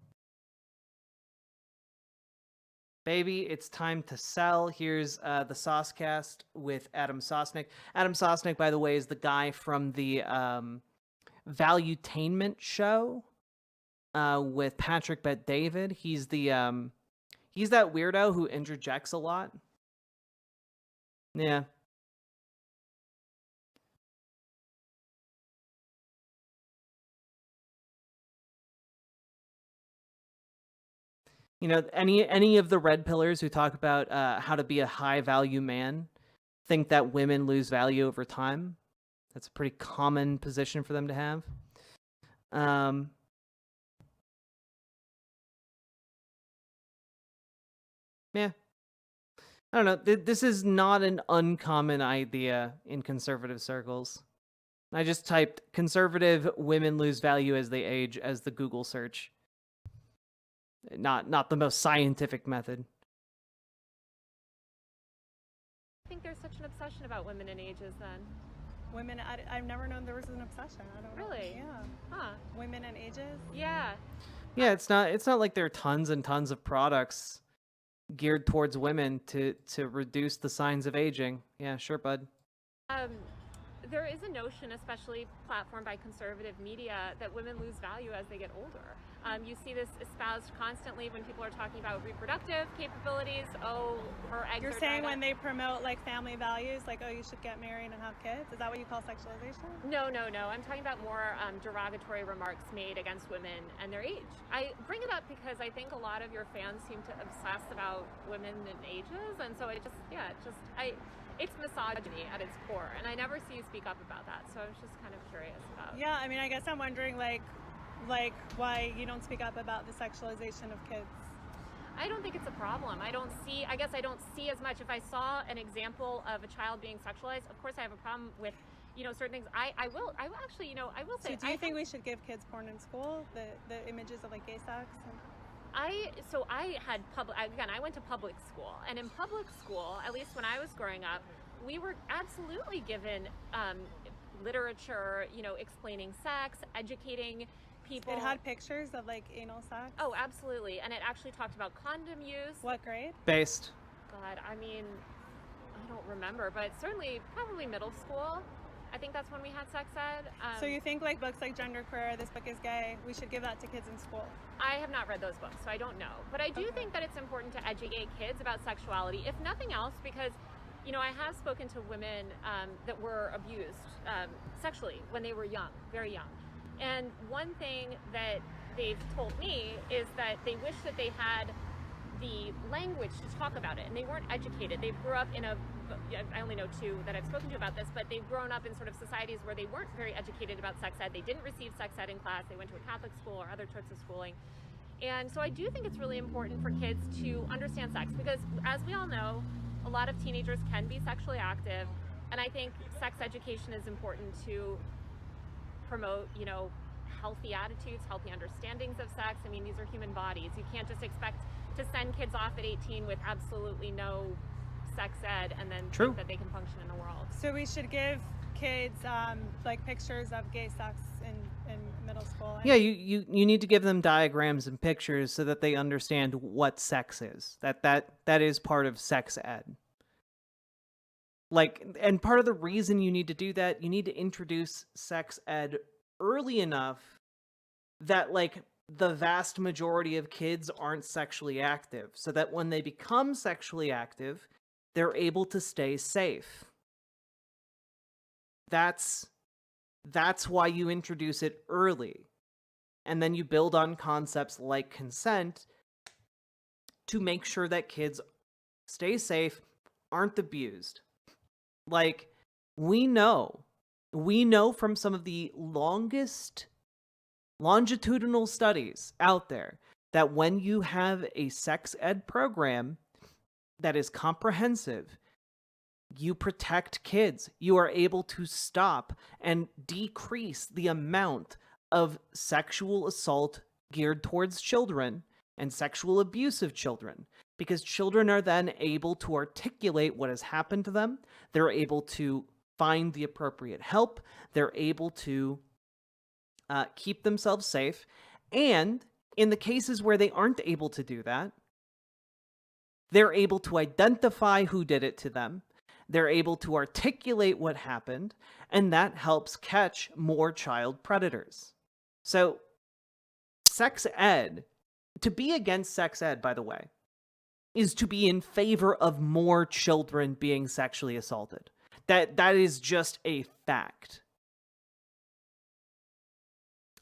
Baby, it's time to sell. Here's the Saucecast with Adam Sosnick. Adam Sosnick, by the way, is the guy from the Valuetainment show with Patrick Bet-David. He's the he's that weirdo who interjects a lot. Yeah. Any of the red pillars who talk about how to be a high value man think that women lose value over time. That's a pretty common position for them to have. Yeah. I don't know. This is not an uncommon idea in conservative circles. I just typed conservative women lose value as they age as the Google search. Not the most scientific method. I think there's such an obsession about women and ages then. Women, I've never known there was an obsession. I don't know. Really? Yeah. Huh. Women and ages? Yeah. Yeah, it's not like there are tons and tons of products geared towards women to reduce the signs of aging. Yeah, sure, bud. There is a notion, especially platformed by conservative media, that women lose value as they get older. You see this espoused constantly when people are talking about reproductive capabilities. Oh, her eggs You're are saying dried when up. they promote like family values, like, oh, you should get married and have kids? Is that what you call sexualization? No. I'm talking about more derogatory remarks made against women and their age. I bring it up because I think a lot of your fans seem to obsess about women and ages, and so it's misogyny at its core, and I never see you speak up about that. So I was just kind of curious about. Yeah, I mean, I guess I'm wondering like why you don't speak up about the sexualization of kids. I don't think it's a problem. I don't see as much. If I saw an example of a child being sexualized, of course I have a problem with, certain things. I will actually, I will say. So do you think we should give kids porn in school? The images of like gay sex? I went to public school, and in public school, at least when I was growing up, we were absolutely given literature, explaining sex, educating people. It had pictures of like anal sex? Oh, absolutely. And it actually talked about condom use. What grade? Based. God, I mean, I don't remember, but certainly probably middle school. I think that's when we had sex ed. So you think like books like Genderqueer, This Book is Gay, we should give that to kids in school? I have not read those books, so I don't know. But I do think that it's important to educate kids about sexuality, if nothing else, because I have spoken to women that were abused sexually when they were young, very young. And one thing that they've told me is that they wish that they had the language to talk about it, and they weren't educated. They grew up in I only know two that I've spoken to about this, but they've grown up in sort of societies where they weren't very educated about sex ed. They didn't receive sex ed in class. They went to a Catholic school or other sorts of schooling. And so I do think it's really important for kids to understand sex, because as we all know, a lot of teenagers can be sexually active, and I think sex education is important to promote, healthy attitudes, healthy understandings of sex. I mean, these are human bodies. You can't just expect to send kids off at 18 with absolutely no sex ed and then think that they can function in the world. So we should give kids like pictures of gay sex in middle school. Yeah, you need to give them diagrams and pictures so that they understand what sex is. That is part of sex ed. And part of the reason you need to do that, you need to introduce sex ed early enough that the vast majority of kids aren't sexually active, so that when they become sexually active, they're able to stay safe. That's why you introduce it early. And then you build on concepts like consent to make sure that kids stay safe, aren't abused. We know from some of the longitudinal studies out there that when you have a sex ed program that is comprehensive, you protect kids. You are able to stop and decrease the amount of sexual assault geared towards children and sexual abuse of children, because children are then able to articulate what has happened to them. They're able to find the appropriate help. They're able to keep themselves safe. And in the cases where they aren't able to do that, they're able to identify who did it to them. They're able to articulate what happened, and that helps catch more child predators. So, sex ed, to be against sex ed, by the way, is to be in favor of more children being sexually assaulted. That is just a fact.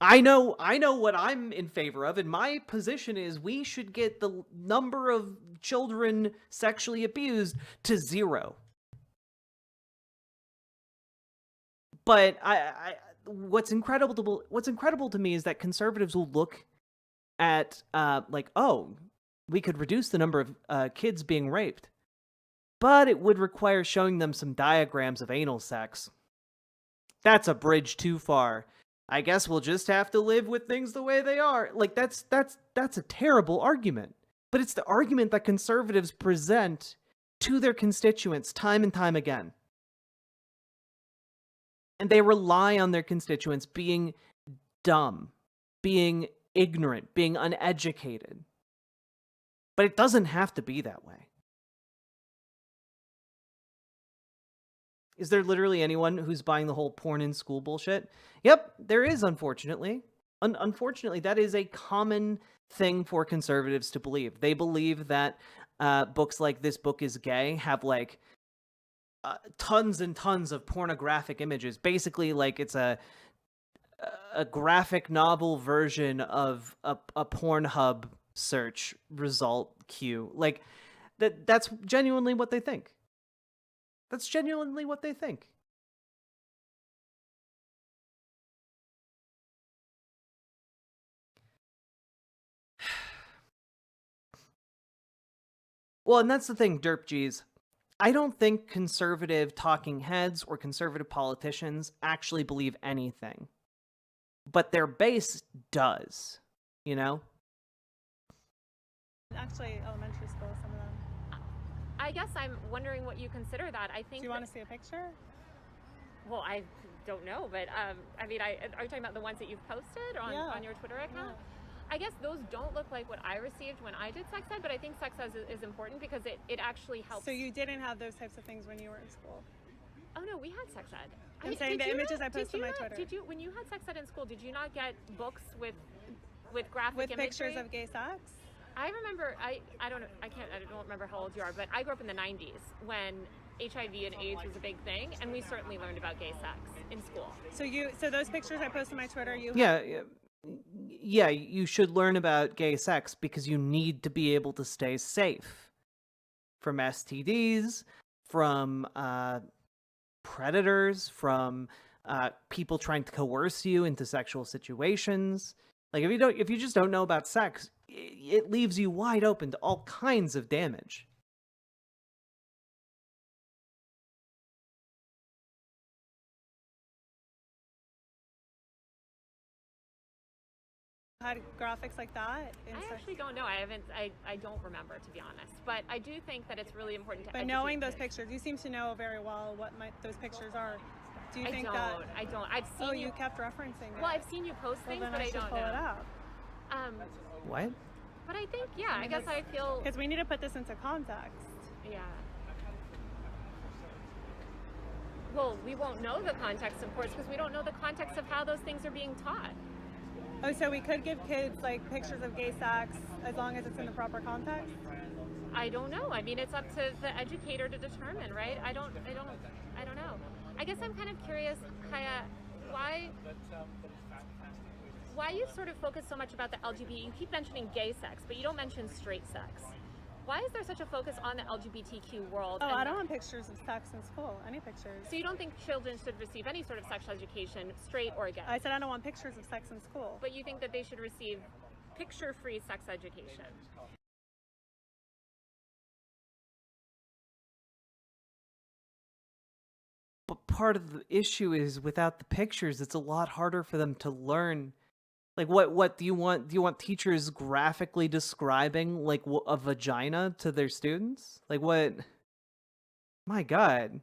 I know what I'm in favor of, and my position is we should get the number of children sexually abused to 0. But what's incredible to me is that conservatives will look at we could reduce the number of kids being raped, but it would require showing them some diagrams of anal sex. That's a bridge too far. I guess we'll just have to live with things the way they are. That's a terrible argument. But it's the argument that conservatives present to their constituents time and time again. And they rely on their constituents being dumb, being ignorant, being uneducated. But it doesn't have to be that way. Is there literally anyone who's buying the whole porn in school bullshit? Yep, there is, unfortunately. Unfortunately, that is a common thing for conservatives to believe. They believe that books like This Book is Gay have like tons and tons of pornographic images. Basically, like it's a graphic novel version of a Pornhub search result queue. Like that's genuinely what they think. That's genuinely what they think. Well, and that's the thing, Derp G's. I don't think conservative talking heads or conservative politicians actually believe anything. But their base does, you know? Actually, elementary school, some of them. I guess I'm wondering what you consider that. I think. Do you want to see a picture? Well, I don't know, but I mean, are you talking about the ones that you've posted on your Twitter account? Yeah. I guess those don't look like what I received when I did sex ed, but I think sex ed is important because it actually helps. So you didn't have those types of things when you were in school? Oh no, we had sex ed. I'm saying the images I posted on my Twitter. Did you, when you had sex ed in school, did you not get books with graphic with imagery? pictures of gay sex? I remember. I don't remember how old you are, but I grew up in the 90s when HIV and AIDS was a big thing, and we certainly learned about gay sex in school. So those pictures I posted on my Twitter, Yeah, you should learn about gay sex because you need to be able to stay safe from STDs, from predators, from people trying to coerce you into sexual situations. Like if you just don't know about sex, it leaves you wide open to all kinds of damage. Had graphics like that? I actually don't know. I don't remember, to be honest. But I do think that it's really important to. But knowing those pictures, you seem to know very well what those pictures are. Do you think that? I don't. I've seen. Oh, you kept referencing it. Well, I've seen you post things, then but I don't pull know. it up. What? But I think, yeah. I guess I feel. Because we need to put this into context. Yeah. Well, we won't know the context, of course, because we don't know the context of how those things are being taught. Oh, so we could give kids like pictures of gay sex as long as it's in the proper context? I don't know. I mean, it's up to the educator to determine, right? I don't know. I guess I'm kind of curious, Kaya, why you sort of focus so much about the LGBT. You keep mentioning gay sex, but you don't mention straight sex. Why is there such a focus on the LGBTQ world? Oh, I don't want pictures of sex in school. Any pictures. So you don't think children should receive any sort of sexual education, straight or gay? I said I don't want pictures of sex in school. But you think that they should receive picture-free sex education? But part of the issue is without the pictures, it's a lot harder for them to learn. Like, what do you want? Do you want teachers graphically describing like a vagina to their students? Like what? My God.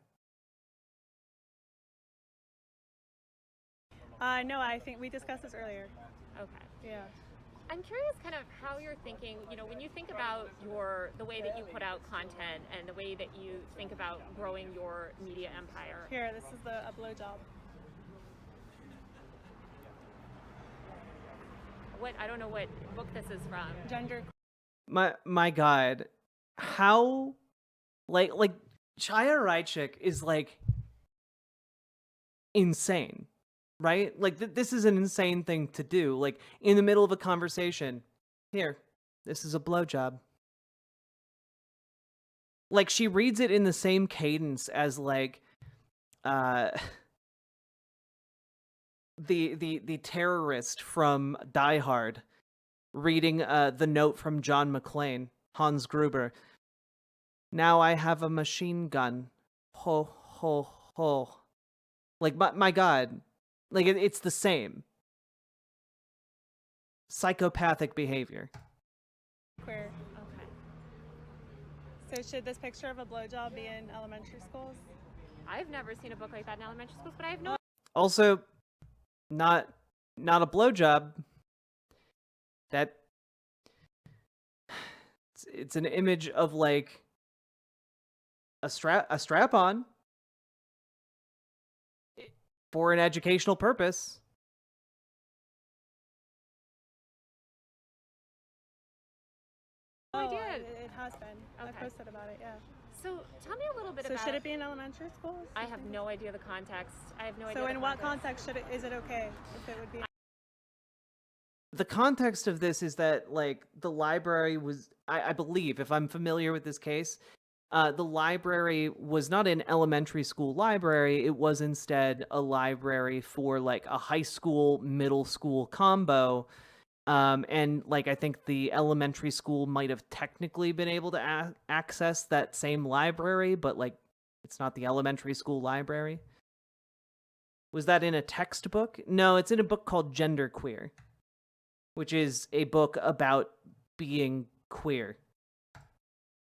No, I think we discussed this earlier. Okay. Yeah. I'm curious kind of how you're thinking, when you think about the way that you put out content and the way that you think about growing your media empire. Here, this is a blowjob. I don't know what book this is from. Gender. My God. How like Chaya Raichik is like insane. Right? Like this is an insane thing to do. Like in the middle of a conversation, here, this is a blowjob. Like she reads it in the same cadence as like the terrorist from Die Hard reading the note from John McClane, Hans Gruber. Now I have a machine gun. Ho ho ho. Like my God. Like, it's the same. Psychopathic behavior. Queer. Okay. So should this picture of a blowjob be in elementary schools? I've never seen a book like that in elementary schools, but I have no... Also, not a blowjob. It's an image of, like, a strap-on. for an educational purpose. Oh, I Oh, did. it has been. I Okay. posted about it, yeah. So tell me a little bit So about. should it be in elementary schools? I have no idea the context. I have no idea. So the in what context. context is it okay if it would be? The context of this is that, like, the library was, I believe, if I'm familiar with this case, the library was not an elementary school library. It was instead a library for, like, a high school, middle school combo. And, like, I think the elementary school might have technically been able to access that same library, but, like, it's not the elementary school library. Was that in a textbook? No, it's in a book called Genderqueer, which is a book about being queer.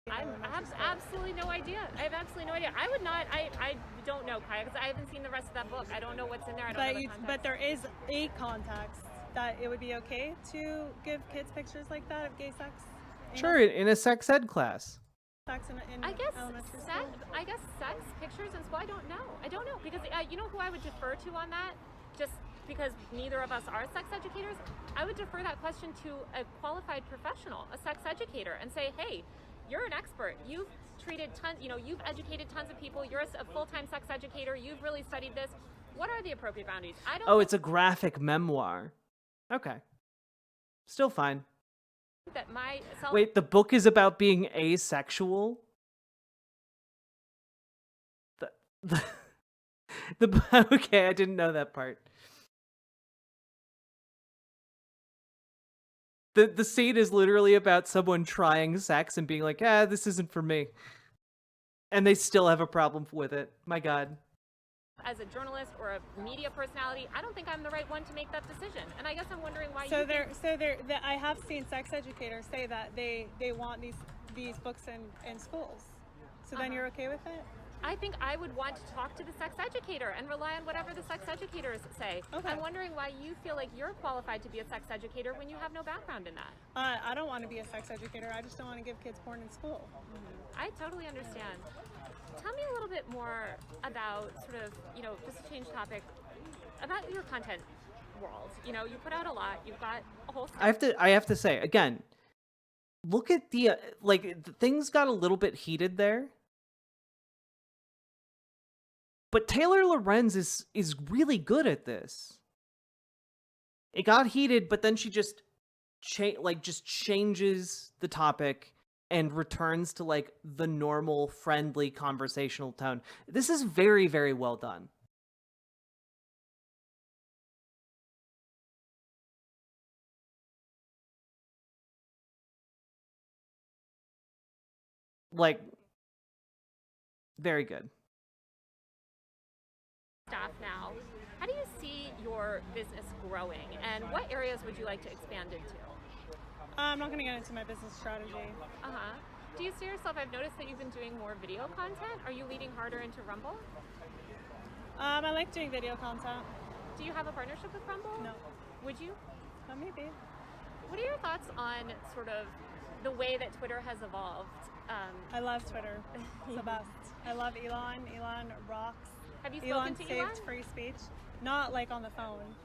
I have absolutely no idea. I have absolutely no idea. I would not. I don't know, Kaya, because I haven't seen the rest of that book. I don't know what's in there. I don't know the context. But there is a context that it would be okay to give kids pictures like that of gay sex. Sure, in a sex ed class. Sex in I guess elementary sex. school. I guess sex pictures in school. I don't know because you know who I would defer to on that. Just because neither of us are sex educators, I would defer that question to a qualified professional, a sex educator, and say, hey, you're an expert. You've treated tons. You've educated tons of people. You're a full-time sex educator. You've really studied this. What are the appropriate boundaries? I don't. Oh, it's a graphic memoir. Okay. Still fine. That Wait, the book is about being asexual? Okay, I didn't know that part. The scene is literally about someone trying sex and being like, this isn't for me. And they still have a problem with it. My God. As a journalist or a media personality, I don't think I'm the right one to make that decision. And I guess I'm wondering why I have seen sex educators say that they want these books in schools. So then you're okay with it? I think I would want to talk to the sex educator and rely on whatever the sex educators say. Okay. I'm wondering why you feel like you're qualified to be a sex educator when you have no background in that. I don't want to be a sex educator. I just don't want to give kids porn in school. I totally understand. Tell me a little bit more about sort of, just to change topic, about your content world. You put out a lot. You've got a whole staff. I have to say, again, look at the things got a little bit heated there. But Taylor Lorenz is really good at this. It got heated, but then she just changes the topic and returns to like the normal, friendly, conversational tone. This is very, very well done. Like, very good. Staff now. How do you see your business growing, and what areas would you like to expand into? I'm not going to get into my business strategy. Do you see yourself? I've noticed that you've been doing more video content. Are you leading harder into Rumble? I like doing video content. Do you have a partnership with Rumble? No. Would you? Maybe. What are your thoughts on sort of the way that Twitter has evolved? I love Twitter. It's the best. I love Elon. Elon rocks. Have you spoken to Elon? Saved free speech. Not like on the phone.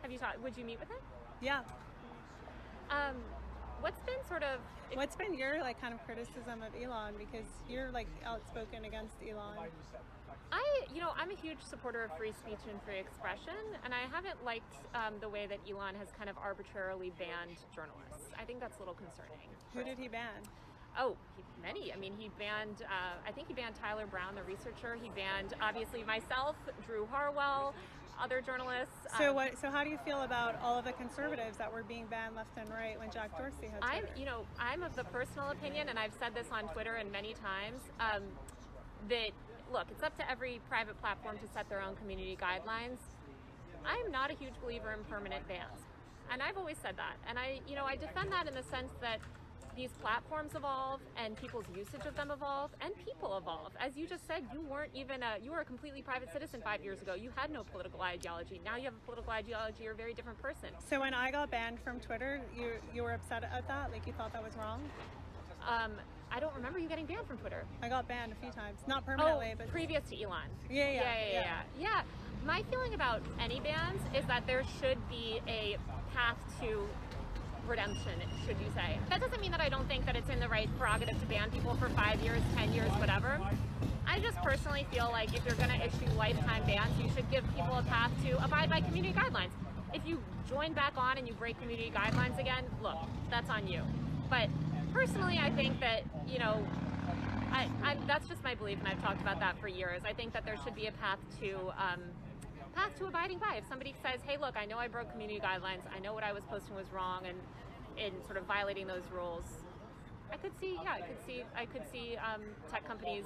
Have you talked? Would you meet with him? Yeah. What's been your like kind of criticism of Elon, because you're like outspoken against Elon? I'm a huge supporter of free speech and free expression, and I haven't liked the way that Elon has kind of arbitrarily banned journalists. I think that's a little concerning. Who did he ban? Oh, many. I mean, he banned, I think he banned Tyler Brown, the researcher. He banned, obviously, myself, Drew Harwell, other journalists. So how do you feel about all of the conservatives that were being banned left and right when Jack Dorsey had Twitter? I'm of the personal opinion, and I've said this on Twitter and many times, that, look, it's up to every private platform to set their own community guidelines. I'm not a huge believer in permanent bans. And I've always said that. And I defend that in the sense that these platforms evolve and people's usage of them evolve and people evolve. As you just said, you were a completely private citizen 5 years ago. You had no political ideology. Now you have a political ideology. You're a very different person. So when I got banned from Twitter, you were upset at that? Like you thought that was wrong? I don't remember you getting banned from Twitter. I got banned a few times. Not permanently, but previous to Elon. Yeah. my feeling about any bans is that there should be a path to redemption, should you say. That doesn't mean that I don't think that it's in the right prerogative to ban people for 5 years, 10 years, whatever. I just personally feel like if you're going to issue lifetime bans, you should give people a path to abide by community guidelines. If you join back on and you break community guidelines again, look, that's on you. But personally, I think that, you know, that's just my belief, and I've talked about that for years. I think that there should be a path to abiding by. If somebody says, hey, look, I know I broke community guidelines, I know what I was posting was wrong, and in sort of violating those rules, I could see tech companies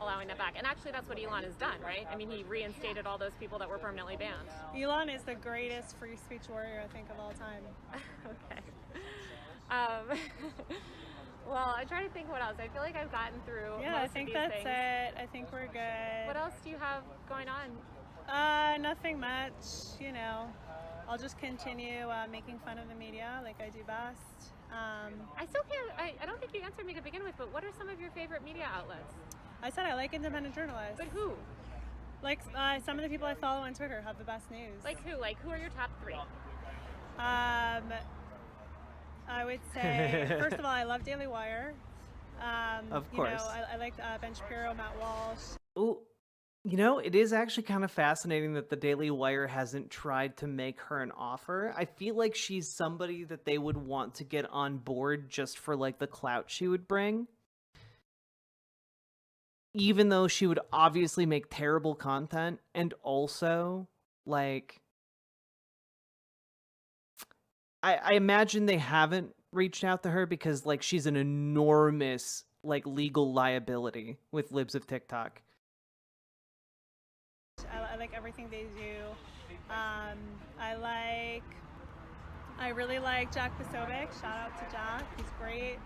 allowing that back. And actually, that's what Elon has done, right? I mean, he reinstated all those people that were permanently banned. Elon is the greatest free speech warrior, I think, of all time. Okay. Well, I'm trying to think what else. I feel like I've gotten through Yeah, most I think of these that's things. it. I think we're good. What else do you have going on? Nothing much, you know. I'll just continue making fun of the media like I do best. I still can't, I don't think you answered me to begin with, but what are some of your favorite media outlets? I said I like independent journalists. But who? Like some of the people I follow on Twitter have the best news. Like who? Like who are your top 3? I would say, first of all, I love Daily Wire. Of course. You know, I like Ben Shapiro, Matt Walsh. Ooh, you know, it is actually kind of fascinating that the Daily Wire hasn't tried to make her an offer. I feel like she's somebody that they would want to get on board just for like the clout she would bring. Even though she would obviously make terrible content, and also like I imagine they haven't reached out to her because like she's an enormous like legal liability with Libs of TikTok. I like everything they do. I really like Jack Posobiec. Shout out to Jack, he's great.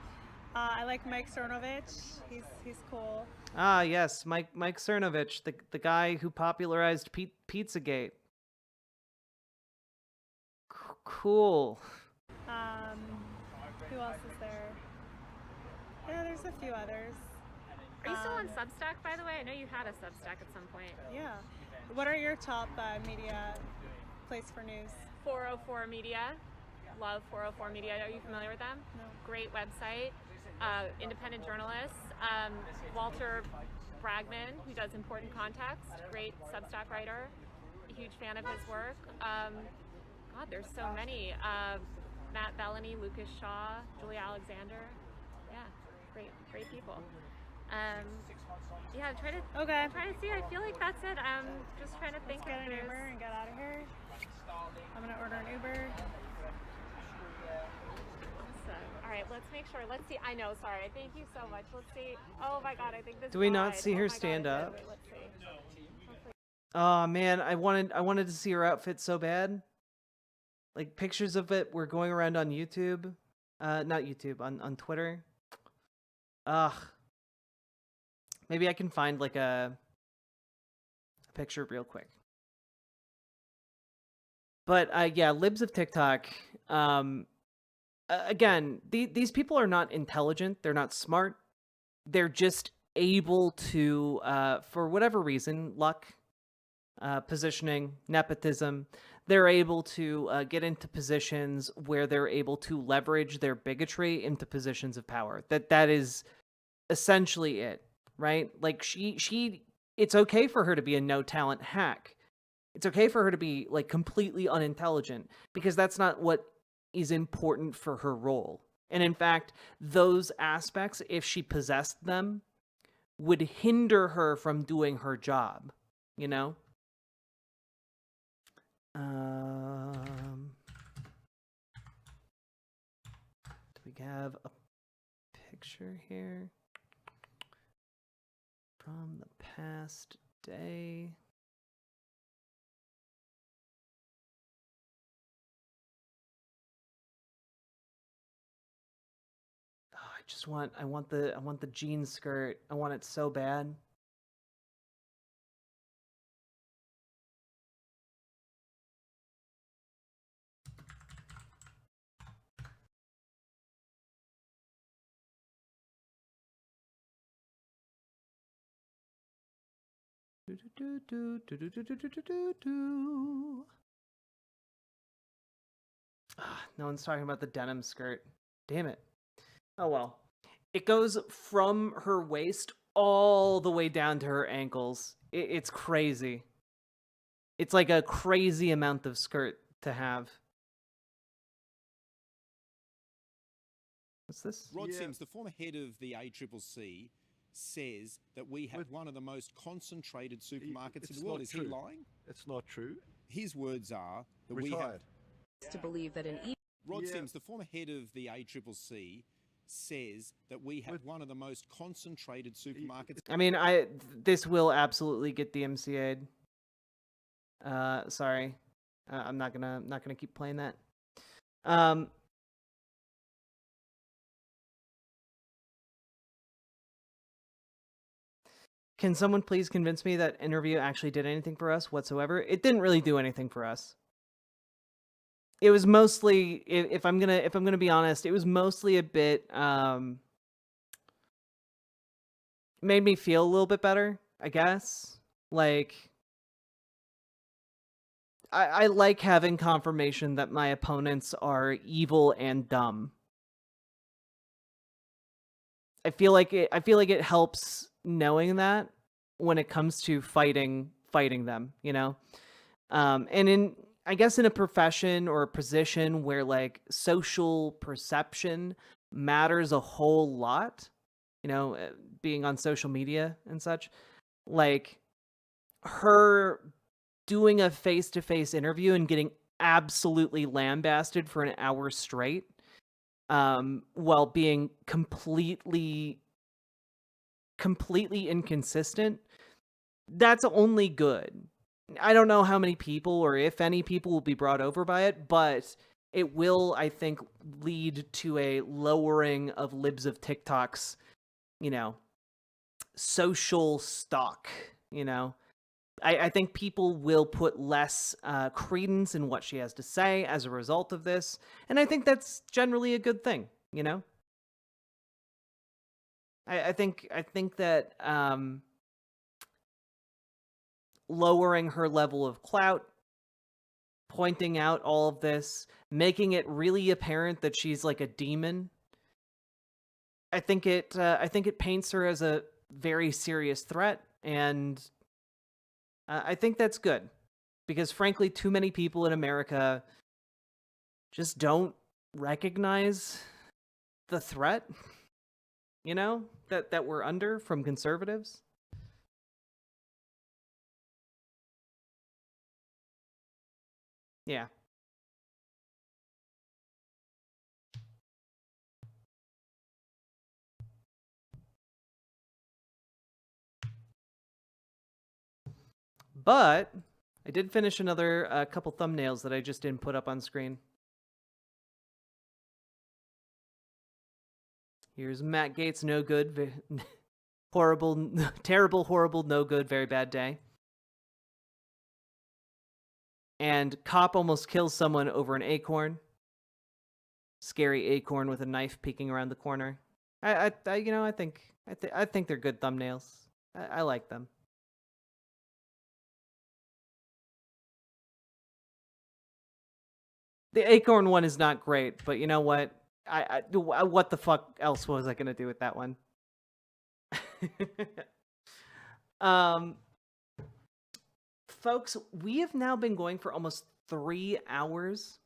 I like Mike Cernovich. He's cool. Ah, yes, Mike Cernovich, the guy who popularized Pizzagate. Cool. Who else is there? Yeah, there's a few others. Are you still on Substack, by the way? I know you had a Substack at some point. Yeah. What are your top media place for news? 404 Media. Love 404 Media. Are you familiar with them? No. Great website. Independent journalists. Walter Bragman, who does Important Context. Great Substack writer. Huge fan of his work. God, there's so many. Matt Bellany, Lucas Shaw, Julia Alexander. Yeah, great people. Yeah, I'm trying to see. I feel like that's it. I'm just trying to think. Let's get an Uber and get out of here. I'm gonna order an Uber. Awesome. All right, let's make sure. Let's see. I know. Sorry. Thank you so much. Let's see. Oh my God, I think this. Do we not died. see her Oh my stand God, up? wait, let's see. Hopefully. Oh man, I wanted to see her outfit so bad. Like pictures of it were going around on YouTube. Not YouTube, on Twitter. Ugh. Maybe I can find like a picture real quick. But yeah, Libs of TikTok. Again, these people are not intelligent. They're not smart. They're just able to, for whatever reason, luck, positioning, nepotism, they're able to get into positions where they're able to leverage their bigotry into positions of power. That is essentially it, right? Like it's okay for her to be a no talent hack. It's okay for her to be like completely unintelligent because that's not what is important for her role. And in fact, those aspects, if she possessed them, would hinder her from doing her job, you know? Do we have a picture here from the past day? Oh, I want the jean skirt. I want it so bad. No one's talking about the denim skirt. Damn it. Oh well. It goes from her waist all the way down to her ankles. It's crazy. It's like a crazy amount of skirt to have. What's this? Rod Sims, the former head of the ACCC, says that we have one of the most concentrated supermarkets in the world. Is he lying? It's not true. His words are that Retired. To believe that Rod Sims, the former head of the ACCC, says that we have one of the most concentrated supermarkets. I mean, this will absolutely get DMCA'd. Sorry, I'm not gonna keep playing that. Can someone please convince me that interview actually did anything for us whatsoever? It didn't really do anything for us. It was mostly, if I'm gonna be honest, it was mostly a bit made me feel a little bit better, I guess. Like, I like having confirmation that my opponents are evil and dumb. I feel like it helps knowing that when it comes to fighting them, you know? And I guess in a profession or a position where like social perception matters a whole lot, you know, being on social media and such, like her doing a face-to-face interview and getting absolutely lambasted for an hour straight, while being completely inconsistent, that's only good. I don't know how many people or if any people will be brought over by it, but it will, I think, lead to a lowering of libs of TikTok's, you know, social stock, you know. I think people will put less credence in what she has to say as a result of this, and I think that's generally a good thing, you know. I think that lowering her level of clout, pointing out all of this, making it really apparent that she's like a demon, I think it paints her as a very serious threat, and I think that's good, because frankly, too many people in America just don't recognize the threat, you know, that we're under from conservatives. Yeah. But I did finish another couple thumbnails that I just didn't put up on screen. Here's Matt Gaetz, no good, horrible, terrible, horrible, no good, very bad day. And cop almost kills someone over an acorn. Scary acorn with a knife peeking around the corner. I think they're good thumbnails. I like them. The acorn one is not great, but you know what? What the fuck else was I gonna do with that one? Folks, we have now been going for almost 3 hours.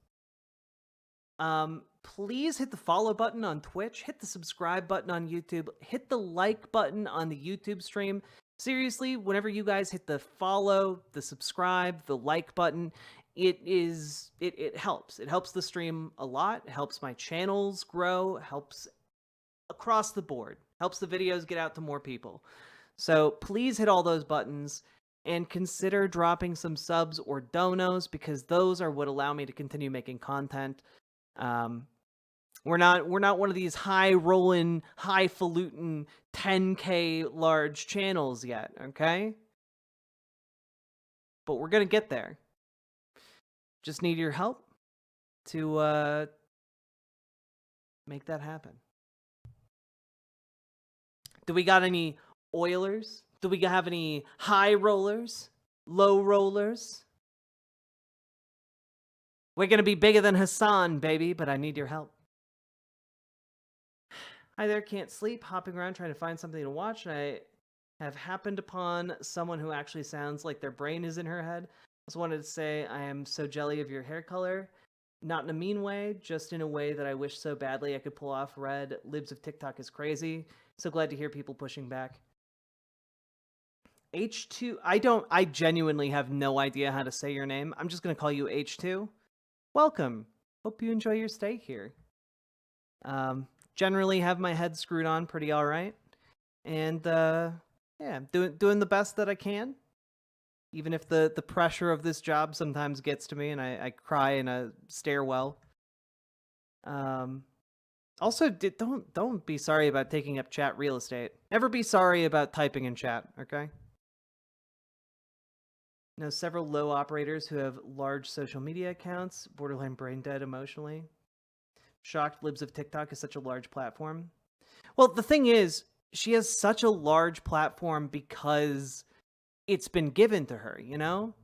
Please hit the follow button on Twitch, hit the subscribe button on YouTube, hit the like button on the YouTube stream. Seriously, whenever you guys hit the follow, the subscribe, the like button, it helps. It helps the stream a lot. It helps my channels grow. Helps across the board. Helps the videos get out to more people. So please hit all those buttons and consider dropping some subs or donos, because those are what allow me to continue making content. We're not one of these high-rolling, highfalutin 10K large channels yet, okay? But we're gonna get there. Just need your help to make that happen. Do we got any Oilers Do we have any high rollers? Low rollers? We're gonna be bigger than Hassan, baby, but I need your help. Hi there, can't sleep, hopping around trying to find something to watch, and I have happened upon someone who actually sounds like their brain is in her head. I just wanted to say I am so jelly of your hair color. Not in a mean way, just in a way that I wish so badly I could pull off. Red Libs of TikTok is crazy. So glad to hear people pushing back. H2, I genuinely have no idea how to say your name. I'm just going to call you H2. Welcome. Hope you enjoy your stay here. Generally have my head screwed on pretty all right. And, yeah, doing the best that I can. Even if the pressure of this job sometimes gets to me and I cry in a stairwell. Also, don't be sorry about taking up chat real estate. Never be sorry about typing in chat, okay? Know several low operators who have large social media accounts, borderline brain dead emotionally. Shocked Libs of TikTok is such a large platform. Well, the thing is, she has such a large platform because it's been given to her, you know?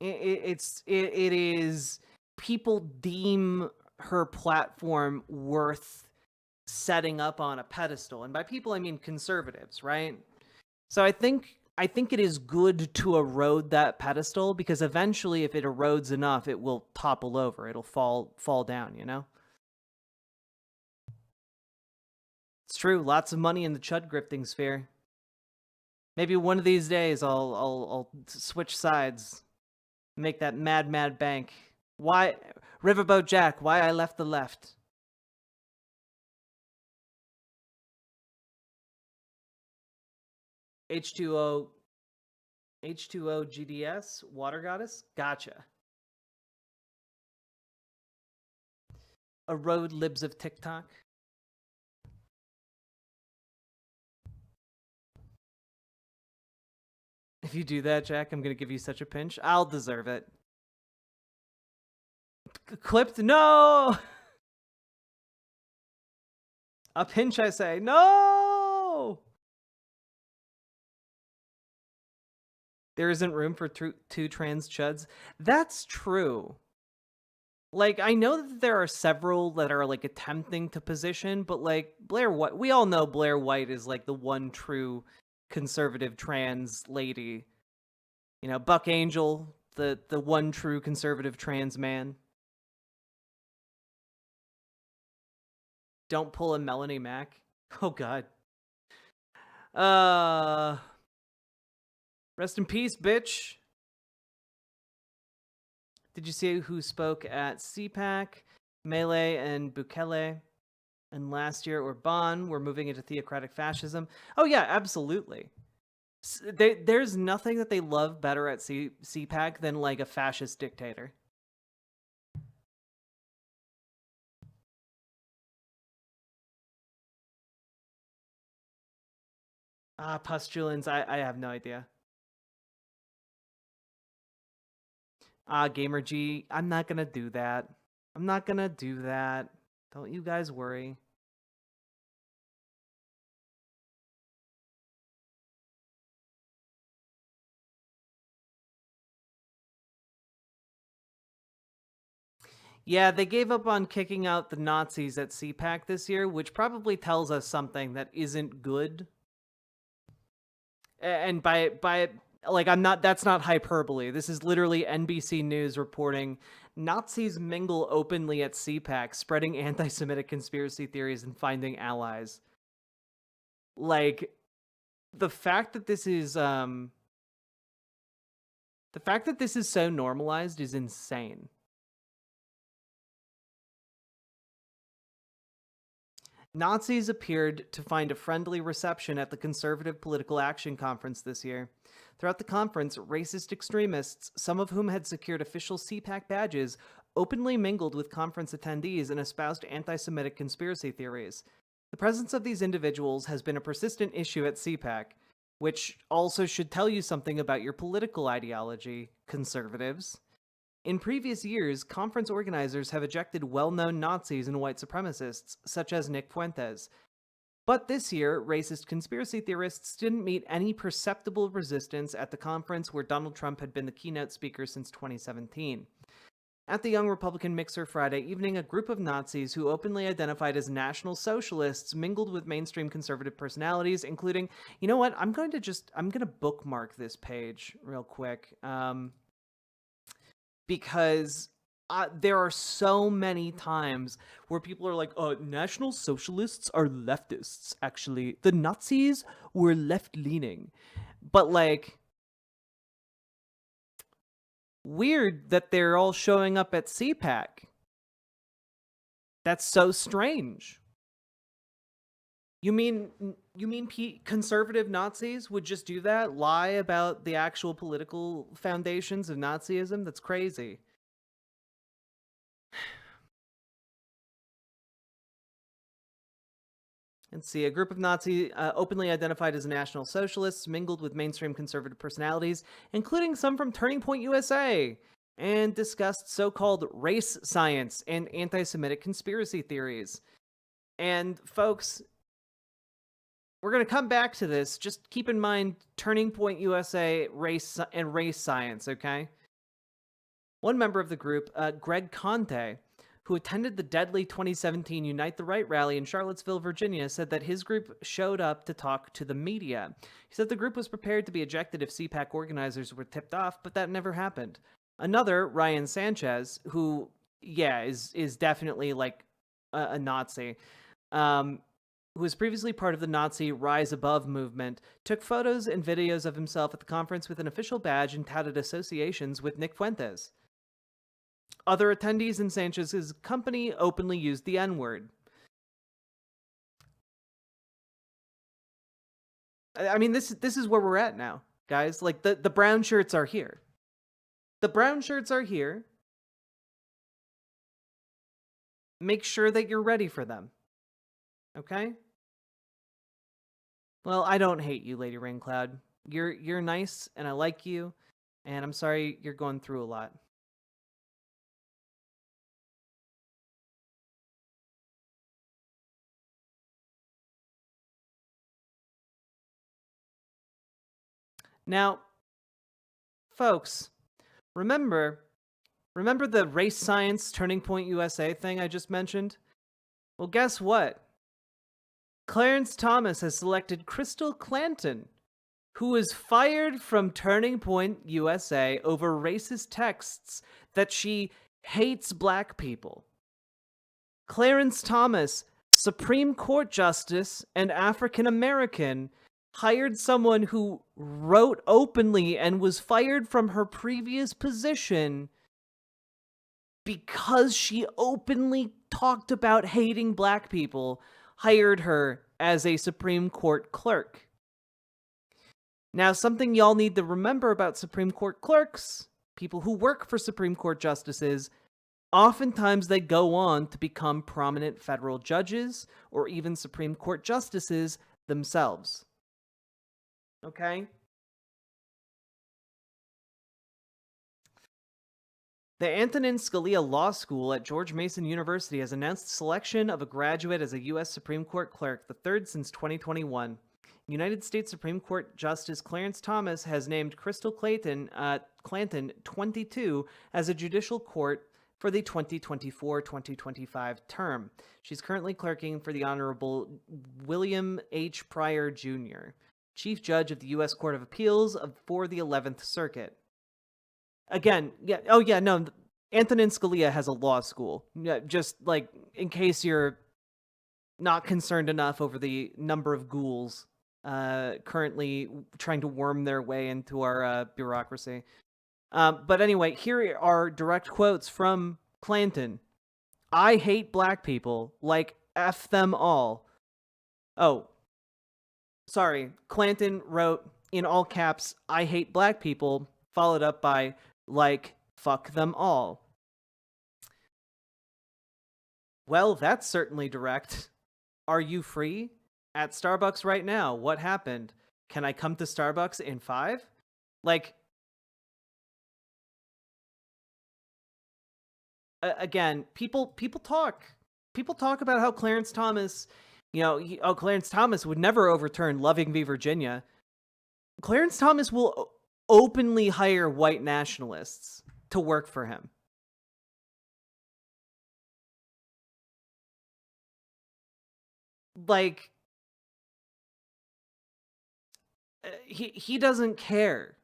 It is, people deem her platform worth setting up on a pedestal. And by people, I mean conservatives, right? So I think it is good to erode that pedestal, because eventually if it erodes enough, it will topple over. It'll fall down, you know? It's true, lots of money in the chud grifting sphere. Maybe one of these days I'll switch sides. Make that mad bank. Why, Riverboat Jack, why I left the left. H2O GDS, Water Goddess? Gotcha. Erode Libs of TikTok. If you do that, Jack, I'm going to give you such a pinch. I'll deserve it. Clipped? No! A pinch, I say. No! There isn't room for two trans chuds. That's true. Like, I know that there are several that are, like, attempting to position, but, like, Blair White... We all know Blair White is, like, the one true conservative trans lady. You know, Buck Angel, the one true conservative trans man. Don't pull a Melanie Mac. Oh, God. Rest in peace, bitch. Did you see who spoke at CPAC? Melee and Bukele. And last year, Orban were moving into theocratic fascism. Oh, yeah, absolutely. There's nothing that they love better at CPAC than, like, a fascist dictator. Pustulins, I have no idea. Gamer G, I'm not gonna do that. I'm not gonna do that. Don't you guys worry. Yeah, they gave up on kicking out the Nazis at CPAC this year, which probably tells us something that isn't good. And by like, that's not hyperbole. This is literally NBC News reporting Nazis mingle openly at CPAC, spreading anti-Semitic conspiracy theories and finding allies. Like, the fact that this is so normalized is insane. Nazis appeared to find a friendly reception at the Conservative Political Action Conference this year. Throughout the conference, racist extremists, some of whom had secured official CPAC badges, openly mingled with conference attendees and espoused anti-Semitic conspiracy theories. The presence of these individuals has been a persistent issue at CPAC, which also should tell you something about your political ideology, conservatives. In previous years, conference organizers have ejected well-known Nazis and white supremacists, such as Nick Fuentes. But this year, racist conspiracy theorists didn't meet any perceptible resistance at the conference where Donald Trump had been the keynote speaker since 2017. At the Young Republican Mixer Friday evening, a group of Nazis who openly identified as National Socialists mingled with mainstream conservative personalities, including, you know what, I'm going to bookmark this page real quick, because there are so many times where people are like, National Socialists are leftists, actually. The Nazis were left-leaning. But, like, weird that they're all showing up at CPAC. That's so strange. You mean conservative Nazis would just do that? Lie about the actual political foundations of Nazism? That's crazy. Let's see, a group of Nazi openly identified as National Socialists mingled with mainstream conservative personalities, including some from Turning Point USA, and discussed so-called race science and anti-Semitic conspiracy theories. And folks, we're going to come back to this. Just keep in mind Turning Point USA race science, okay? One member of the group, Greg Conte, who attended the deadly 2017 Unite the Right rally in Charlottesville, Virginia, said that his group showed up to talk to the media. He said the group was prepared to be ejected if CPAC organizers were tipped off, but that never happened. Another, Ryan Sanchez, who, is definitely like a Nazi, who was previously part of the Nazi Rise Above movement, took photos and videos of himself at the conference with an official badge and touted associations with Nick Fuentes. Other attendees in Sanchez's company openly used the N-word. I mean, this is where we're at now, guys. Like, the brown shirts are here. The brown shirts are here. Make sure that you're ready for them. Okay? Well, I don't hate you, Lady Raincloud. You're nice, and I like you, and I'm sorry you're going through a lot. Now, folks, remember the race science Turning Point USA thing I just mentioned? Well, guess what? Clarence Thomas has selected Crystal Clanton, who was fired from Turning Point USA over racist texts that she hates black people. Clarence Thomas, Supreme Court Justice and African American, hired someone who wrote openly and was fired from her previous position because she openly talked about hating black people, hired her as a Supreme Court clerk. Now, something y'all need to remember about Supreme Court clerks, people who work for Supreme Court justices, oftentimes they go on to become prominent federal judges or even Supreme Court justices themselves. Okay? The Antonin Scalia Law School at George Mason University has announced the selection of a graduate as a U.S. Supreme Court clerk, the third since 2021. United States Supreme Court Justice Clarence Thomas has named Crystal Clanton 22 as a judicial court for the 2024-2025 term. She's currently clerking for the Honorable William H. Pryor, Jr., Chief Judge of the U.S. Court of Appeals for the 11th Circuit. Again, Antonin Scalia has a law school. Yeah, just, like, in case you're not concerned enough over the number of ghouls currently trying to worm their way into our bureaucracy. But anyway, here are direct quotes from Clanton. I hate black people, like F them all. Oh, sorry, Clanton wrote in all caps, I hate black people, followed up by, like, fuck them all. Well, that's certainly direct. Are you free? At Starbucks right now. What happened? Can I come to Starbucks in 5? Like, again, people talk. People talk about how Clarence Thomas You know, Clarence Thomas would never overturn Loving v. Virginia. Clarence Thomas will openly hire white nationalists to work for him. Like, he doesn't care.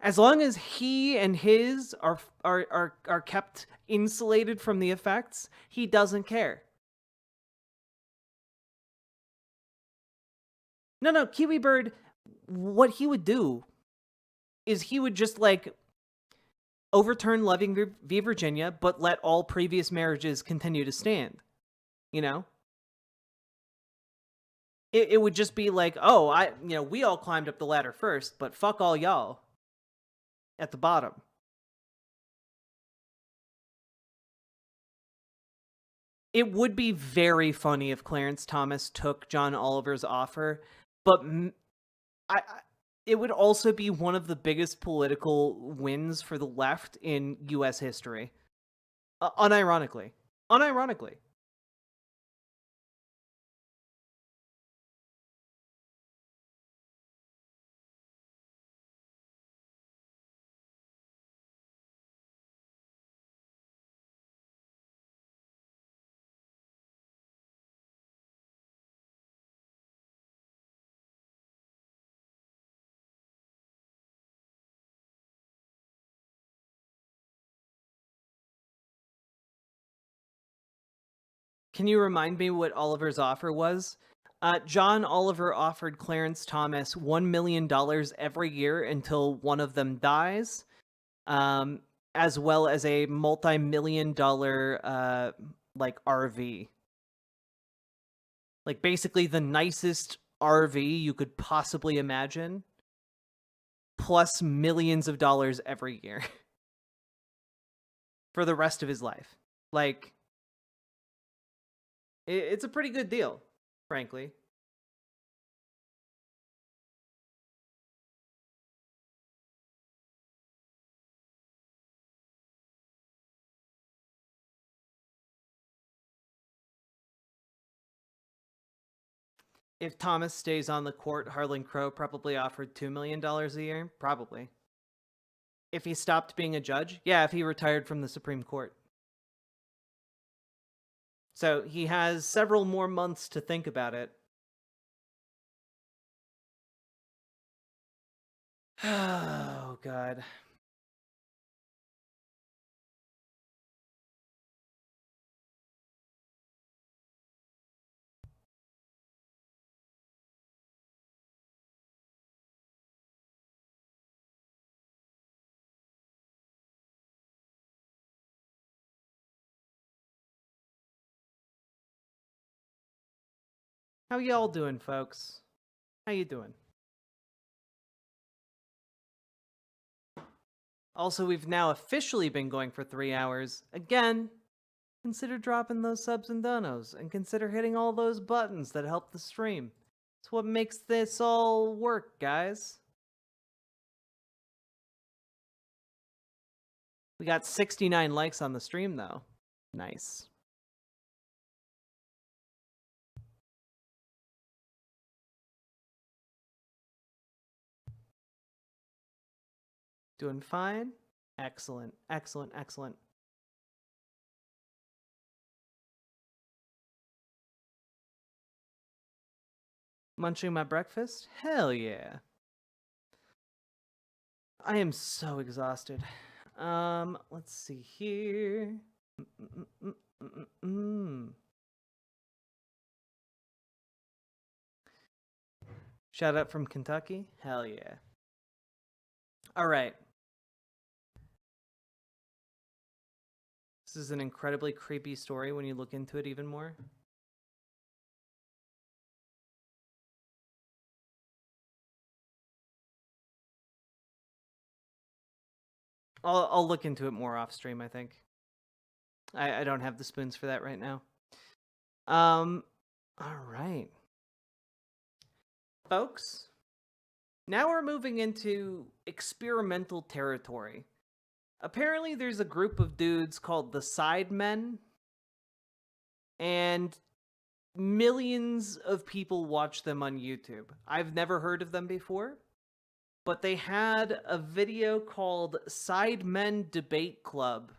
As long as he and his are kept insulated from the effects, he doesn't care. No, Kiwi Bird, what he would do is he would just, like, overturn Loving v. Virginia, but let all previous marriages continue to stand. You know? It would just be like, oh, we all climbed up the ladder first, but fuck all y'all at the bottom. It would be very funny if Clarence Thomas took John Oliver's offer, but it would also be one of the biggest political wins for the left in U.S. history. Unironically. Can you remind me what Oliver's offer was? John Oliver offered Clarence Thomas $1 million every year until one of them dies, as well as a multi-million-dollar RV. Like, basically the nicest RV you could possibly imagine, plus millions of dollars every year for the rest of his life. Like, it's a pretty good deal, frankly. If Thomas stays on the court, Harlan Crow probably offered $2 million a year. Probably. If he stopped being a judge? Yeah, if he retired from the Supreme Court. So he has several more months to think about it. Oh, God. How y'all doing, folks? How you doing? Also, we've now officially been going for 3 hours. Again, consider dropping those subs and donos, and consider hitting all those buttons that help the stream. It's what makes this all work, guys. We got 69 likes on the stream, though. Nice. Doing fine? Excellent, excellent, excellent. Munching my breakfast? Hell yeah. I am so exhausted. Let's see here. Shout out from Kentucky? Hell yeah. All right. This is an incredibly creepy story when you look into it even more. I'll look into it more off stream, I think. I don't have the spoons for that right now. All right. Folks, now we're moving into experimental territory. Apparently there's a group of dudes called the Sidemen, and millions of people watch them on YouTube. I've never heard of them before, but they had a video called Sidemen Debate Club.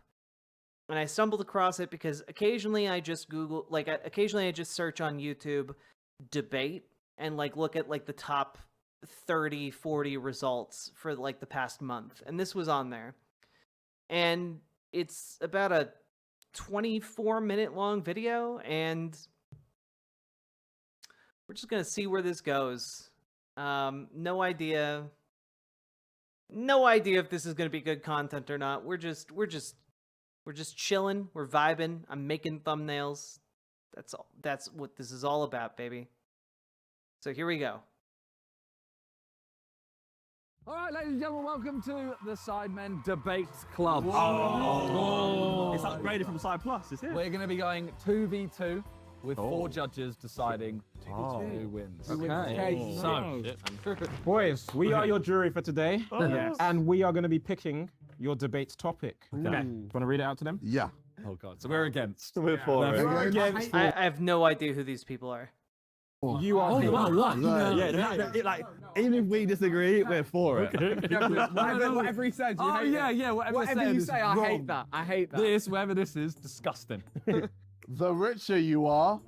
And I stumbled across it because occasionally I just occasionally I just search on YouTube debate and like look at like the top 30, 40 results for like the past month. And this was on there. And it's about a 24-minute long video, and we're just going to see where this goes. No idea if this is going to be good content or not. We're just chilling, we're vibing. I'm making thumbnails. That's all. That's what this is all about, baby. So here we go. All right, ladies and gentlemen, welcome to the Sidemen Debate Club. Oh. It's upgraded from Side Plus, is it? We're going to be going 2v2 with 4 judges deciding who wins. Okay. So, boys, we are your jury for today, and we are going to be picking your debate's topic. Okay. Do you want to read it out to them? Yeah. Oh God. So we're against. We're for it. We're against. I have no idea who these people are. You are. What? Like, even if we disagree, we're for it. Whatever he says, you hate it. Whatever you say, I hate that. I hate that. This, whatever this is, disgusting. The richer you are,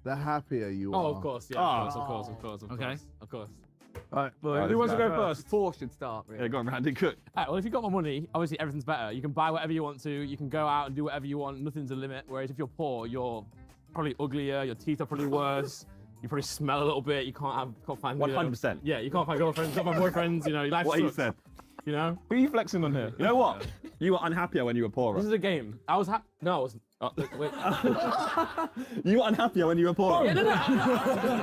the happier you are. Oh, of course, yeah. Of course. Okay. Of course. All right, boys. Who wants to go first? 4 should start, really. Yeah, go on, Randy. Cook. Well, if you've got more money, obviously everything's better. You can buy whatever you want to. You can go out and do whatever you want. Nothing's a limit. Whereas if you're poor, you're probably uglier. Your teeth are probably worse. You probably smell a little bit. You can't find 100%. Yeah, you can't find girlfriends, can't find boyfriends. You know, your life What he sucks. said. You know. Who are you flexing on here? You know what? You were unhappier when you were poorer. This is a game. I was No, I wasn't. Oh, wait. You were unhappier when you were poorer. Yeah, no.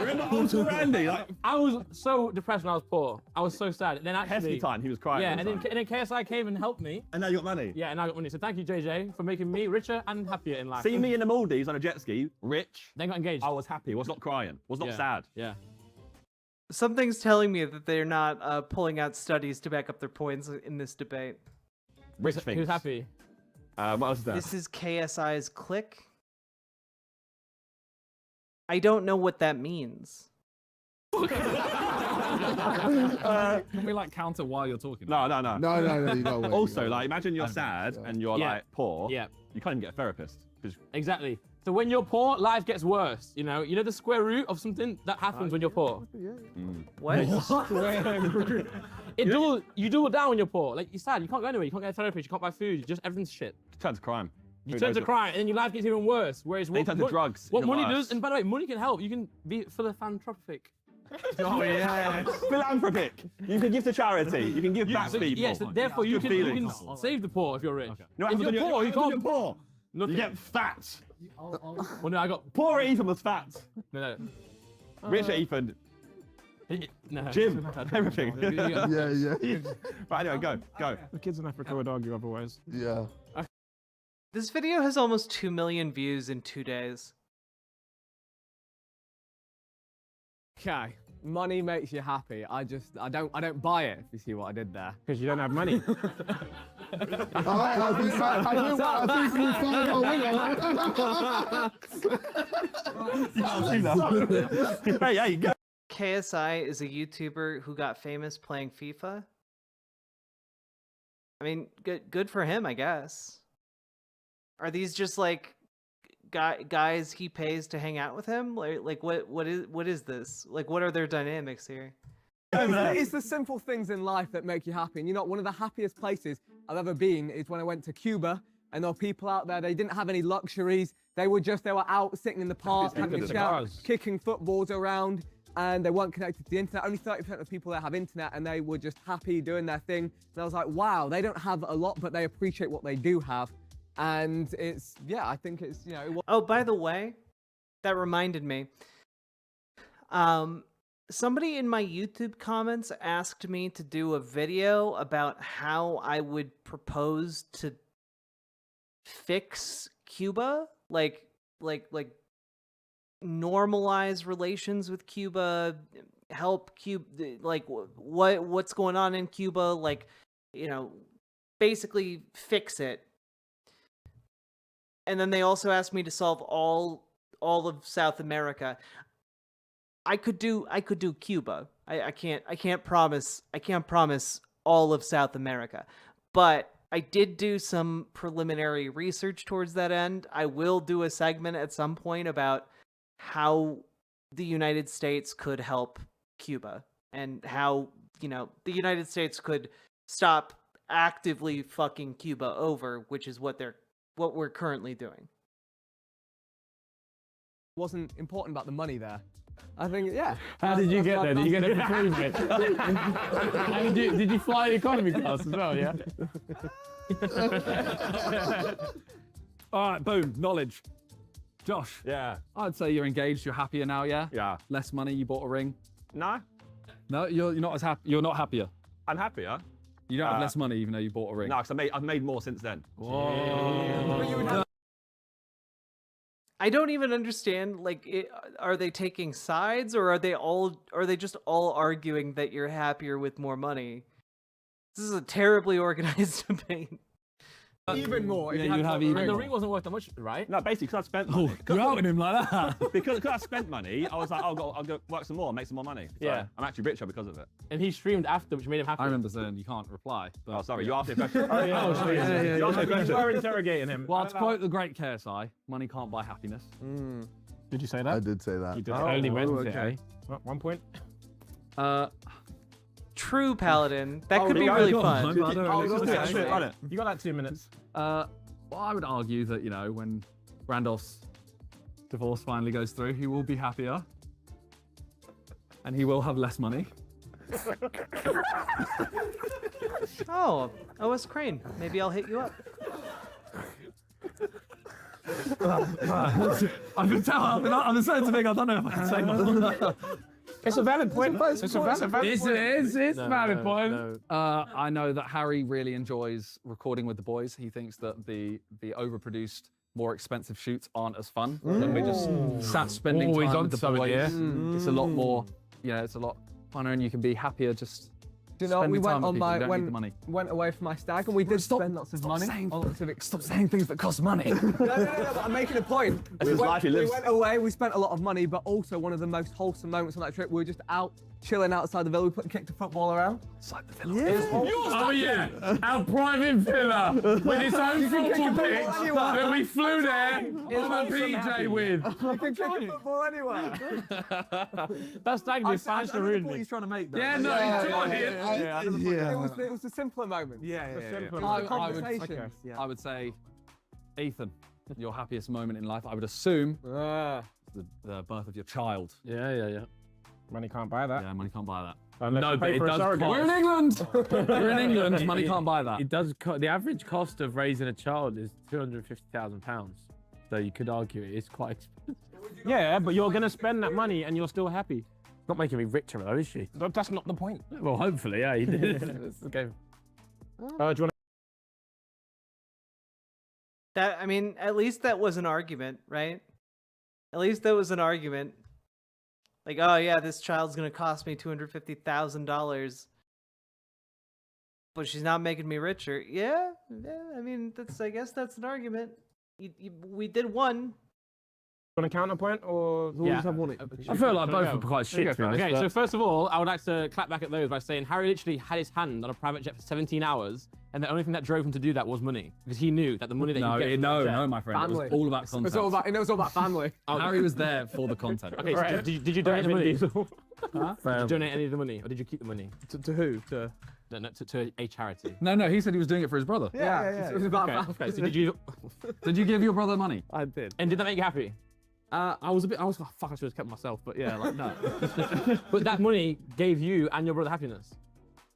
Remember old Randy? Like, I was so depressed when I was poor. I was so sad. And then actually, Hefty time, he was crying. yeah, and then KSI came and helped me. And now you got money. Yeah, and I got money. So thank you, JJ, for making me richer and happier in life. See me in the Maldives on a jet ski, rich. Then got engaged. I was happy. Was not crying. Was not sad. Yeah. Something's telling me that they're not pulling out studies to back up their points in this debate. Rich things. Who's happy? What was that? This is KSI's click. I don't know what that means. Can we like counter while you're talking? No. No, you gotta wait. Also, like, imagine you're sad and you're like poor. Yeah. You can't even get a therapist. Exactly. So when you're poor, life gets worse. You know the square root of something that happens when you're poor. What? You do it down when you're poor. Like you're sad, you can't go anywhere. You can't get a therapist. You can't buy food. Just everything's shit. You turn to crime. You turn to crime, and then your life gets even worse. Whereas They turn to drugs. What even money worse. does, and by the way, money can help. You can be philanthropic. Oh yeah. Philanthropic. You can give to charity. You can give back to people. Yes, therefore you can save the poor if you're rich. If you're poor, you can't. Poor. Nothing. You get fat. Well, no, I got Poor Ethan was fat. no. Richer Ethan. No. Jim. Everything. Yeah. Right, anyway, go. The kids in Africa would argue otherwise. Yeah. This video has almost 2 million views in 2 days. Okay, money makes you happy. I don't buy it. If you see what I did there. Because you don't have money. I think we found our winner. Hey, go. KSI is a YouTuber who got famous playing FIFA. I mean, good for him, I guess. Are these just like guys he pays to hang out with him? Like what is this? Like what are their dynamics here? It's the simple things in life that make you happy. And you know, one of the happiest places I've ever been is when I went to Cuba, and there were people out there, they didn't have any luxuries. They were out sitting in the park, having a shout, kicking footballs around, and they weren't connected to the internet. Only 30% of people there have internet, and they were just happy doing their thing. And I was like, wow, they don't have a lot, but they appreciate what they do have. And it's, yeah, I think it's, you know. Oh, by the way, that reminded me. Somebody in my YouTube comments asked me to do a video about how I would propose to fix Cuba, like normalize relations with Cuba, help Cuba, like what's going on in Cuba, like, you know, basically fix it. And then they also asked me to solve all all of South America. I could do Cuba. I can't promise all of South America, but I did do some preliminary research towards that end. I will do a segment at some point about how the United States could help Cuba and how, the United States could stop actively fucking Cuba over, which is what we're currently doing. Wasn't important about the money there. I think, yeah. How did you get there? Did you get it for free, mate? And did you fly economy class as well, yeah? All right, boom, knowledge. Josh. Yeah. I'd say you're engaged, you're happier now, yeah? Yeah. Less money, you bought a ring. No. No, you're not as happy. You're not happier. I'm happier. You don't have less money even though you bought a ring. No, because I've made more since then. Whoa. I don't even understand, are they taking sides, or are they just all arguing that you're happier with more money? This is a terribly organized debate. Even more. Yeah, you'd have even And the more. ring wasn't worth that much, right? No, basically, because I spent money. You're outing him like that. because I spent money, I was like, I'll go work some more, make some more money. So Yeah. I'm actually richer because of it. And he streamed after, which made him happy. I remember saying you can't reply. Oh, sorry, you asked me a question. Oh, yeah. sorry. Yeah. You asked me a You question. were interrogating him. Well, to quote the great KSI, money can't buy happiness. Did you say I that? did say that. You did. Only Wednesday, okay. 1 point. True, Paladin. That could yeah, be go really on, fun. man, I don't know. Run it. You got like 2 minutes. Well, I would argue that, when Randolph's divorce finally goes through, he will be happier. And he will have less money. Oh, OS Crane. Maybe I'll hit you up. I can tell. I've been saying something. I don't know if I can say that. It's a valid point. It's a valid point. It's No, a valid no, point. no. I know that Harry really enjoys recording with the boys. He thinks that the overproduced, more expensive shoots aren't as fun than we just sat spending Always time on with the something, boys. yeah. It's a lot more. It's a lot funner, and you can be happier just. Do you know what? We spending went time on with people. You don't need the money. went away for my stag, and we did spend lots of money. Stop saying things that cost money. No, but I'm making a point. That's his life he We lives. went away, we spent a lot of money, but also one of the most wholesome moments on that trip, we were just out chilling outside the villa. We kicked a football around. Inside the villa. Yeah. Oh yeah, our private villa with its own football pitch that we flew there on a PJ with. You can kick a football anywhere. That's actually fans to ruin me. He's trying to make that. Yeah, no, enjoy it. It was a simpler moment. Conversations. I would say, Ethan, your happiest moment in life. I would assume the birth of your child. Yeah. Money can't buy that. Yeah, money can't buy that. Unless No, you but pay it for a does surrogate. cost. We're in England. We're in England. Money can't buy that. It does. The average cost of raising a child is £250,000. So you could argue it is quite expensive. Yeah, but you're gonna spend that money and you're still happy. Not making me richer though, is she? That's not the point. Well, hopefully, yeah. He did. That's the game. Do you want That, I mean, at least that was an argument, right? At least that was an argument. Like, oh yeah, this child's gonna cost me $250,000, but she's not making me richer. Yeah. I mean, I guess that's an argument. We did one. a counterpoint or Yeah. have one? I feel like both are quite shit. to be honest, Okay, but- so first of all, I would like to clap back at those by saying Harry literally had his hand on a private jet for 17 hours, and the only thing that drove him to do that was money, because he knew that the money that No, he get from that jet- no, my friend. It Family. was all about content. It was all about family. Harry was there for the content. Okay, so Right. did you donate the money? Huh? Did you donate any of the money, or did you keep the money? To who? To To a charity. No, he said he was doing it for his brother. yeah. It was about Okay, family. okay, so did you? Did you give your brother money? I did. And did that make you happy? I was like, fuck, I should have kept myself, but yeah, like, no. But that money gave you and your brother happiness.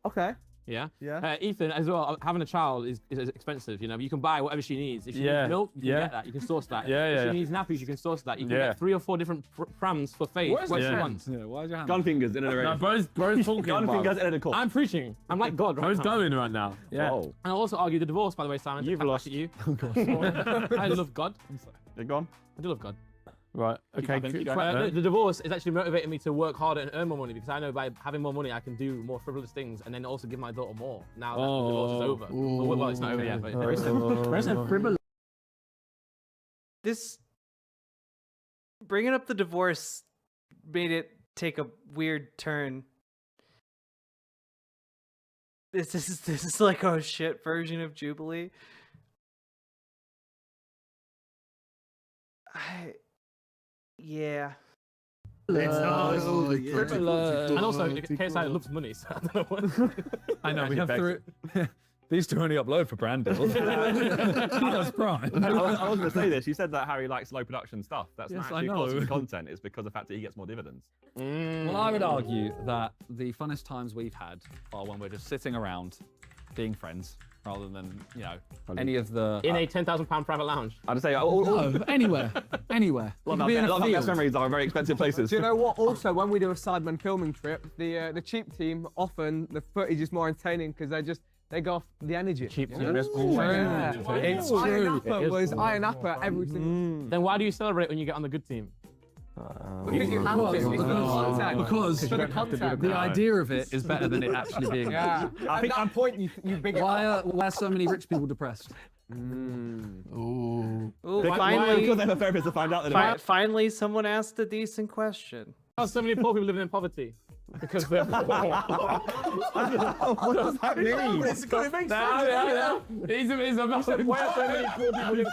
Okay. Yeah? Yeah. Ethan, as well, having a child is expensive, you know. You can buy whatever she needs. If she needs milk, you can get that. You can source that. If she needs nappies, you can source that. You can get 3 or 4 different prams for Faith. What she wants. Yeah, why is your hand? Gun fingers in a No, bro's talking Gun about. fingers in a court. I'm preaching. I'm like God. Bro's now. going right now. Yeah. Whoa. And I'll also argue the divorce, by the way, Simon. You've Clap back lost. At you. Oh, gosh. I love God. You're gone. I do love God. Right. Okay. keep going. The divorce is actually motivating me to work harder and earn more money, because I know by having more money I can do more frivolous things and then also give my daughter more. Now that the divorce is over. Well, it's not over yet, but This bringing up the divorce made it take a weird turn. This is like a shit version of Jubilee. Yeah. It's Oh, yeah. and also, KSI loves money, so I don't know what. I know, we have three. These two only upload for brand deals. That's prime. I was going to say this. You said that Harry likes low production stuff. That's Yes, not I actually know. because of the content. It's because of the fact that he gets more dividends. Well, I would argue that the funnest times we've had are when we're just sitting around being friends rather than, you know, any of the... In a £10,000 private lounge. I'd say anywhere. Anywhere. A lot of best memories are very expensive places. Do you know what? Also, when we do a Sidemen filming trip, the cheap team, often the footage is more entertaining because they go off the energy. Cheap you know? team is always It's true. Iron It Appa is was true. Iron Appa every single... Then why do you celebrate when you get on the good team? Because you have to. It's for the content. Because for the content. the idea of it is better than it actually being. Yeah. At that point, you big it Why up. are so many rich people depressed? Ooh. Finally, Because they have a therapist to find out that finally, someone asked a decent question. Oh, so many poor people living in poverty. Because they're poor. What does that mean? It makes sense. It's a massive why so many poor people live.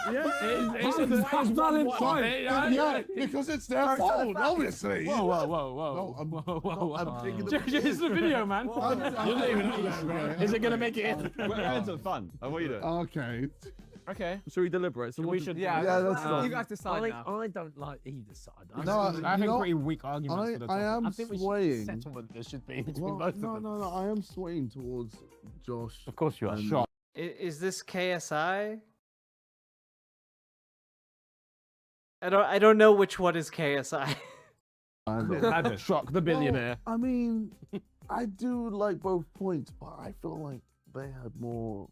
It's valid point. Yeah, because it's their fault, obviously. Whoa. No, I'm thinking It's the video, man. You're not even Is it going to make it in? We're having some fun. What are you doing? Okay. Okay. Should we deliberate? So We should. Yeah, that's fine. you guys decide now. I don't like either side. No, I you think know, pretty weak arguments for the I topic. am I think we should swaying. settle what there should be between Well, both of them. no, I am swaying towards Josh. Of course you are. and- Sure. Is this KSI? I don't know which one is KSI. Shock the billionaire. I mean, I do like both points, but I feel like they had more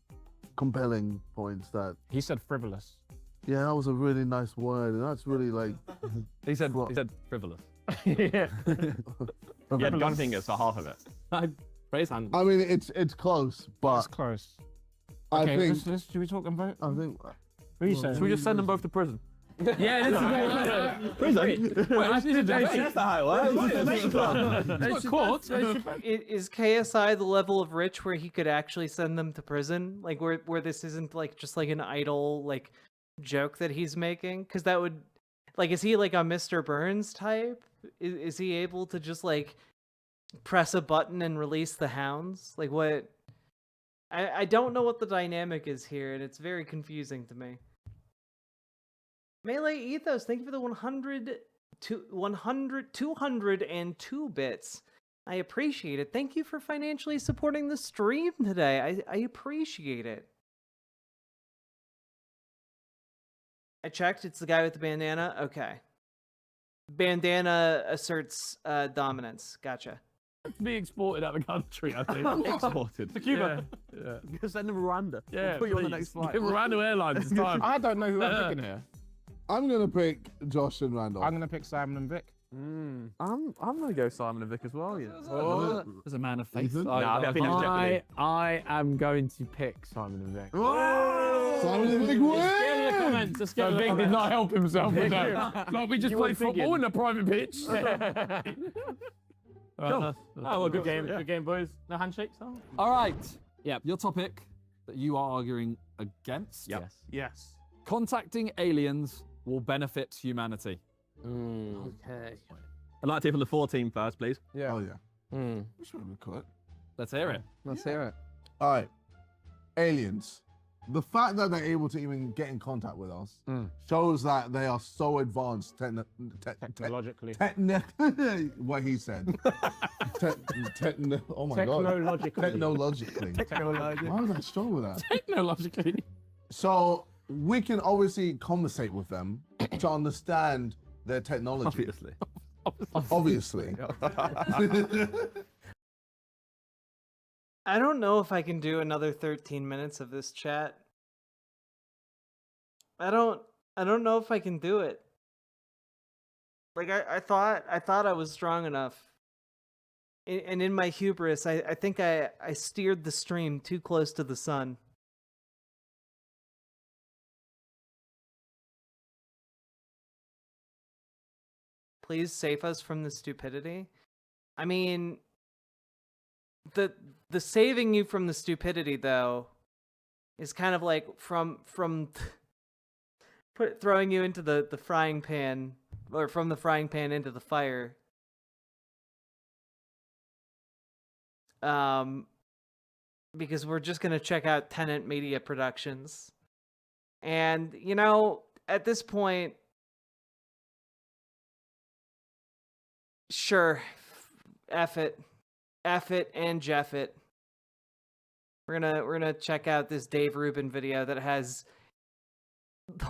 compelling points that... He said frivolous. Yeah, that was a really nice word, and that's really like... He said frivolous. Yeah. You had gun fingers for half of it. Raise hand. I mean, it's close, but It's close. I Okay, think... should we talk and vote? I think... Should we just send them both to prison? Yeah, Prison? Wait, I need a debate. That's not how it works. Court. Is KSI the level of rich where he could actually send them to prison? Like where this isn't like just like an idle like joke that he's making? Because that would like is he like a Mr. Burns type? Is he able to just like press a button and release the hounds? Like what? I don't know what the dynamic is here, and it's very confusing to me. Melee Ethos, thank you for the 202 bits. I appreciate it. Thank you for financially supporting the stream today. I appreciate it. I checked. It's the guy with the bandana. Okay. Bandana asserts dominance. Gotcha. Be exported out of the country, I think. Exported. To Cuba. Yeah. Send them to Rwanda. Yeah. Put you on the next flight. Rwanda Airlines this time. I don't know who I'm picking here. I'm going to pick Josh and Randolph. I'm going to pick Simon and Vic. I'm going to go Simon and Vic as well. Yeah. As a man of faith. Ethan? I think it's Jeopardy. I am going to pick Simon and Vic. Simon and Vic Get in the win! comments. Just get Vic did not help himself with that. Like we just You played weren't football thinking. in a private pitch. Oh, well, good game. Yeah. Good game, boys. No handshakes, though? All right. Yep. Your topic that you are arguing against. Yep. Yes. Contacting aliens will benefit humanity. Okay. I'd like to hear from the 4 team first, please. Yeah. Oh, yeah. Which one we cut? Let's hear it. Let's hear it. All right. Aliens. The fact that they're able to even get in contact with us shows that they are so advanced Technologically. what he said. Oh my god. Technologically. Technologically. Why was I strong with that? Technologically. So we can obviously conversate with them to understand their technology. Obviously. I don't know if I can do another 13 minutes of this chat. I don't know if I can do it. Like I thought I was strong enough. And in my hubris, I think I steered the stream too close to the sun. Please save us from the stupidity. I mean, the saving you from the stupidity though is kind of like from throwing you into the frying pan, or from the frying pan into the fire. Because we're just gonna check out Tenant Media Productions. And, you know, at this point, sure, F it and Jeff it. We're gonna check out this Dave Rubin video that has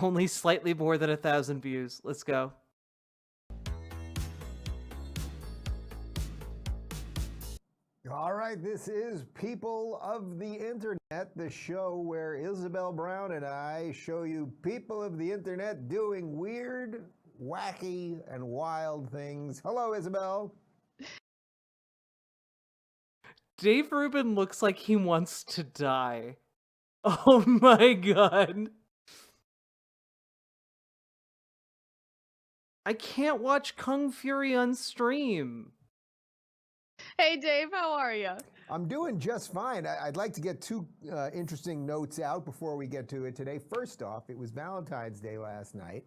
only slightly more than 1,000 views. Let's go. All right, this is People of the Internet, the show where Isabel Brown and I show you people of the internet doing weird, wacky, and wild things. Hello, Isabel. Dave Rubin looks like he wants to die. Oh my god. I can't watch Kung Fury on stream. Hey Dave, how are you? I'm doing just fine. I'd like to get two interesting notes out before we get to it today. First off, it was Valentine's Day last night,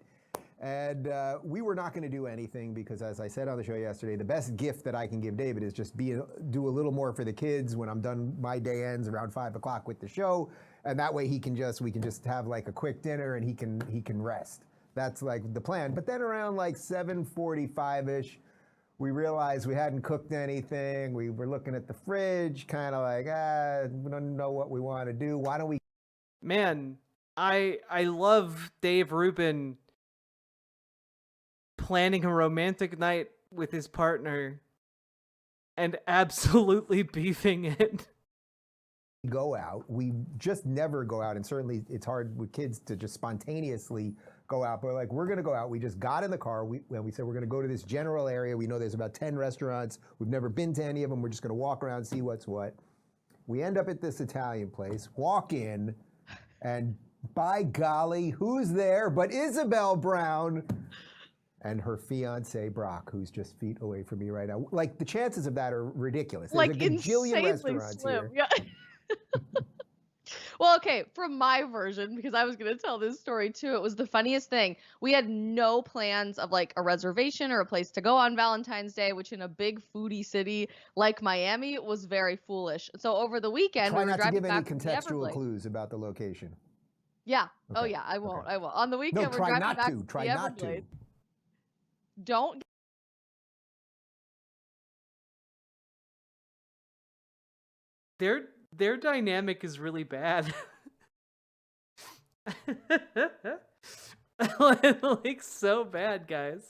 and we were not going to do anything because, as I said on the show yesterday, the best gift that I can give David is just do a little more for the kids when I'm done. My day ends around 5 o'clock with the show, and that way we can just have like a quick dinner and he can rest. That's like the plan. But then around like 7:45ish. We realized we hadn't cooked anything. We were looking at the fridge, kind of like, we don't know what we want to do. Why don't we? Man, I love Dave Rubin planning a romantic night with his partner and absolutely beefing it. Go out. We just never go out, and certainly it's hard with kids to just spontaneously go out, but like, we're going to go out. We just got in the car. We said we're going to go to this general area. We know there's about 10 restaurants. We've never been to any of them. We're just going to walk around, see what's what. We end up at this Italian place, walk in, and by golly, who's there but Isabel Brown and her fiance, Brock, who's just feet away from me right now. Like, the chances of that are ridiculous. There's like a gajillion insanely restaurants slim. here. Yeah. Well, okay, from my version, because I was going to tell this story too, it was the funniest thing. We had no plans of like a reservation or a place to go on Valentine's Day, which in a big foodie city like Miami was very foolish. So over the weekend, Try we were not to driving give any back from the contextual Everglades. clues about the location. Yeah. Okay. Oh yeah, I won't. I won't. On the weekend, No, we're try driving not back to. from Try the not to. Everglades. Don't. Their dynamic is really bad. Like, so bad, guys.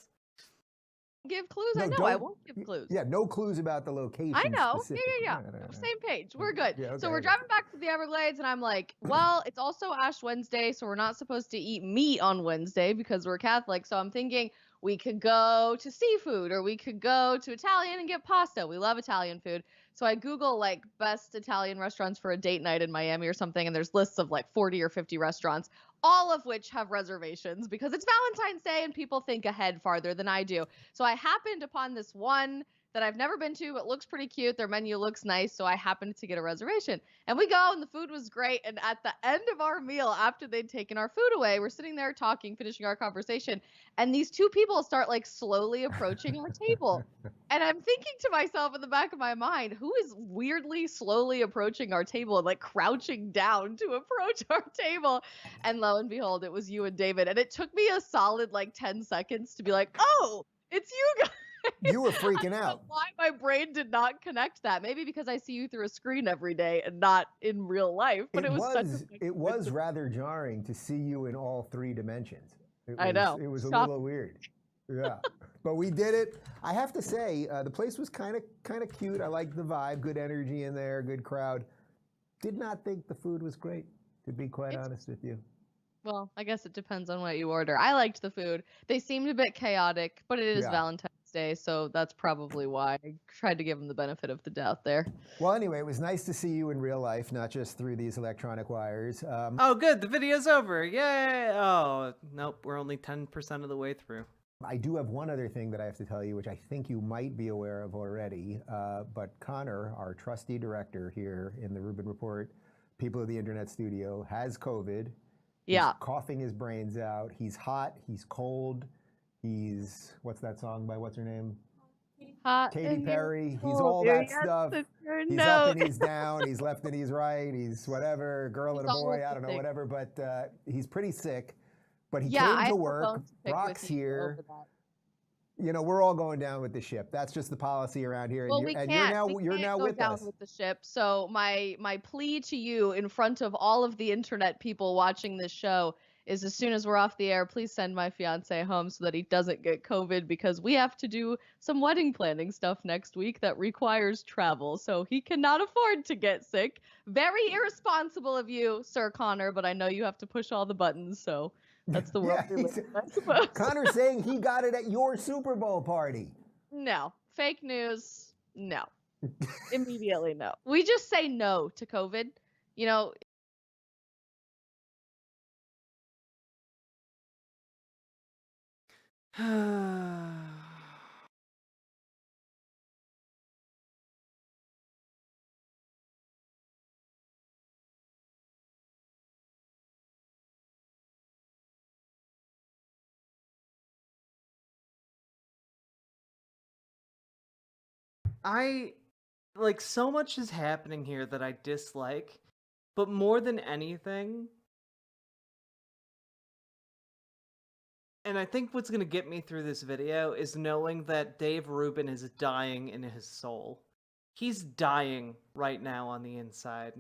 Give clues. No, I know. don't- I won't give clues. Yeah, no clues about the location. I know. specifically. Yeah. No, no, no. Same page. We're good. Yeah, So okay, we're okay. driving back to the Everglades, and I'm like, well, it's also Ash Wednesday, so we're not supposed to eat meat on Wednesday because we're Catholic. So I'm thinking we could go to seafood, or we could go to Italian and get pasta. We love Italian food. So I Google like best Italian restaurants for a date night in Miami or something, and there's lists of like 40 or 50 restaurants, all of which have reservations because it's Valentine's Day and people think ahead farther than I do. So I happened upon this one that I've never been to, but looks pretty cute. Their menu looks nice, so I happened to get a reservation. And we go, and the food was great. And at the end of our meal, after they'd taken our food away, we're sitting there talking, finishing our conversation, and these two people start like slowly approaching our table. And I'm thinking to myself in the back of my mind, who is weirdly slowly approaching our table and like crouching down to approach our table? And lo and behold, it was you and David. And it took me a solid like 10 seconds to be like, oh, it's you guys. You were freaking I don't out. know why my brain did not connect that. Maybe because I see you through a screen every day and not in real life. But it was rather jarring to see you in all three dimensions. I know. It was a Stop. little weird. Yeah. But we did it. I have to say, the place was kind of cute. I liked the vibe, good energy in there, good crowd. Did not think the food was great, to be quite honest with you. Well, I guess it depends on what you order. I liked the food. They seemed a bit chaotic, but it is Yeah. Valentine's Day, so that's probably why I tried to give them the benefit of the doubt there. Well, anyway, it was nice to see you in real life, not just through these electronic wires. Oh, good. The video's over. Yay. Oh, nope. We're only 10% of the way through. I do have one other thing that I have to tell you, which I think you might be aware of already. But Connor, our trusty director here in the Rubin Report, People of the Internet Studio, has COVID. Yeah. He's coughing his brains out. He's hot. He's cold. He's, what's that song by what's her name? Hot Katy and Perry. He's cold. all There that you have stuff. the He's note. up and he's down. He's left and he's right. He's whatever, girl He's and a all boy. of I the don't know, things. whatever. But he's pretty sick. But he Yeah, I came have to a work. bone to pick Brock's with you here. over that. You know, we're all going down with the ship. That's just the policy around here. Well, and we you're, can't. and you're now, we you're can't now go with down us. with the ship. So my plea to you in front of all of the internet people watching this show is, as soon as we're off the air, please send my fiance home so that he doesn't get COVID, because we have to do some wedding planning stuff next week that requires travel. So he cannot afford to get sick. Very irresponsible of you, Sir Connor, but I know you have to push all the buttons, so that's the world we live in, I suppose. Connor's saying he got it at your Super Bowl party. No. Fake news. No. Immediately no. We just say no to COVID. You know, like, so much is happening here that I dislike, but more than anything, and I think what's gonna get me through this video is knowing that Dave Rubin is dying in his soul. He's dying right now on the inside.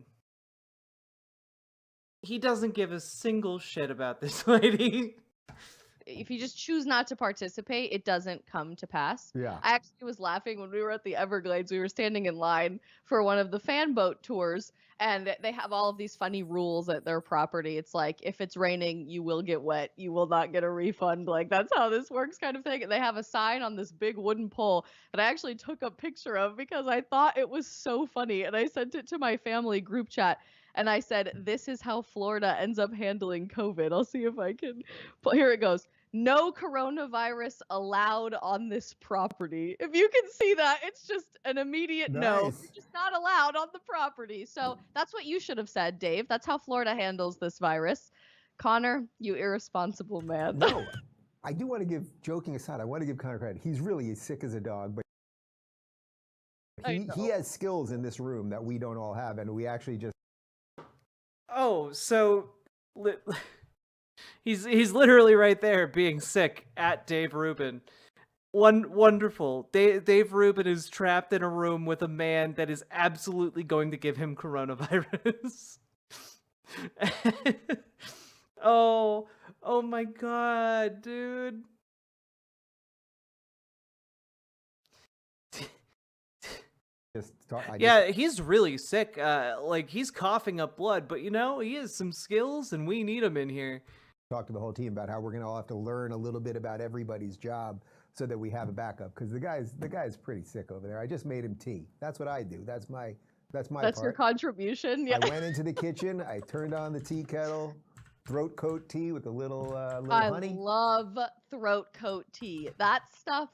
He doesn't give a single shit about this lady. if you just choose not to participate, it doesn't come to pass. Yeah. I actually was laughing when we were at the Everglades. We were standing in line for one of the fan boat tours, and they have all of these funny rules at their property. It's like, if it's raining, you will get wet. You will not get a refund. Like, that's how this works, kind of thing. And they have a sign on this big wooden pole that I actually took a picture of because I thought it was so funny. And I sent it to my family group chat. And I said, this is how Florida ends up handling COVID. I'll see if I can. Here it goes. No coronavirus allowed on this property. If you can see that, it's just an immediate no. Nice. You're just not allowed on the property. So that's what you should have said, Dave. That's how Florida handles this virus. Connor, you irresponsible man. No, I do want to give, joking aside, I want to give Connor credit. He's really sick as a dog, but he has skills in this room that we don't all have, and we actually just. Oh, so he's literally right there being sick at Dave Rubin. Wonderful. Dave Rubin is trapped in a room with a man that is absolutely going to give him coronavirus. Oh my god, dude. He's really sick. Like, he's coughing up blood, but you know, he has some skills and we need him in here. Talk to the whole team about how we're going to all have to learn a little bit about everybody's job so that we have a backup, because the guy's pretty sick over there. I just made him tea. That's what I do. That's my part. Your contribution. Yeah. I went into the kitchen, I turned on the tea kettle, throat coat tea with a little honey. I love throat coat tea. That stuff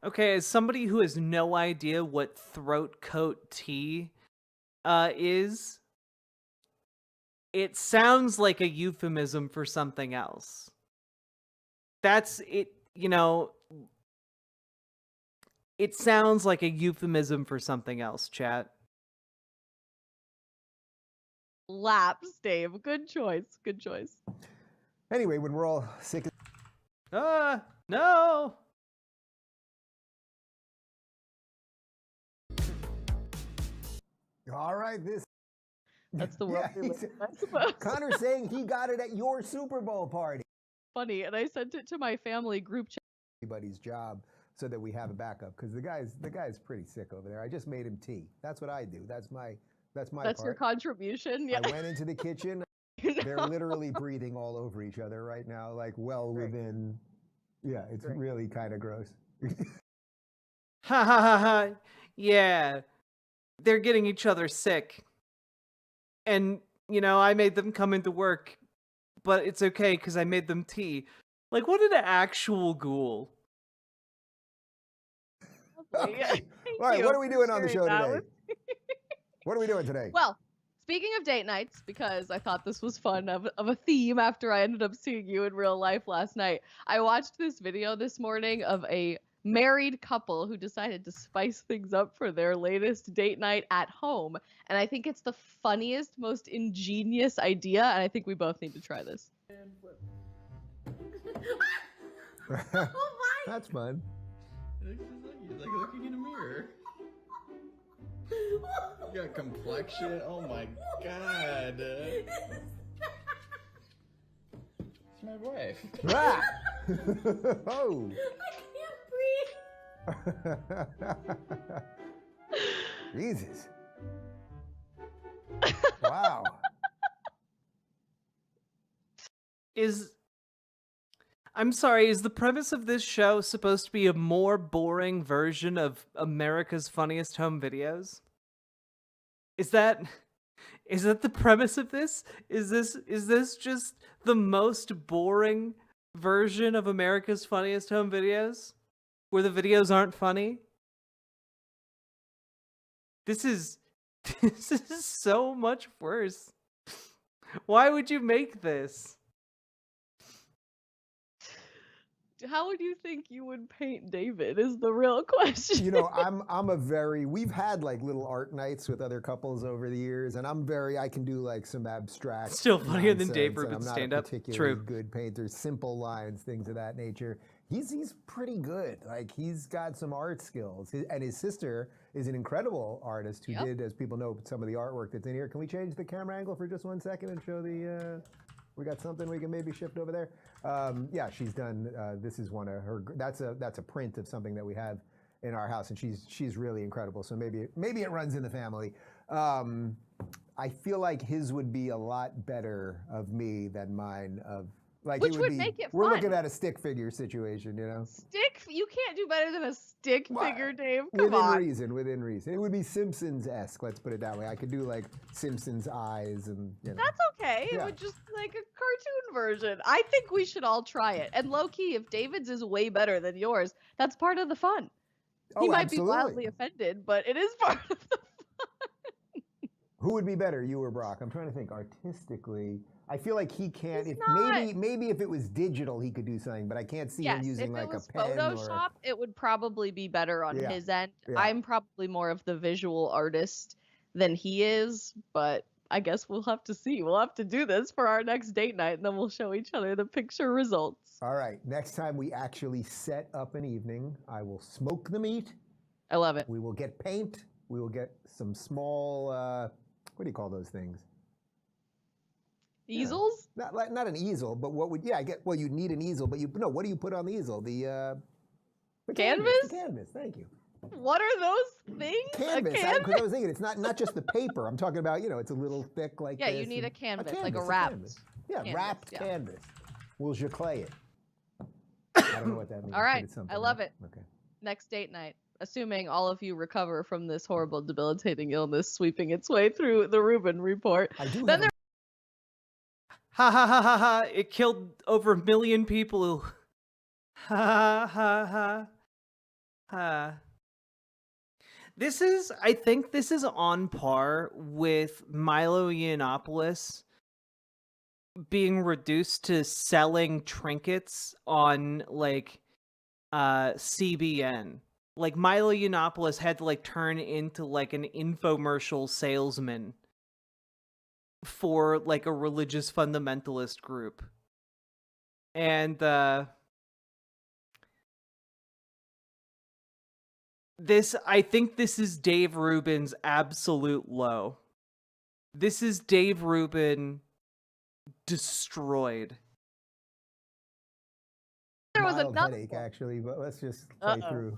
Okay, as somebody who has no idea what throat coat tea is, it sounds like a euphemism for something else. That's it, you know, it sounds like a euphemism for something else, chat. Laps, Dave. Good choice. Good choice. Anyway, when we're all sick. No. All right, That's the world we live in, I suppose. Connor's saying he got it at your Super Bowl party. Funny, and I sent it to my family group chat. Everybody's job so that we have a backup, because the guy's pretty sick over there. I just made him tea. That's what I do. That's my That's part. your contribution. Yeah. I went into the kitchen. They're literally breathing all over each other right now, like well within. Yeah, it's really kind of gross. Ha ha ha ha. Yeah. They're getting each other sick. And, you know, I made them come into work, but it's okay because I made them tea. Like, what an actual ghoul. Okay. All right, what are we doing on the show today? What are we doing today? Well, speaking of date nights, because I thought this was fun of a theme after I ended up seeing you in real life last night, I watched this video this morning of a married couple who decided to spice things up for their latest date night at home. And I think it's the funniest, most ingenious idea, and I think we both need to try this. That's fun. It's like looking in a mirror. You got complexion. Oh my god. It's my wife. Ah! Oh. I can't breathe. Jesus. Wow. I'm sorry, is the premise of this show supposed to be a more boring version of America's Funniest Home Videos? Is that the premise of this? Is this just the most boring version of America's Funniest Home Videos? Where the videos aren't funny? This is so much worse. Why would you make this? How would you think you would paint David is the real question. You know, we've had like little art nights with other couples over the years, and I can do like some abstract. Still funnier than Dave nonsense, and Rubin's I'm not a stand-up. particularly True. good painter, simple lines, things of that nature. He's pretty good. Like, he's got some art skills. And his sister is an incredible artist who did, as people know, some of the artwork that's in here. Can we change the camera angle for just 1 second and show the, we got something we can maybe shift over there? Yeah, she's done, this is one of her, that's a print of something that we have in our house, and she's really incredible. So maybe it runs in the family. I feel like his would be a lot better of me than mine of, like, Which it would be, make it we're fun. looking at a stick figure situation, you know? You can't do better than a stick figure, Dave. Come on. Within reason. It would be Simpsons-esque, let's put it that way. I could do like Simpsons eyes and, you know. That's okay. Yeah. It would just like a cartoon version. I think we should all try it. And low key, if David's is way better than yours, that's part of the fun. He Oh, might absolutely. be wildly offended, but it is part of the Who would be better, you or Brock? I'm trying to think artistically. I feel like he can't. He's Maybe if it was digital, he could do something, but I can't see him using like if it was a pen Photoshop, it would probably be better on Yeah. his end. Yeah. I'm probably more of the visual artist than he is, but I guess we'll have to see. We'll have to do this for our next date night, and then we'll show each other the picture results. All right. Next time we actually set up an evening, I will smoke the meat. I love it. We will get paint. We will get some small. What do you call those things? Easels? Not an easel, but what would? Yeah, I get. Well, you need an easel, but what do you put on the easel? The canvas. The canvas. Thank you. What are those things? Canvas. Because I was thinking it's not just the paper. I'm talking about, it's a little thick like Yeah, this. you need a and- canvas, like a canvas, wrapped canvas. Yeah, canvas, wrapped yeah. canvas. We'll giclée it. I don't know what that means. All but right, it's something, I love right? it. Okay. Next date night, assuming all of you recover from this horrible, debilitating illness sweeping its way through the Rubin report. Then there Ha ha ha ha ha! It killed over 1 million people. Ha ha ha ha. I think this is on par with Milo Yiannopoulos being reduced to selling trinkets on like CBN. Like Milo Yiannopoulos had to like turn into like an infomercial salesman for like a religious fundamentalist group. And I think this is Dave Rubin's absolute low. This is Dave Rubin destroyed. There was Mild another headache, actually, but let's just play through.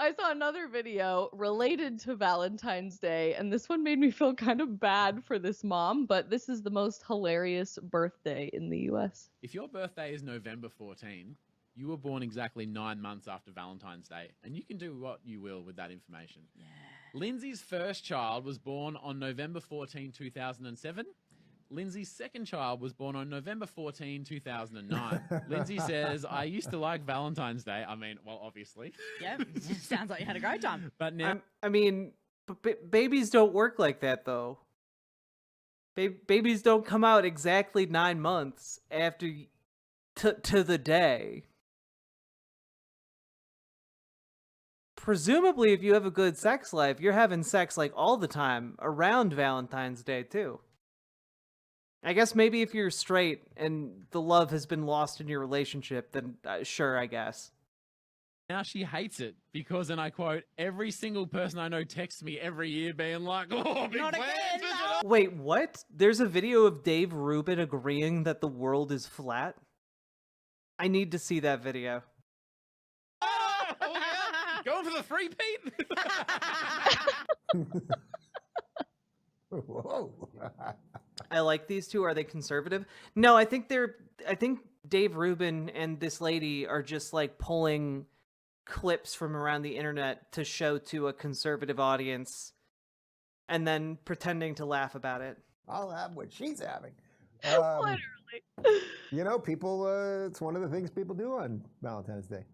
I saw another video related to Valentine's Day, and this one made me feel kind of bad for this mom, but this is the most hilarious birthday in the US. If your birthday is November 14, you were born exactly 9 months after Valentine's Day, and you can do what you will with that information. Lindsay's first child was born on November 14, 2007. Lindsay's second child was born on November 14, 2009. Lindsay says, I used to like Valentine's Day. I mean, well, obviously. Yeah, sounds like you had a great time. But now... I mean, babies don't work like that, though. Babies don't come out exactly 9 months after to the day. Presumably, if you have a good sex life, you're having sex like all the time around Valentine's Day too. I guess maybe if you're straight and the love has been lost in your relationship, then sure, I guess. Now she hates it because, and I quote, every single person I know texts me every year being like, oh, big plans. Wait, what? There's a video of Dave Rubin agreeing that the world is flat? I need to see that video. Oh, yeah. Going for the free Pete? Whoa. I like these two. Are they conservative? No, I think Dave Rubin and this lady are just like pulling clips from around the internet to show to a conservative audience and then pretending to laugh about it. I'll have what she's having. Literally. You know, people, it's one of the things people do on Valentine's Day.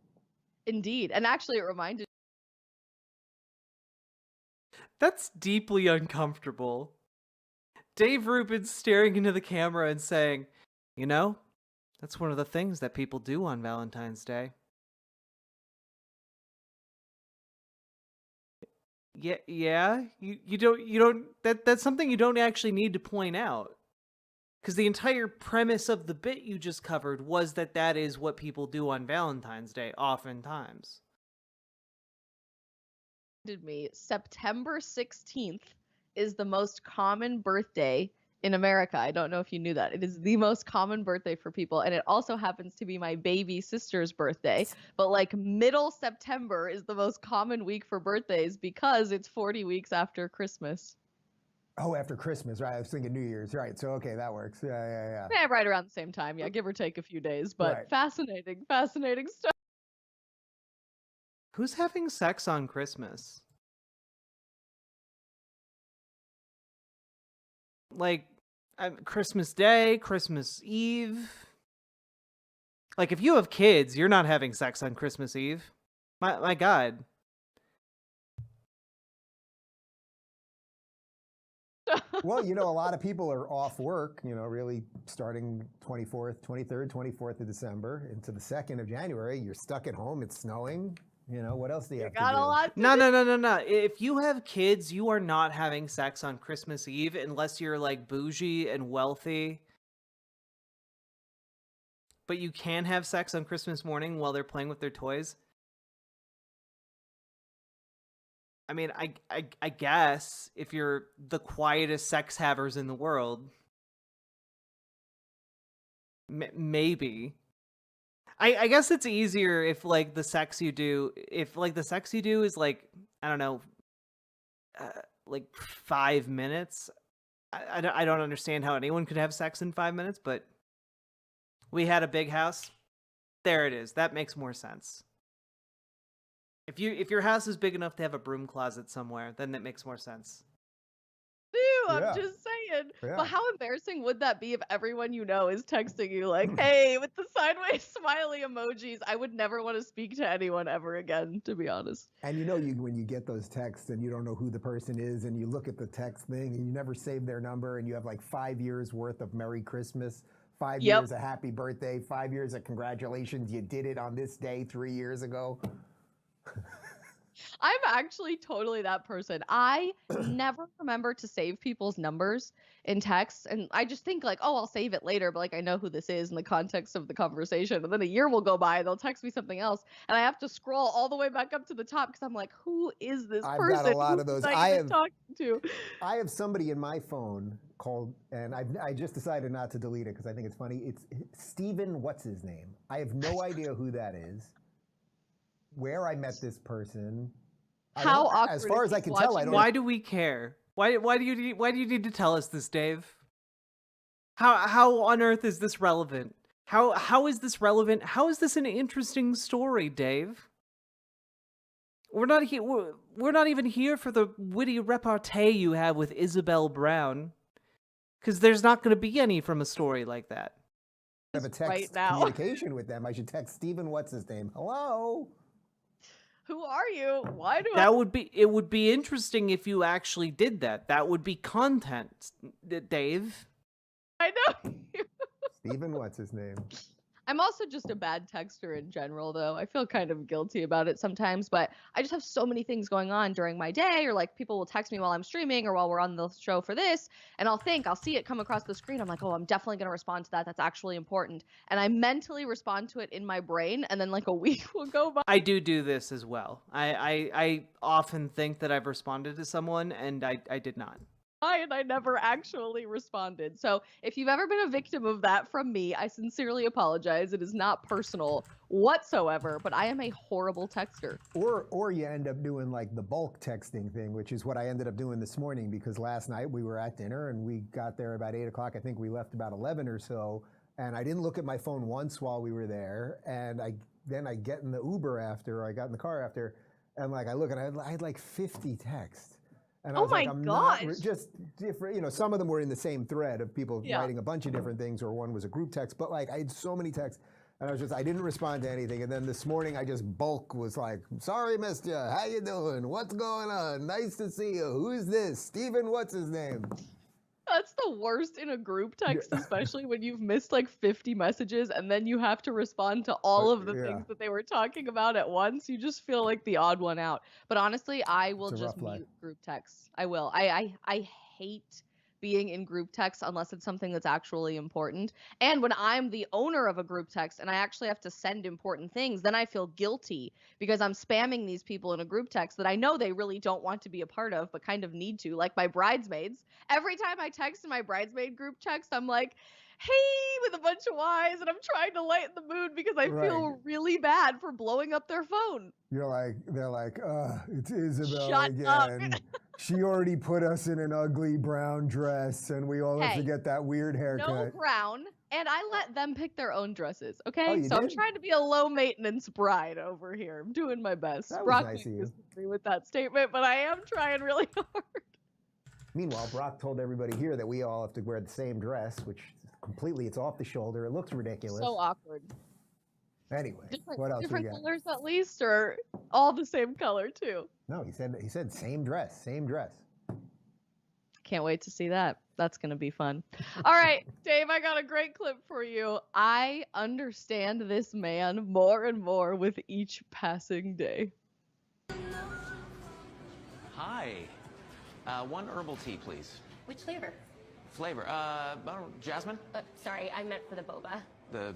Indeed. And actually, it reminded. That's deeply uncomfortable. Dave Rubin staring into the camera and saying, you know, that's one of the things that people do on Valentine's Day. Yeah. You don't. That's something you don't actually need to point out, because the entire premise of the bit you just covered was that is what people do on Valentine's Day, oftentimes. Me, September 16th is the most common birthday in America. I don't know if you knew that. It is the most common birthday for people, and it also happens to be my baby sister's birthday. But like middle September is the most common week for birthdays because it's 40 weeks after Christmas. Oh, after Christmas, right? I was thinking New Year's, right? So okay, that works. Yeah. Yeah, right around the same time. Yeah, give or take a few days. But Right. fascinating stuff. Who's having sex on Christmas? Like, Christmas Day, Christmas Eve. Like, if you have kids, you're not having sex on Christmas Eve. My God. Well, you know, a lot of people are off work, you know, really starting 24th, 23rd, 24th of December into the 2nd of January. You're stuck at home. It's snowing. You know, what else do you have to do? No. If you have kids, you are not having sex on Christmas Eve unless you're like bougie and wealthy. But you can have sex on Christmas morning while they're playing with their toys. I mean, I guess if you're the quietest sex havers in the world, maybe. I guess it's easier if like the sex you do is like, I don't know, like 5 minutes. I don't understand how anyone could have sex in 5 minutes, but we had a big house. There it is. That makes more sense. If your house is big enough to have a broom closet somewhere, then that makes more sense. I'm just saying. Yeah. But how embarrassing would that be if everyone you know is texting you like, hey, with the sideways smiley emojis? I would never want to speak to anyone ever again, to be honest. And you know, when you get those texts and you don't know who the person is and you look at the text thing and you never save their number and you have like 5 years worth of Merry Christmas, 5 years of happy birthday, 5 years of congratulations, you did it on this day 3 years ago. I'm actually totally that person. I never remember to save people's numbers in texts, and I just think like, oh, I'll save it later, but like I know who this is in the context of the conversation. And then a year will go by, and they'll text me something else, and I have to scroll all the way back up to the top because I'm like, who is this person? I've got a lot of those. I have talking to. I have somebody in my phone called, and I just decided not to delete it because I think it's funny. It's Steven, what's his name? I have no idea who that is, where I met this person. How awkward. As far as I can tell, I don't. Why do we care? Why do you need to tell us this, Dave? How on earth is this relevant? How is this relevant? How is this an interesting story, Dave? We're not here. We're not even here for the witty repartee you have with Isabel Brown. Because there's not going to be any from a story like that. I have a text Right now. communication with them. I should text Steven, what's his name? Hello? Who are you? Why do That would be, it would be interesting if you actually did that. That would be content, Dave. I know? Steven, what's his name? I'm also just a bad texter in general, though. I feel kind of guilty about it sometimes, but I just have so many things going on during my day, or like people will text me while I'm streaming or while we're on the show for this, and I'll see it come across the screen. I'm like, oh, I'm definitely going to respond to that. That's actually important. And I mentally respond to it in my brain, and then like a week will go by. I do this as well. I often think that I've responded to someone, and I did not. And I never actually responded. So if you've ever been a victim of that from me, I sincerely apologize. It is not personal whatsoever, but I am a horrible texter. Or you end up doing like the bulk texting thing, which is what I ended up doing this morning, because last night we were at dinner and we got there about 8 o'clock. I think we left about 11 or so. And I didn't look at my phone once while we were there. And then I get in the Uber after, or I got in the car after, and like I look and I had like 50 texts. And I was like, I'm not just different, you know, some of them were in the same thread of people writing a bunch of different things, or one was a group text, but like I had so many texts and I didn't respond to anything. And then this morning I just bulk was like, sorry, missed ya. How you doing? What's going on? Nice to see you. Who's this? Steven, what's his name? That's the worst in a group text, especially when you've missed like 50 messages and then you have to respond to all of the things that they were talking about at once. You just feel like the odd one out. But honestly, I will just mute group texts. I will. I hate being in group text unless it's something that's actually important. And when I'm the owner of a group text and I actually have to send important things, then I feel guilty because I'm spamming these people in a group text that I know they really don't want to be a part of, but kind of need to, like my bridesmaids. Every time I text in my bridesmaid group text, I'm like, hey, with a bunch of Y's, and I'm trying to lighten the mood because I feel really bad for blowing up their phone. They're like, it's Isabel Shut again. up. She already put us in an ugly brown dress, and we all have to get that weird haircut. No brown, and I let them pick their own dresses, okay? Oh, you so I'm did? trying to be a low-maintenance bride over here. I'm doing my best. That was Brock nice of may you. disagree with that statement, but I am trying really hard. Meanwhile, Brock told everybody here that we all have to wear the same dress, which completely, it's off the shoulder. It looks ridiculous. So awkward. Anyway, what else we Different got? colors at least, or all the same color too? No, he said same dress, same dress. Can't wait to see that. That's going to be fun. All right, Dave, I got a great clip for you. I understand this man more and more with each passing day. Hi. One herbal tea, please. Which flavor? Flavor. Jasmine? Sorry, I meant for the boba. The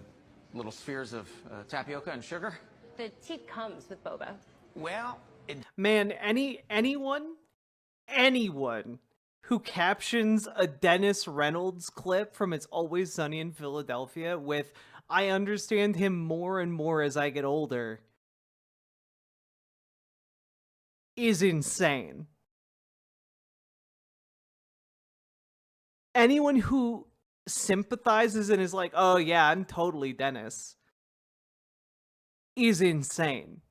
little spheres of tapioca and sugar? The tea comes with boba. Well, Man, anyone who captions a Dennis Reynolds clip from It's Always Sunny in Philadelphia with, I understand him more and more as I get older, is insane. Anyone who sympathizes and is like, oh yeah, I'm totally Dennis, is insane.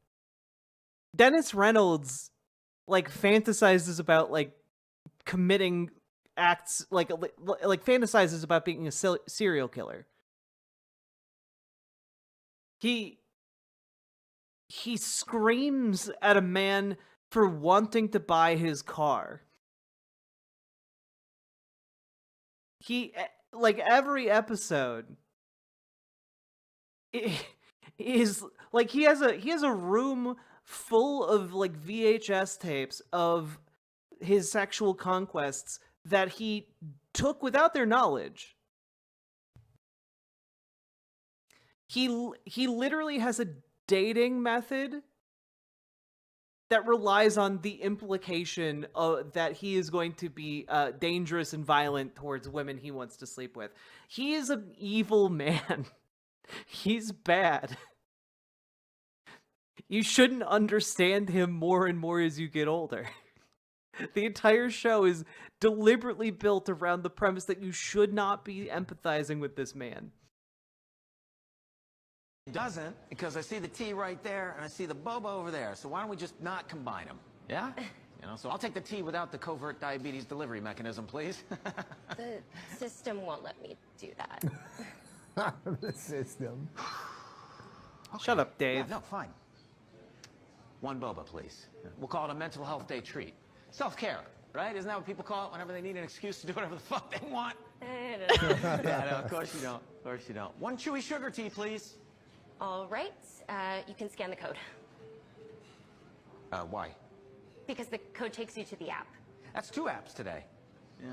Dennis Reynolds, like, fantasizes about, like, committing acts, like fantasizes about being a serial killer. He screams at a man for wanting to buy his car. He, like, every episode is like, he has a room full of like VHS tapes of his sexual conquests that he took without their knowledge. He literally has a dating method that relies on the implication that he is going to be dangerous and violent towards women he wants to sleep with. He is an evil man. He's bad. You shouldn't understand him more and more as you get older. The entire show is deliberately built around the premise that you should not be empathizing with this man. It doesn't, because I see the tea right there and I see the boba over there. So why don't we just not combine them? Yeah? You know, so I'll take the tea without the covert diabetes delivery mechanism, please. The system won't let me do that. The system. Shut up, Dave. Yeah, no, fine. One boba, please. We'll call it a mental health day treat. Self-care, right? Isn't that what people call it whenever they need an excuse to do whatever the fuck they want? Yeah, no, of course you don't. Of course you don't. One chewy sugar tea, please. All right, you can scan the code. Why? Because the code takes you to the app. That's 2 apps today. Yeah.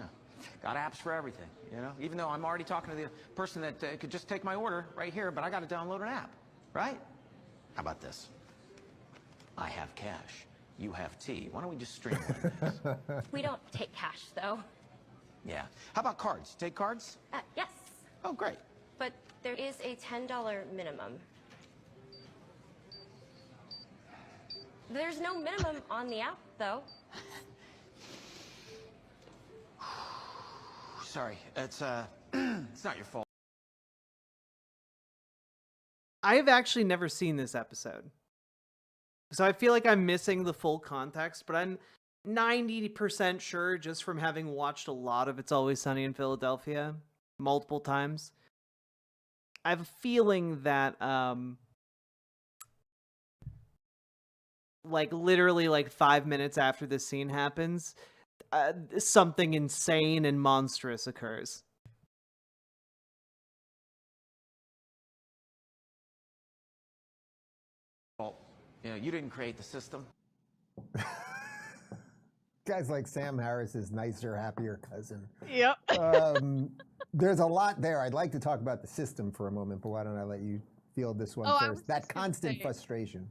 Got apps for everything, you know? Even though I'm already talking to the person that could just take my order right here, but I got to download an app, right? How about this? I have cash. You have tea. Why don't we just streamline this? We don't take cash, though. Yeah. How about cards? Take cards? Yes. Oh, great. But there is a $10 minimum. There's no minimum on the app, though. Sorry, it's it's not your fault. I have actually never seen this episode. So I feel like I'm missing the full context, but I'm 90% sure just from having watched a lot of It's Always Sunny in Philadelphia multiple times. I have a feeling that like literally like 5 minutes after this scene happens, something insane and monstrous occurs. Well, you know, you didn't create the system. Guys like Sam Harris's nicer, happier cousin. Yep. There's a lot there. I'd like to talk about the system for a moment, but why don't I let you field this one first? That constant frustration.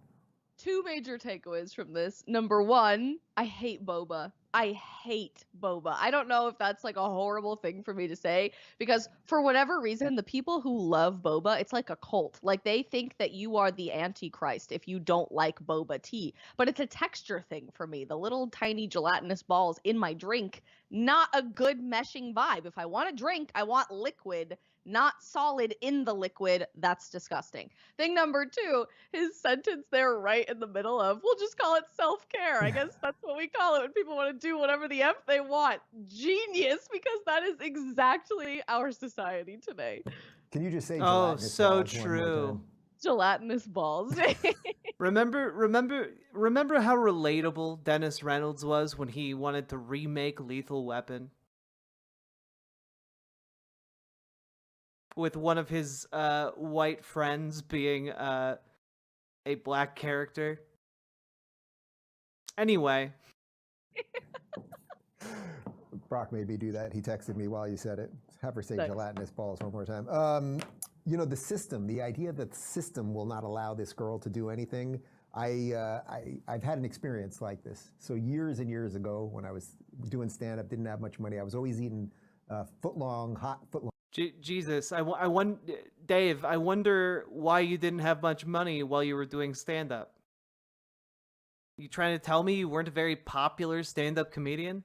2 major takeaways from this. Number 1, I hate boba. I hate boba. I don't know if that's like a horrible thing for me to say, because for whatever reason, the people who love boba, it's like a cult. Like they think that you are the Antichrist if you don't like boba tea. But it's a texture thing for me. The little tiny gelatinous balls in my drink, not a good meshing vibe. If I want a drink, I want liquid, not solid in the liquid. That's disgusting. Thing number 2, his sentence there right in the middle of, we'll just call it self-care. I guess that's what we call it when people want to do whatever the F they want. Genius, because that is exactly our society today. Can you just say oh, gelatinous so balls one more true. time? Gelatinous balls. Remember how relatable Dennis Reynolds was when he wanted to remake Lethal Weapon? With one of his white friends being a black character. Anyway. Brock made me do that. He texted me while you said it. Have her say gelatinous balls one more time. You know, the system, the idea that the system will not allow this girl to do anything. I've had an experience like this. So years and years ago when I was doing stand-up, didn't have much money. I was always eating hot footlong. Jesus, Dave, I wonder why you didn't have much money while you were doing stand-up. You trying to tell me you weren't a very popular stand-up comedian?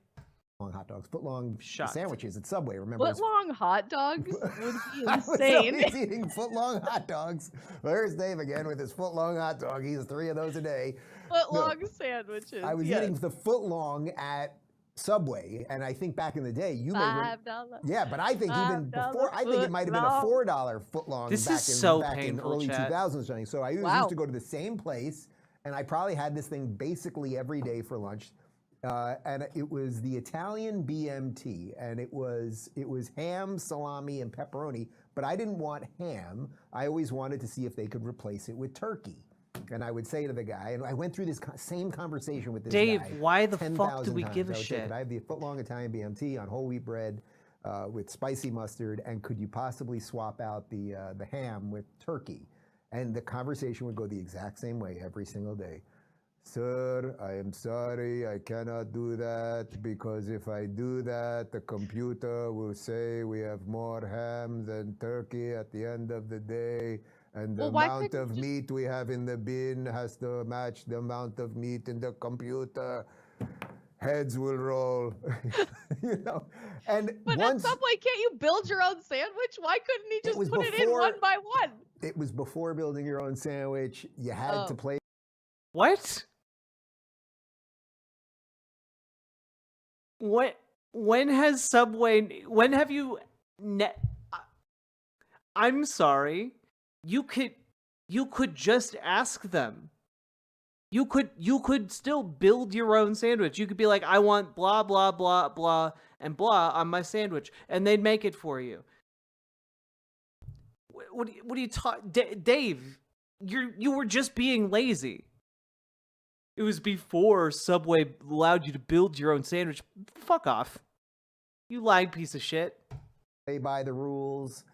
Long hot dogs, footlong sandwiches at Subway. Remember? Footlong hot dogs would be I was insane. always eating footlong hot dogs. There's Dave again with his footlong hot dog. He eats 3 of those a day. Footlong sandwiches. I was eating the footlong at Subway, and I think back in the day, you $5. Yeah, but I think even before, I think it might have been a $4 footlong back in early 2000s. Johnny. So I used to go to the same place, and I probably had this thing basically every day for lunch. And it was the Italian BMT, and it was ham, salami, and pepperoni. But I didn't want ham. I always wanted to see if they could replace it with turkey. And I would say to the guy, and I went through this same conversation with this Dave, guy. why the fuck do we give a I would say, shit? "Could I have the footlong Italian BMT on whole wheat bread with spicy mustard, and could you possibly swap out the ham with turkey?" And the conversation would go the exact same way every single day. "Sir, I am sorry, I cannot do that, because if I do that, the computer will say we have more ham than turkey at the end of the day, and the amount of meat we have in the bin has to match the amount of meat in the computer. Heads will roll." You know, and but at Subway, can't you build your own sandwich? Why couldn't he just put it in one by one? It was before building your own sandwich. You had to play. What? When has Subway? When have you? I'm sorry. You could just ask them. You could still build your own sandwich. You could be like, I want blah blah blah blah and blah on my sandwich, and they'd make it for you. What are you talking, Dave? You were just being lazy. It was before Subway allowed you to build your own sandwich. Fuck off. You lying piece of shit. Play by the rules.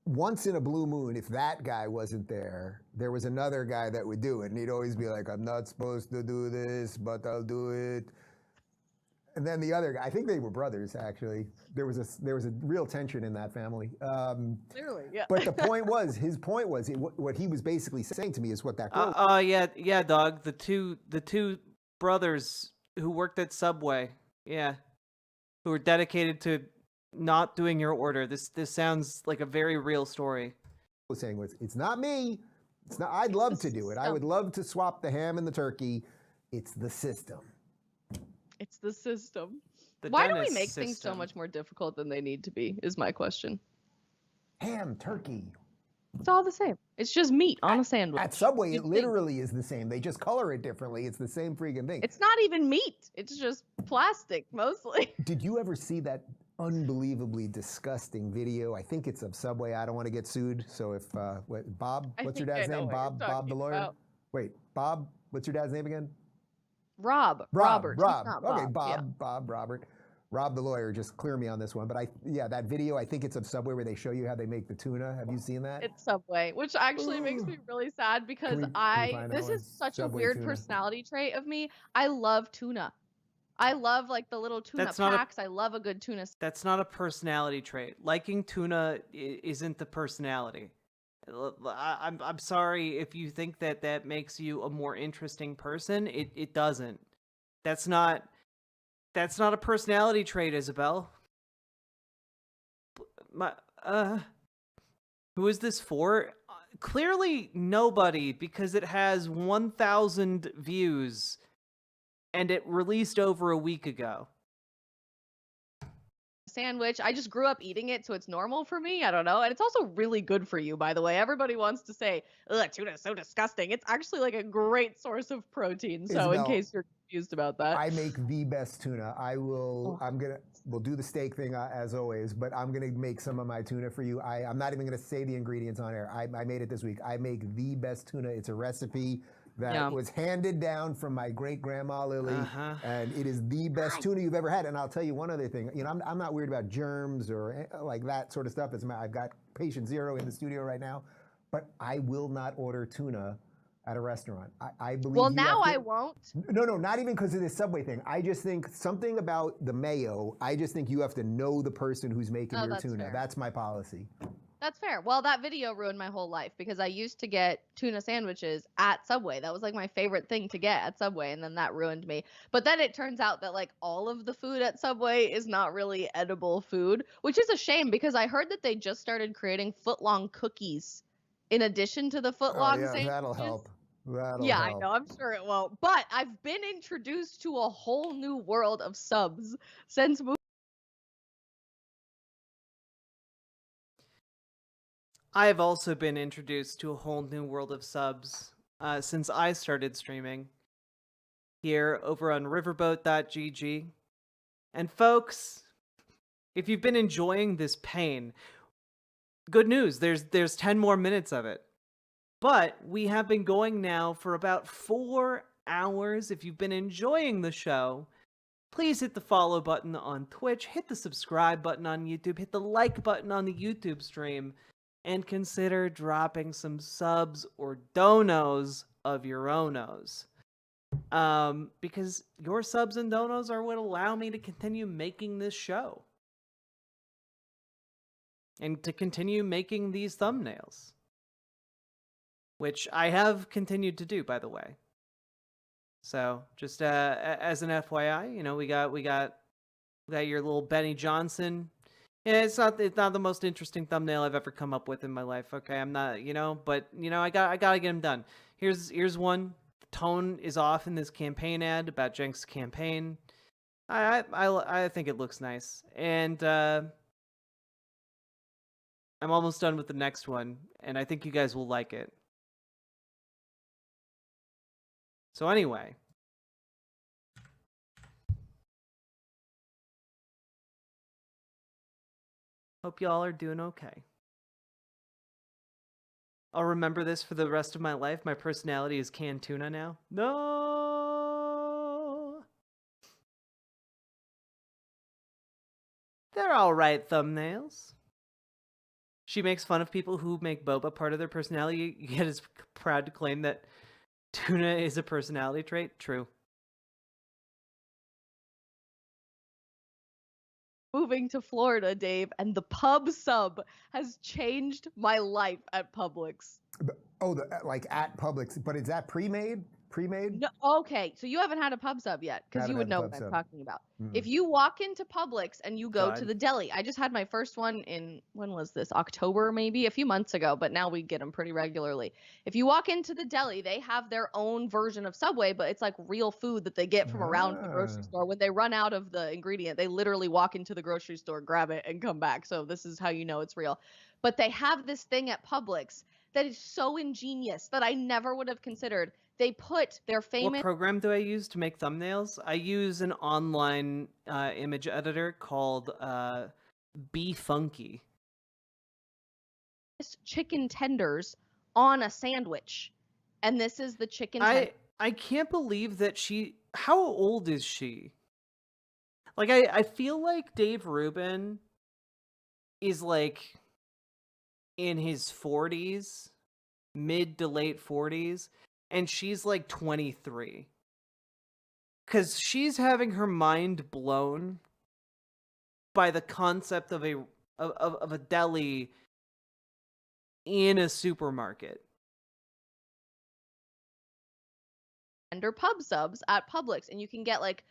Once in a blue moon, if that guy wasn't there, there was another guy that would do it. And he'd always be like, I'm not supposed to do this, but I'll do it. And then the other guy, I think they were brothers, actually. There was a real tension in that family. Clearly, yeah. But his point was, what he was basically saying to me is what that quote. Yeah, dog. The two brothers who worked at Subway, yeah, who were dedicated to not doing your order. This sounds like a very real story. Was saying was, it's not me. It's not. I'd love to do it. I would love to swap the ham and the turkey. It's the system. It's the system. The Why do we dentist make things so system. much more difficult than they need to be, is my question. Ham, turkey. It's all the same. It's just meat on a sandwich. At Subway, it You'd think. literally is the same. They just color it differently. It's the same freaking thing. It's not even meat. It's just plastic, mostly. Did you ever see that unbelievably disgusting video? I think it's of Subway. I don't want to get sued. So if Bob, I what's your think I dad's know name? what you're Bob the talking lawyer? about. Wait, Bob, what's your dad's name again? Robert. Rob. He's not Okay, Bob. Bob, Robert. Rob the lawyer, just clear me on this one. But that video, I think it's of Subway where they show you how they make the tuna. Have you seen that? It's Subway, which actually makes me really sad because Can we find that this one? is such a Subway weird tuna. personality trait of me. I love tuna. I love like the little tuna That's not a- packs. I love a good tuna. That's not a personality trait. Liking tuna isn't the personality. I'm sorry if you think that makes you a more interesting person. It doesn't. That's not a personality trait, Isabel. Who is this for? Clearly nobody, because it has 1,000 views and it released over a week ago. Sandwich. I just grew up eating it, so it's normal for me. I don't know. And it's also really good for you, by the way. Everybody wants to say, ugh, tuna is so disgusting. It's actually like a great source of protein. So in Isabel, case you're confused about that. I make the best tuna. We'll do the steak thing as always, but I'm gonna make some of my tuna for you. I'm not even gonna say the ingredients on air. I made it this week. I make the best tuna. It's a recipe that was handed down from my great grandma Lily, and it is the best tuna you've ever had. And I'll tell you one other thing. You know, I'm not worried about germs or like that sort of stuff. I've got patient zero in the studio right now, but I will not order tuna at a restaurant. I believe. Well, you now have to- I won't. No, not even because of this Subway thing. I just think something about the mayo. I just think you have to know the person who's making your that's tuna. fair. That's my policy. That's fair. Well, that video ruined my whole life because I used to get tuna sandwiches at Subway. That was like my favorite thing to get at Subway, and then that ruined me. But then it turns out that like all of the food at Subway is not really edible food, which is a shame because I heard that they just started creating footlong cookies in addition to the footlong sandwiches. That'll help. That'll Yeah, help. I know. I'm sure it won't. But I've been introduced to a whole new world of subs since moving. I have also been introduced to a whole new world of subs since I started streaming here over on riverboat.gg. And folks, if you've been enjoying this pain, good news, there's 10 more minutes of it. But we have been going now for about 4 hours. If you've been enjoying the show, please hit the follow button on Twitch, hit the subscribe button on YouTube, hit the like button on the YouTube stream, and consider dropping some subs or donos of your onos. Because your subs and donos are what allow me to continue making this show. And to continue making these thumbnails. Which I have continued to do, by the way. So, just as an FYI, you know, we got your little Benny Johnson. Yeah, it's not the most interesting thumbnail I've ever come up with in my life. Okay, I'm not, you know, but you know, I gotta get them done. Here's one. The tone is off in this campaign ad about Jenks' campaign. I think it looks nice, and I'm almost done with the next one, and I think you guys will like it. So anyway. Hope y'all are doing okay. I'll remember this for the rest of my life. My personality is canned tuna now. No! They're alright thumbnails. She makes fun of people who make boba part of their personality, yet is proud to claim that tuna is a personality trait. True. Moving to Florida, Dave, and the pub sub has changed my life at Publix. Oh, like at Publix, but is that pre-made? Pre-made? No, okay, so you haven't had a pub sub yet, because you would know what I'm talking about. Mm. If you walk into Publix and you go to God. the deli, I just had my first one in, when was this? October, maybe? A few months ago, but now we get them pretty regularly. If you walk into the deli, they have their own version of Subway, but it's like real food that they get from around the grocery store. When they run out of the ingredient, they literally walk into the grocery store, grab it, and come back. So this is how you know it's real. But they have this thing at Publix that is so ingenious that I never would have considered. They put their famous... What program do I use to make thumbnails? I use an online image editor called Be Funky. chicken tenders on a sandwich. And this is the chicken tender. I can't believe that she... How old is she? Like, I feel like Dave Rubin is, like, in his 40s, mid to late 40s, and she's, like, 23. Because she's having her mind blown by the concept of a deli in a supermarket. Tender pub subs at Publix, and you can get like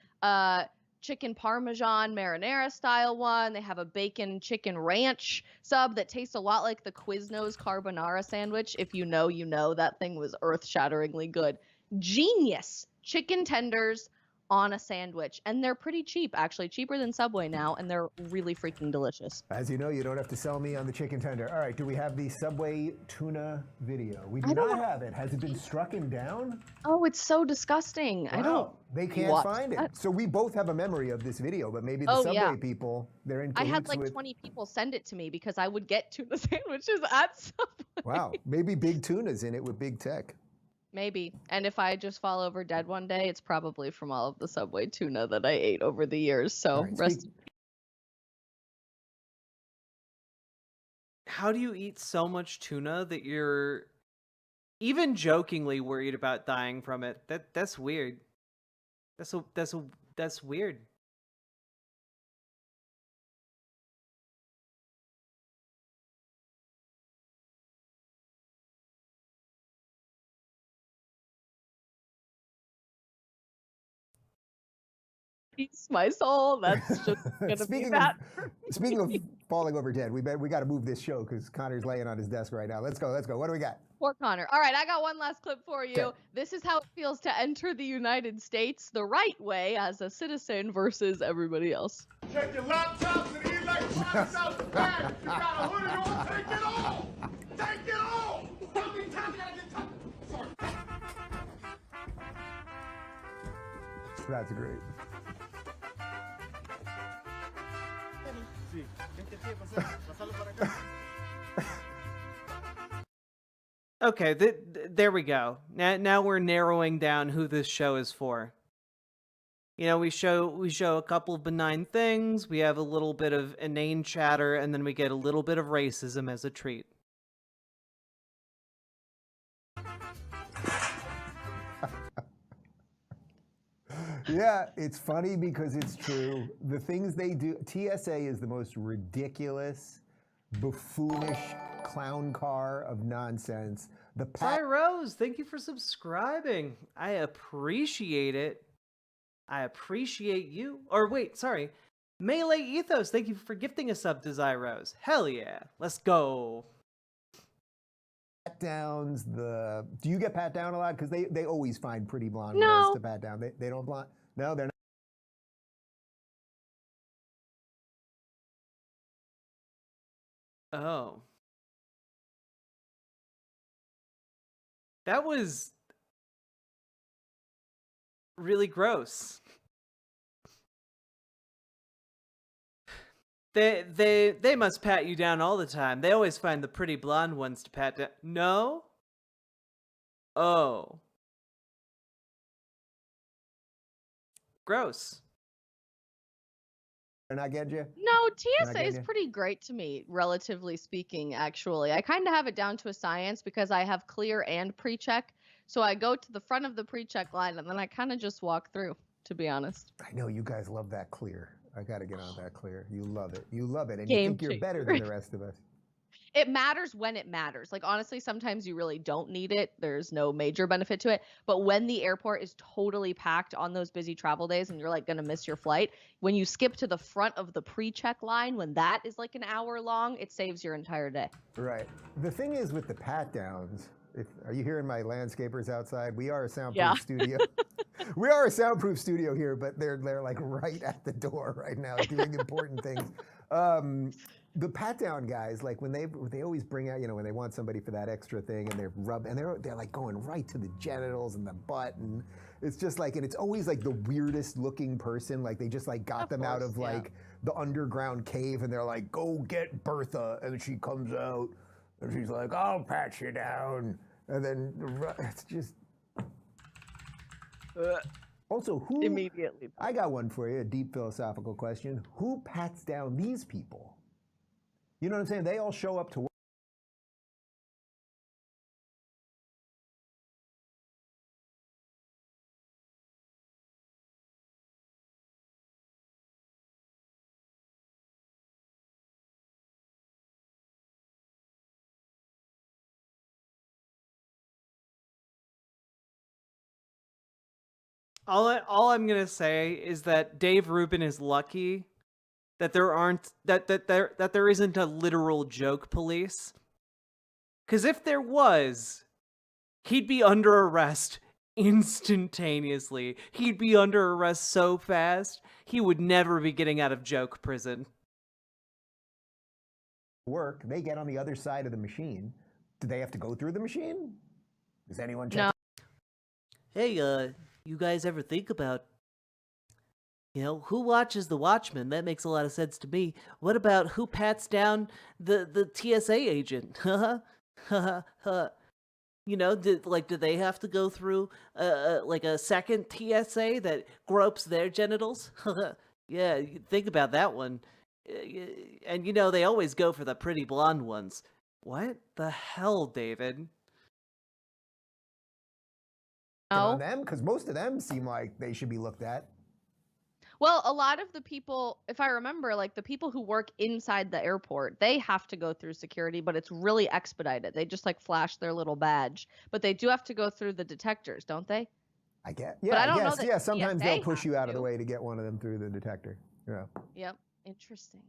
chicken parmesan marinara style one. They have a bacon chicken ranch sub that tastes a lot like the Quiznos carbonara sandwich. If you know, you know. That thing was earth-shatteringly good. Genius chicken tenders on a sandwich, and they're pretty cheap, actually cheaper than Subway now, and they're really freaking delicious. As you know, you don't have to sell me on the chicken tender. All right, do we have the Subway tuna video? We do not have it. Has it been strucken down? Oh, it's so disgusting. Wow. I don't. They can't What? find it. So we both have a memory of this video, but maybe the Oh, Subway yeah. people, they're in I had cahoots like with... 20 people send it to me because I would get tuna sandwiches at Subway. Wow, maybe Big Tuna's in it with Big Tech. Maybe. And if I just fall over dead one day, it's probably from all of the Subway tuna that I ate over the years. So rest. How do you eat so much tuna that you're even jokingly worried about dying from it? That's weird. That's weird. Eats my soul. That's just gonna be that. Speaking of falling over dead, we got to move this show because Connor's laying on his desk right now. Let's go. What do we got? Poor Connor. All right, I got one last clip for you. Okay. This is how it feels to enter the United States the right way as a citizen versus everybody else. Check your laptops and electronics out the back. You got a hoodie on, take it off. Take it off. How many times you gotta get touched? Sorry. That's great. Okay, there we go. Now we're narrowing down who this show is for. You know, we show a couple of benign things, we have a little bit of inane chatter, and then we get a little bit of racism as a treat. Yeah, it's funny because it's true. The things they do, TSA is the most ridiculous, buffoonish clown car of nonsense. Cy Rose, thank you for subscribing. I appreciate it. I appreciate you. Or wait, sorry. Melee Ethos, thank you for gifting a sub to Zy Rose. Hell yeah. Let's go. Pat downs, do you get pat down a lot? Because they always find pretty blonde No. girls to pat down. They don't blonde. No, they're not. Oh. That was really gross. They must pat you down all the time. They always find the pretty blonde ones to pat down. No? Oh. Gross. Did I get you? No, Did I TSA get is you? pretty great to me, relatively speaking, actually. I kind of have it down to a science because I have clear and pre-check. So I go to the front of the pre-check line and then I kind of just walk through, to be honest. I know you guys love that clear. I got to get on that clear. You love it. You love it. And Game you think you're better than the rest of us. It matters when it matters. Like, honestly, sometimes you really don't need it. There's no major benefit to it. But when the airport is totally packed on those busy travel days and you're like going to miss your flight, when you skip to the front of the pre-check line, when that is like an hour long, it saves your entire day. Right. The thing is with the pat downs, are you hearing my landscapers outside? We are a soundproof studio. We are a soundproof studio here, but they're like right at the door right now doing important things. The pat down guys, like when they always bring out, when they want somebody for that extra thing and they're like going right to the genitals and the butt, and it's just like, and it's always like the weirdest looking person, like they just like got them out of like the underground cave and they're like, go get Bertha, and she comes out and she's like, I'll pat you down, and then it's just. Also, who immediately? I got one for you, a deep philosophical question. Who pats down these people? You know what I'm saying? They all show up to work. All I'm gonna say is that Dave Rubin is lucky that there isn't a literal joke police. Because if there was, he'd be under arrest instantaneously. He'd be under arrest so fast, he would never be getting out of joke prison. Work, they get on the other side of the machine. Do they have to go through the machine? Does anyone check? Hey, you guys ever think about, who watches The Watchmen? That makes a lot of sense to me. What about who pats down the TSA agent? Do they have to go through like a second TSA that gropes their genitals? Yeah, think about that one. And they always go for the pretty blonde ones. What the hell, David? On them? Because most of them seem like they should be looked at. Well, a lot of the people, if I remember, like the people who work inside the airport, they have to go through security, but it's really expedited. They just like flash their little badge, but they do have to go through the detectors, don't they? I guess. But I don't know guess. that Yeah, sometimes they'll TSA push you have out of the to. way to get one of them through the detector. Yeah. Yep. Interesting.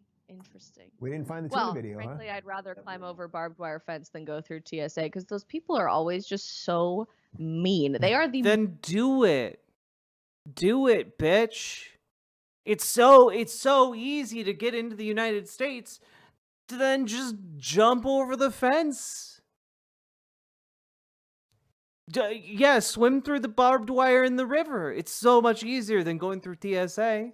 We didn't find the Twitter video, frankly, I'd rather climb over barbed wire fence than go through TSA because those people are always just so mean. They are the Then do it. Do it, bitch. It's so easy to get into the United States to then just jump over the fence. Yeah, swim through the barbed wire in the river. It's so much easier than going through TSA.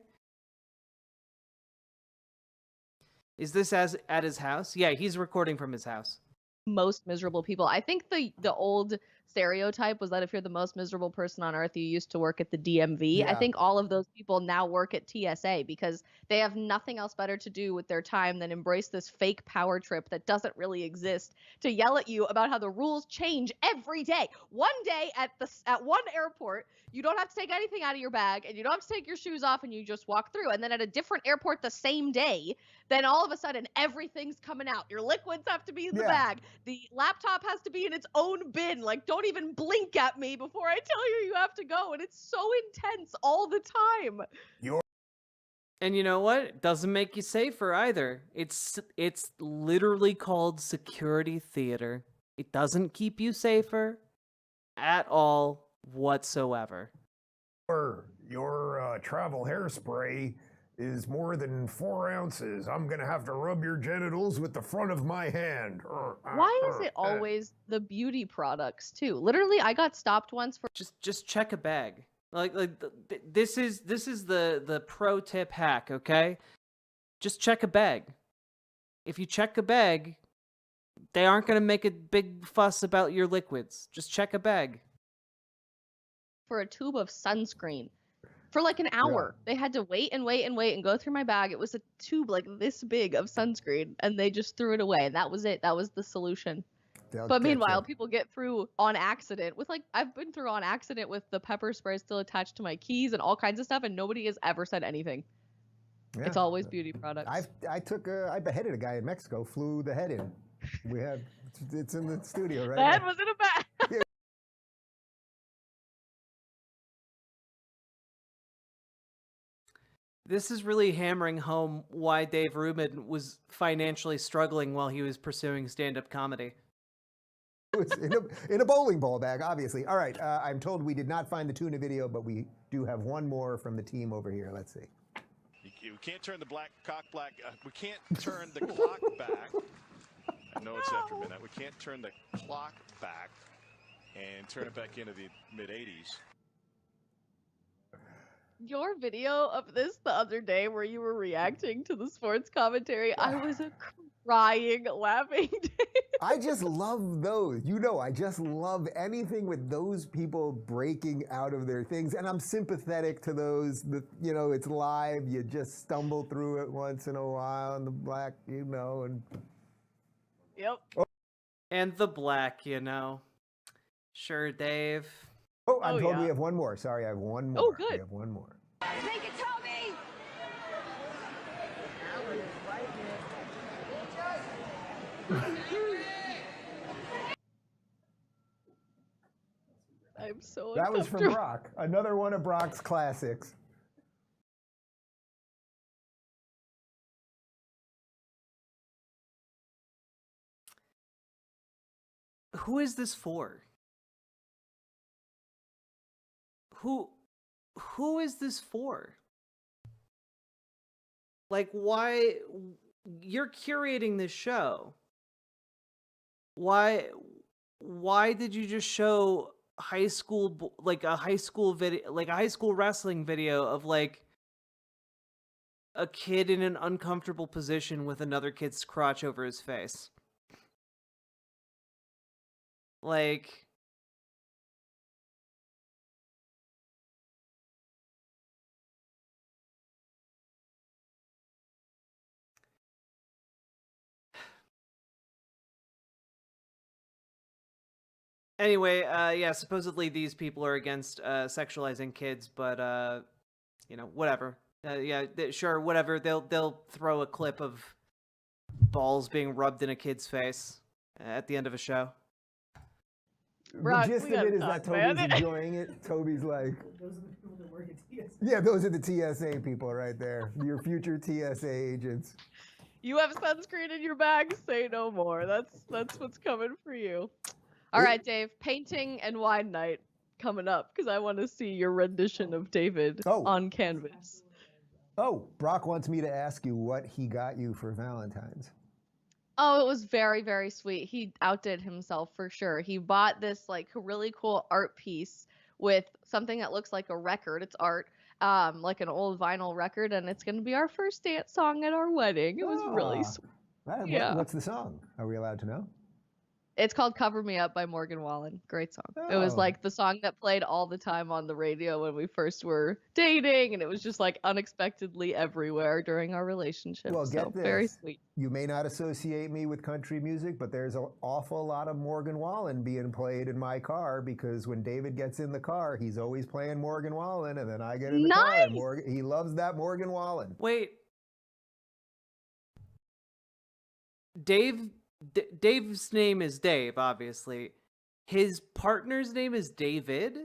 Is this at his house? Yeah, he's recording from his house. most miserable people. I think the old stereotype was that if you're the most miserable person on earth, you used to work at the DMV. I Yeah. think all of those people now work at TSA because they have nothing else better to do with their time than embrace this fake power trip that doesn't really exist to yell at you about how the rules change every day. One day at one airport, you don't have to take anything out of your bag and you don't have to take your shoes off and you just walk through. And then at a different airport the same day, then all of a sudden everything's coming out. Your liquids have to be in the Yeah. bag. The laptop has to be in its own bin. Like, don't even blink at me before I tell you have to go. And it's so intense all the time. And you know what? It doesn't make you safer either. It's literally called security theater. It doesn't keep you safer at all whatsoever. Your travel hairspray is more than 4 ounces. I'm gonna have to rub your genitals with the front of my hand. Why is it always the beauty products too? Literally, I got stopped once for Just check a bag. This is the pro tip hack, okay? Just check a bag. If you check a bag, they aren't gonna make a big fuss about your liquids. Just check a bag. for a tube of sunscreen for like an hour. They had to wait and wait and wait and go through my bag. It was a tube like this big of sunscreen, and they just threw it away. And that was it. That was the solution. But meanwhile, people get through on accident with I've been through on accident with the pepper spray still attached to my keys and all kinds of stuff, and nobody has ever said anything. Yeah. It's always beauty products. I beheaded a guy in Mexico, flew the head in. It's in the studio right The head now. was in a bag. This is really hammering home why Dave Rubin was financially struggling while he was pursuing stand-up comedy. It's in a bowling ball bag, obviously. All right, I'm told we did not find the tuna video, but we do have one more from the team over here. Let's see. We can't turn the we can't turn the clock back. I know it's after midnight. We can't turn the clock back and turn it back into the mid-'80s. Your video of this the other day where you were reacting to the sports commentary, I was crying laughing. I just love those. You know, I just love anything with those people breaking out of their things. And I'm sympathetic to those that, you know, it's live. You just stumble through it once in a while and the black, you know, and. Yep. And the black, you know. Sure, Dave. Oh, I'm told we have one more. Sorry, I have one more. Oh, good. We have one more. Make it, Toby! I'm so That was from uncomfortable. Brock. Another one of Brock's classics. Who is this for? Who is this for? Like, why you're curating this show? Why did you just show high school a high school video, like a high school wrestling video of like a kid in an uncomfortable position with another kid's crotch over his face? Like, anyway, yeah, supposedly these people are against sexualizing kids, but you know, whatever. Yeah, sure, whatever. They'll throw a clip of balls being rubbed in a kid's face at the end of a show. Brock, the gist we of it gotta is talk, that Toby's man. enjoying it. Toby's like, Those are the people that work at TSA. yeah, those are the TSA people right there. Your future TSA agents. You have sunscreen in your bag, say no more. That's what's coming for you. All right, Dave, painting and wine night coming up because I want to see your rendition of David on canvas. Oh, Brock wants me to ask you what he got you for Valentine's. Oh, it was very, very sweet. He outdid himself for sure. He bought this like really cool art piece with something that looks like a record. It's art, like an old vinyl record, and it's going to be our first dance song at our wedding. It was really sweet. Yeah. What's the song? Are we allowed to know? It's called Cover Me Up by Morgan Wallen. Great song. It was Oh. like the song that played all the time on the radio when we first were dating, and it was just like unexpectedly everywhere during our relationship. Well, so get this. very sweet. You may not associate me with country music, but there's an awful lot of Morgan Wallen being played in my car because when David gets in the car, he's always playing Morgan Wallen, and then I get in the car and he loves that Morgan Wallen. Wait. Dave's name is Dave, obviously. His partner's name is David?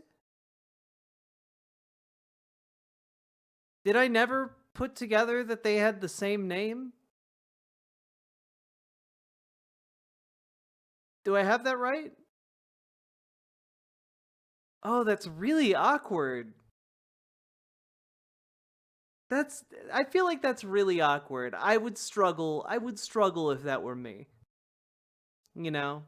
Did I never put together that they had the same name? Do I have that right? Oh, that's really awkward. I feel like that's really awkward. I would struggle if that were me. You know?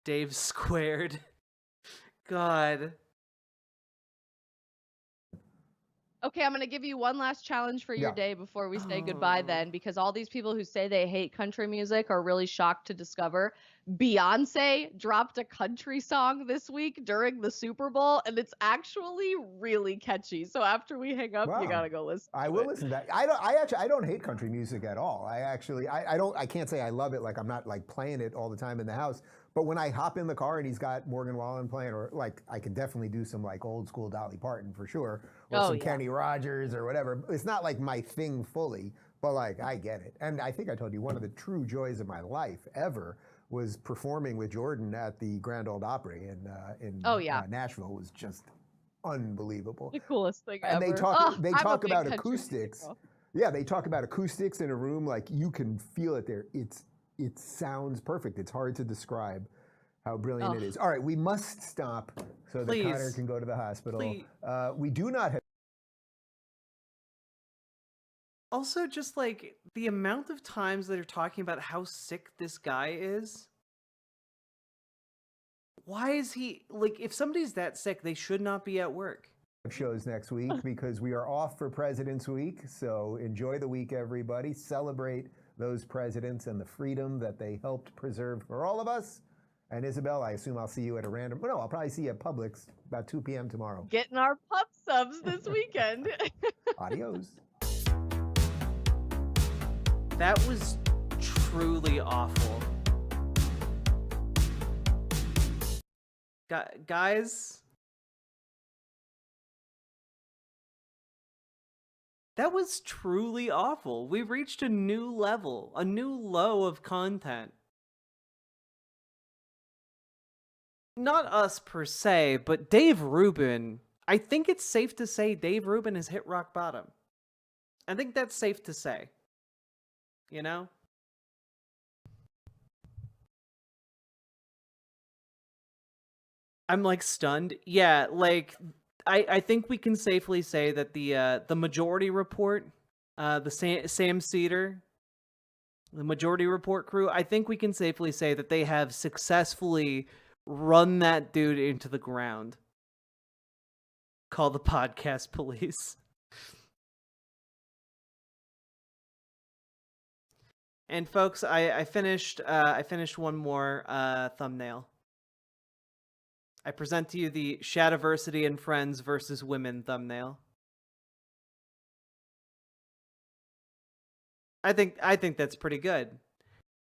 Dave squared. God. Okay, I'm gonna give you one last challenge for your Yeah. day before we say goodbye then, because all these people who say they hate country music are really shocked to discover Beyonce dropped a country song this week during the Super Bowl, and it's actually really catchy. So after we hang up, you Wow. gotta go listen. I to will it. listen to that. I don't hate country music at all. I can't say I love it. Like I'm not like playing it all the time in the house. But when I hop in the car and he's got Morgan Wallen playing, or like I could definitely do some like old school Dolly Parton for sure, or some Kenny Rogers or whatever. It's not like my thing fully, but like I get it. And I think I told you one of the true joys of my life ever was performing with Jordan at the Grand Ole Opry in Nashville. It was just unbelievable. The coolest thing And ever. they talk I'm a about big country acoustics. music girl. Yeah, they talk about acoustics in a room, like you can feel it there. It sounds perfect. It's hard to describe how brilliant it is. All right, we must stop so that Connor can go to the hospital. We do not have. Also, just like the amount of times that are talking about how sick this guy is. Why is he like? If somebody's that sick, they should not be at work. Shows next week because we are off for President's Week. So enjoy the week, everybody. Celebrate those presidents and the freedom that they helped preserve for all of us. And Isabel, I assume I'll see you at a random. No, I'll probably see you at Publix about 2 p.m. tomorrow. Getting our pup subs this weekend. Adios. That was truly awful. Guys, that was truly awful. We've reached a new level, a new low of content. Not us per se, but Dave Rubin. I think it's safe to say Dave Rubin has hit rock bottom. I think that's safe to say. You know? I'm like stunned. Yeah, like I think we can safely say that the Majority Report, the Sam Cedar, the Majority Report crew, I think we can safely say that they have successfully run that dude into the ground. Call the podcast police. And folks, I finished one more thumbnail. I present to you the Shadiversity and Friends versus Women thumbnail. I think that's pretty good.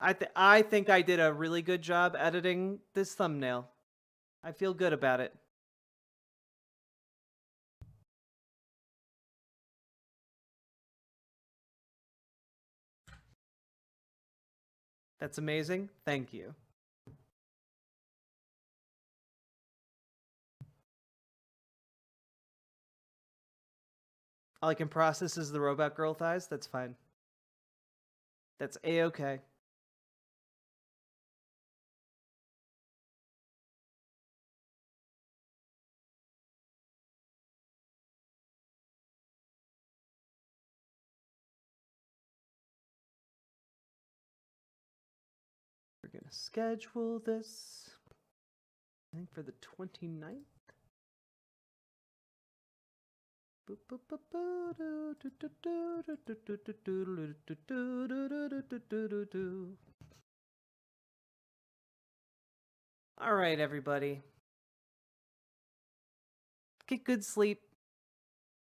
I think I did a really good job editing this thumbnail. I feel good about it. That's amazing. Thank you. All I can process is the robot girl thighs. That's fine. That's A-okay. We're gonna schedule this, I think, for the 29th. All right, everybody. Get good sleep.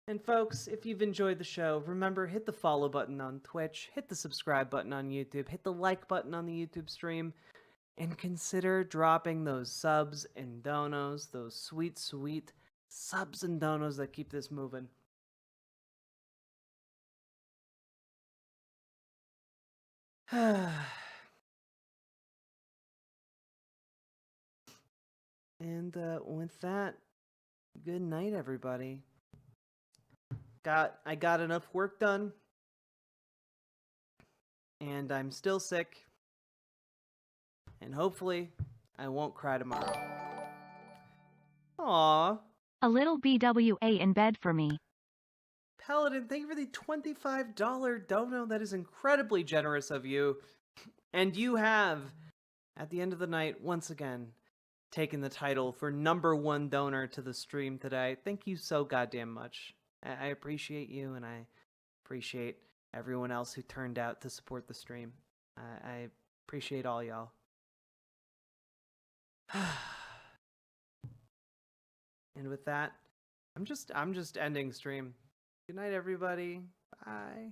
And folks, if you've enjoyed the show, remember, hit the follow button on Twitch, hit the subscribe button on YouTube, hit the like button on the YouTube stream, and consider dropping those subs and donos, those sweet, sweet subs and donos that keep this moving. And with that, good night, everybody. I got enough work done, and I'm still sick, and hopefully I won't cry tomorrow. Aww. A little BWA in bed for me. Paladin, thank you for the $25 dono. That is incredibly generous of you. And you have, at the end of the night, once again, taken the title for #1 donor to the stream today. Thank you so goddamn much. I appreciate you, and I appreciate everyone else who turned out to support the stream. I appreciate all y'all. And with that, I'm just ending stream. Good night, everybody. Bye.